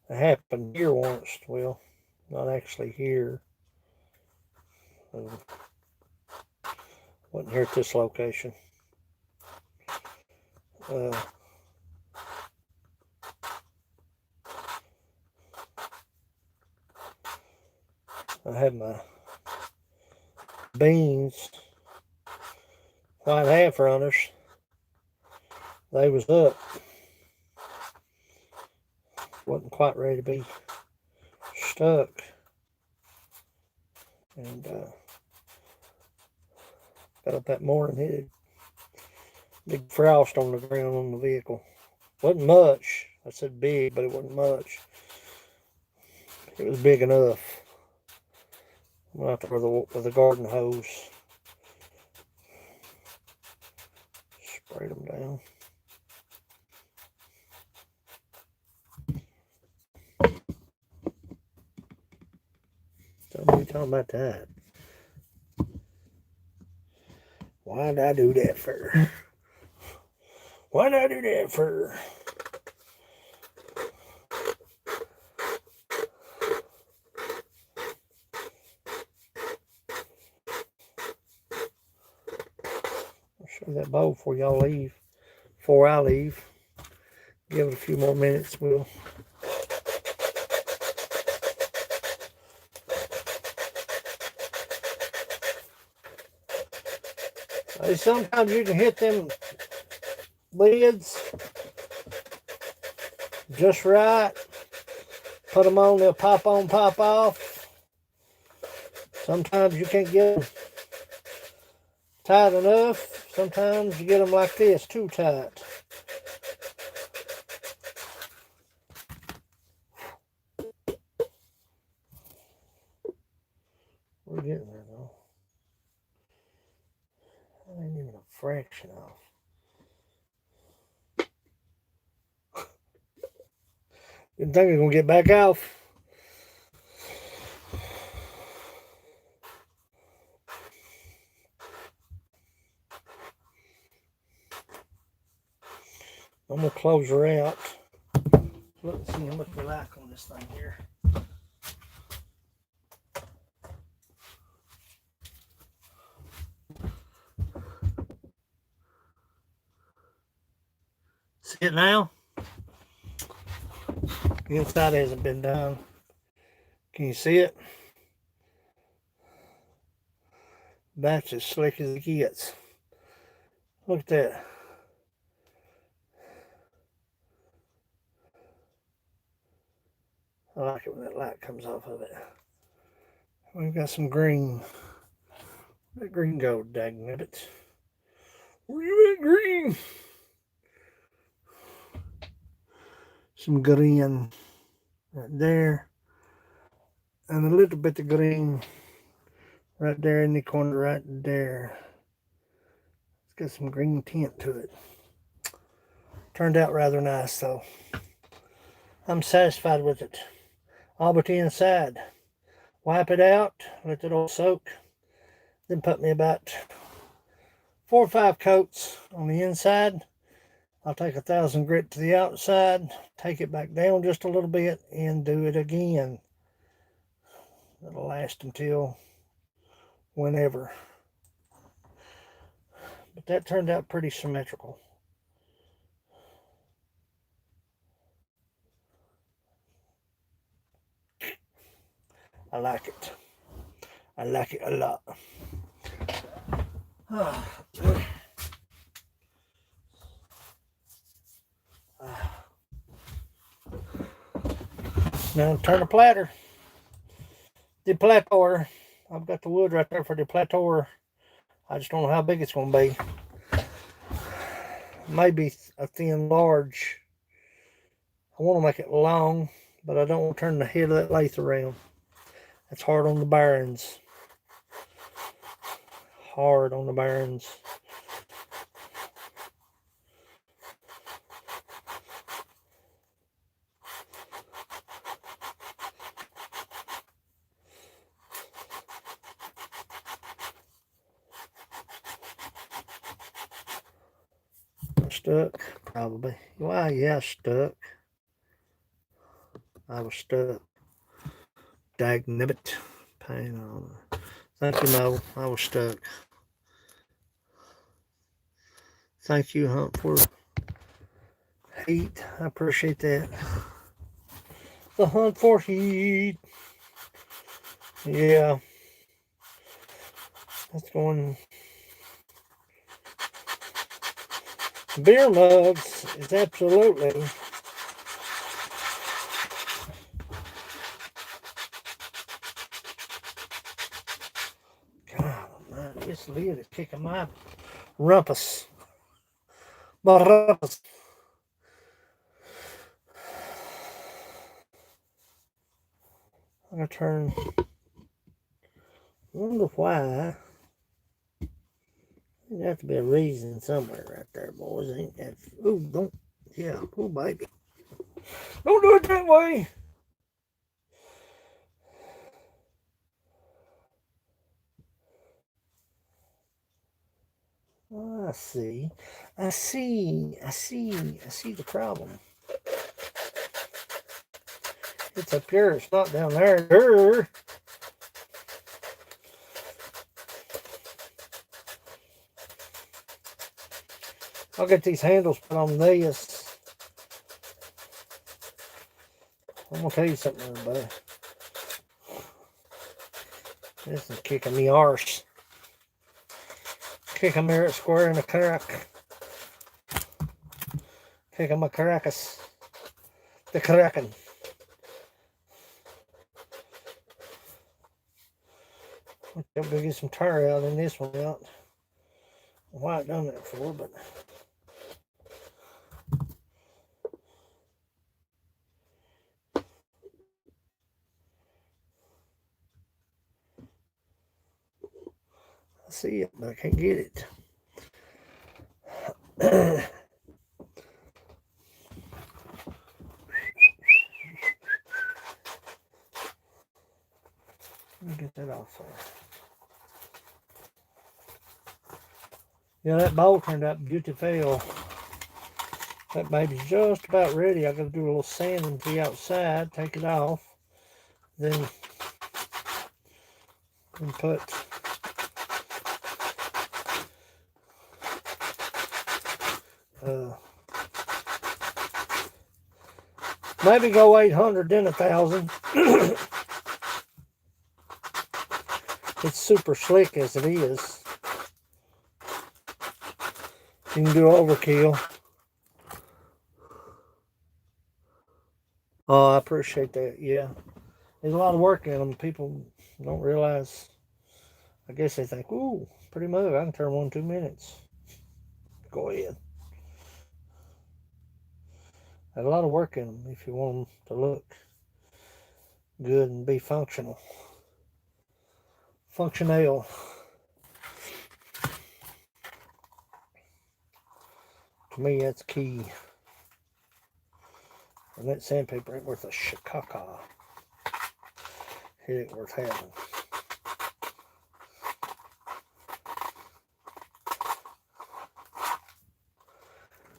It happened here once. Well, not actually here. Wasn't here at this location. I had my beans, white half runners. They was up. Wasn't quite ready to be stuck. And got up that morning, hit big frost on the ground on the vehicle. Wasn't much. I said big, but it wasn't much. It was big enough. Went out there with a garden hose. Sprayed them down. Tell me talking about that. Why'd I do that for? Why'd I do that for? I'll show you that bowl before y'all leave. Before I leave. Give it a few more minutes. We'll Sometimes you can hit them lids just right. Put them on, they'll pop on, pop off. Sometimes you can't get them tight enough. Sometimes you get them like this, too tight. We're getting there though. That ain't even a fraction off. Didn't think it was gonna get back off. I'm gonna close her out. Let's see what we like on this thing here. See it now? The inside hasn't been done. Can you see it? That's as slick as it gets. Look at that. I like it when that light comes off of it. We've got some green. That green go, dagnabbit. Where you at, green? Some green right there. And a little bit of green right there in the corner right there. It's got some green tint to it. Turned out rather nice though. I'm satisfied with it. All but the inside. Wipe it out, let it all soak. Then put me about 4 or 5 coats on the inside. I'll take 1,000 grit to the outside, take it back down just a little bit, and do it again. It'll last until whenever. But that turned out pretty symmetrical. I like it. I like it a lot. Now turn the platter. The platter. I've got the wood right there for the platter. I just don't know how big it's going to be. Maybe a thin large. I want to make it long, but I don't want to turn the head of that lathe around. That's hard on the bearings. Hard on the bearings. Stuck, probably. Why, yeah, stuck. I was stuck. Dagnabbit. Pain on it. Thank you, Mo. I was stuck. Thank you, Hunt, for heat. I appreciate that. The hunt for heat. Yeah. That's going. Beer mugs is absolutely God, man, this lid is kicking my rumpus. My rumpus. I'm gonna turn. I wonder why. There has to be a reason somewhere right there, boys. Ain't that? Ooh, don't. Yeah, oh baby. Don't do it that way. Oh, I see. I see. I see. I see the problem. It's up here. It's not down there. I'll get these handles put on this. I'm going to tell you something, everybody. This is kicking me arse. Kick him there square in the crack. Kick him a Caracas. The Kraken. I'm gonna get some tar out in this one out. Why I done that for, but I see it, but I can't get it. Let me get that off there. Yeah, that bowl turned out beautiful. That baby's just about ready. I gotta do a little sanding to the outside, take it off, then put maybe go 800 then 1,000. It's super slick as it is. You can do overkill. Oh, I appreciate that. Yeah, there's a lot of work in them. People don't realize. I guess they think, ooh, pretty mug. I can turn one in 2 minutes. Go ahead. There's a lot of work in them if you want them to look good and be functional. Functional. To me, that's key. And that sandpaper ain't worth a shikaka. It ain't worth having.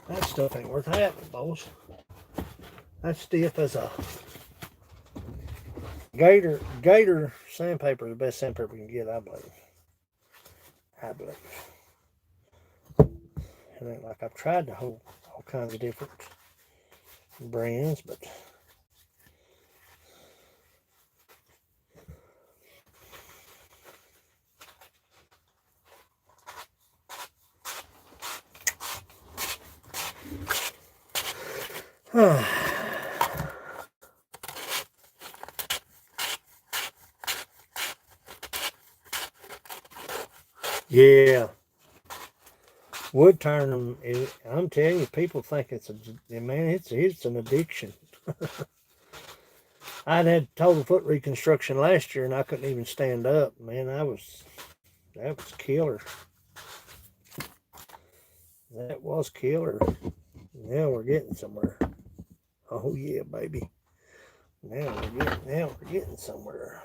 That stuff ain't worth having, boss. That's stiff as a gator. Gator sandpaper is the best sandpaper you can get, I believe. It ain't like I've tried the whole all kinds of different brands, but yeah. Wood turning, I'm telling you, people think it's it's an addiction. I'd had total foot reconstruction last year and I couldn't even stand up. Man, that was killer. That was killer. Now we're getting somewhere. Oh yeah, baby. Now we're getting somewhere.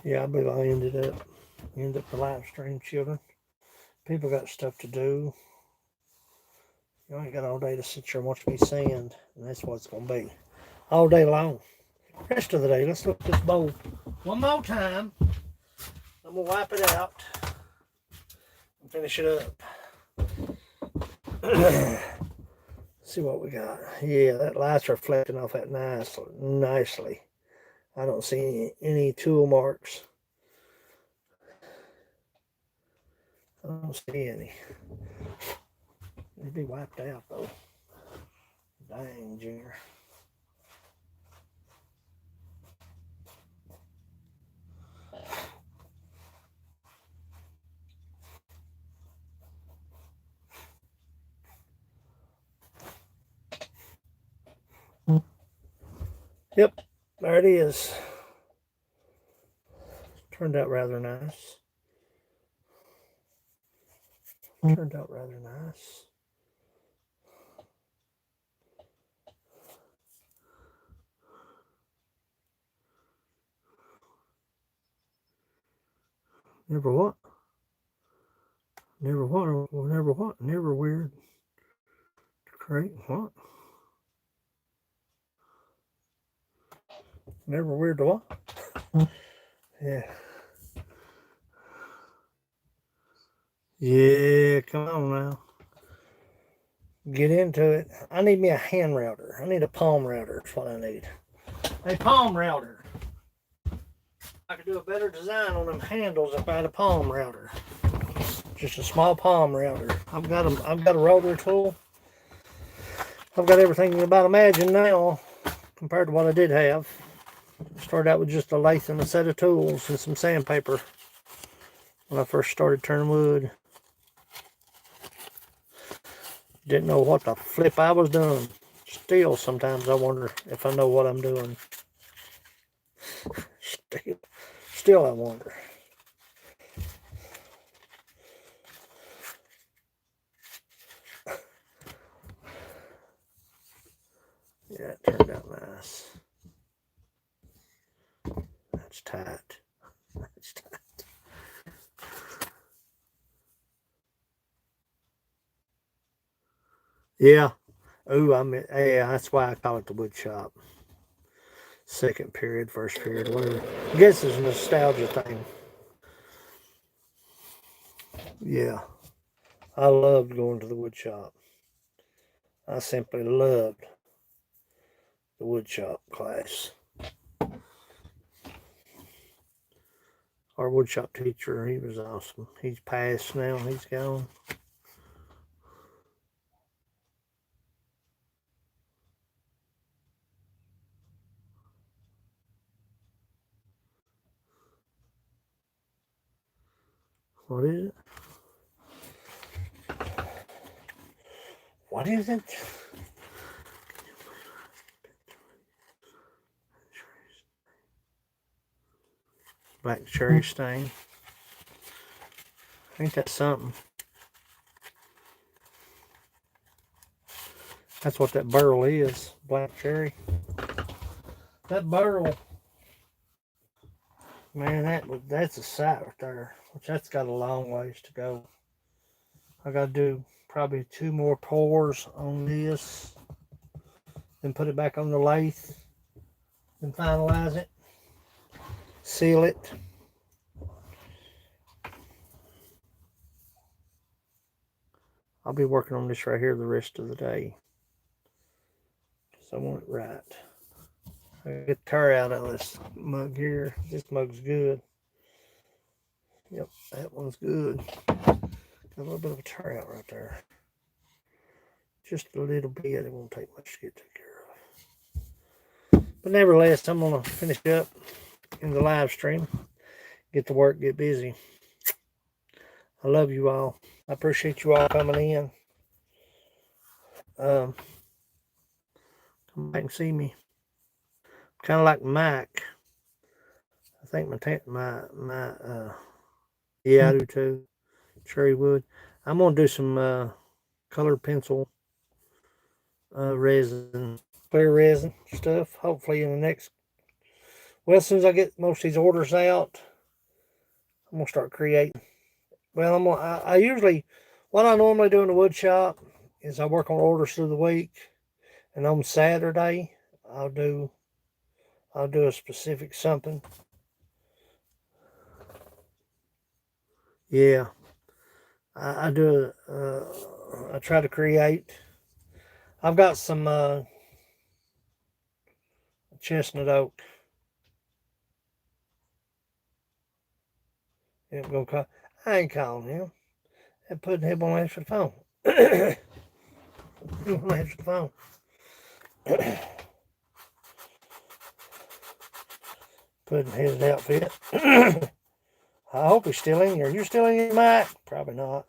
Yeah, I believe I ended up the live stream, children. People got stuff to do. You ain't got all day to sit here and watch me sand, and that's what it's gonna be. All day long. Rest of the day, let's look at this bowl one more time. I'm gonna wipe it out and finish it up. See what we got. Yeah, that light's reflecting off that nicely. I don't see any tool marks. I don't see any. It'd be wiped out though. Dang, Junior. Yep, there it is. Turned out rather nice. Turned out rather nice. Never what? Never what? Never what? Never weird. Great. What? Never weird to what? Yeah. Yeah, come on now. Get into it. I need me a hand router. I need a palm router. That's what I need. A palm router. I could do a better design on them handles if I had a palm router. Just a small palm router. I've got a rotary tool. I've got everything about Imagine now compared to what I did have. Started out with just a lathe and a set of tools and some sandpaper when I first started turning wood. Didn't know what the flip I was doing. Still, sometimes I wonder if I know what I'm doing. Still I wonder. Yeah, it turned out nice. That's tight. That's tight. Yeah. Ooh, yeah, that's why I call it the wood shop. Second period, first period, whatever. I guess it's a nostalgia thing. Yeah. I loved going to the wood shop. I simply loved the wood shop class. Our wood shop teacher, he was awesome. He's passed now, he's gone. What is it? What is it? Black cherry stain. Ain't that something? That's what that burl is. Black cherry. That burl. Man, that's a sight right there. Which that's got a long ways to go. I gotta do probably 2 more pours on this. Then put it back on the lathe. Then finalize it. Seal it. I'll be working on this right here the rest of the day. Because I want it right. I get the tar out of this mug here. This mug's good. Yep, that one's good. Got a little bit of a tar out right there. Just a little bit. It won't take much to get taken care of. But nevertheless, I'm going to finish up in the live stream. Get to work, get busy. I love you all. I appreciate you all coming in. Come back and see me. Kind of like Mike. I think yeah, I do too. Cherry wood. I'm gonna do some colored pencil resin, clear resin stuff. Hopefully in the next. Well, as soon as I get most of these orders out, I'm gonna start creating. Well, I usually, what I normally do in the wood shop is I work on orders through the week, and on Saturday I'll do a specific something. Yeah, I do. I try to create. I've got some chestnut oak. I ain't calling him. And putting him on answer the phone. Answer the phone. Putting his outfit. I hope he's still in here. You still in here, Mike? Probably not.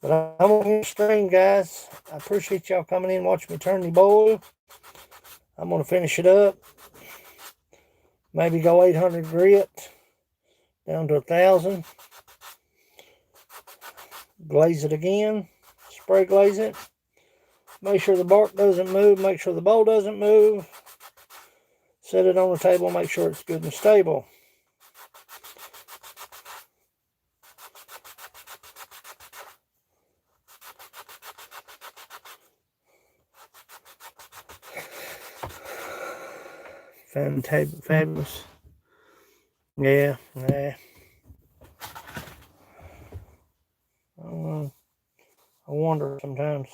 But I'm on the stream, guys. I appreciate y'all coming in, watching me turn the boil. I'm going to finish it up. Maybe go 800 grit down to 1,000. Glaze it again. Spray glaze it. Make sure the bark doesn't move. Make sure the bowl doesn't move. Set it on the table, make sure it's good and stable. Fabulous. Yeah. I wonder sometimes.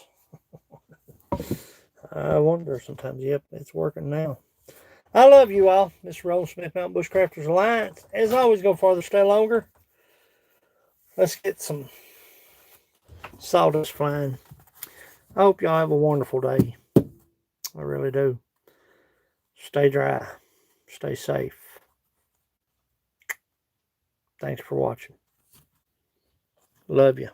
Yep, it's working now. I love you all. This is Roland Smith, Mountain Bushcrafters Alliance. As always, go farther, stay longer. Let's get some sawdust flying. I hope y'all have a wonderful day. I really do. Stay dry. Stay safe. Thanks for watching. Love you.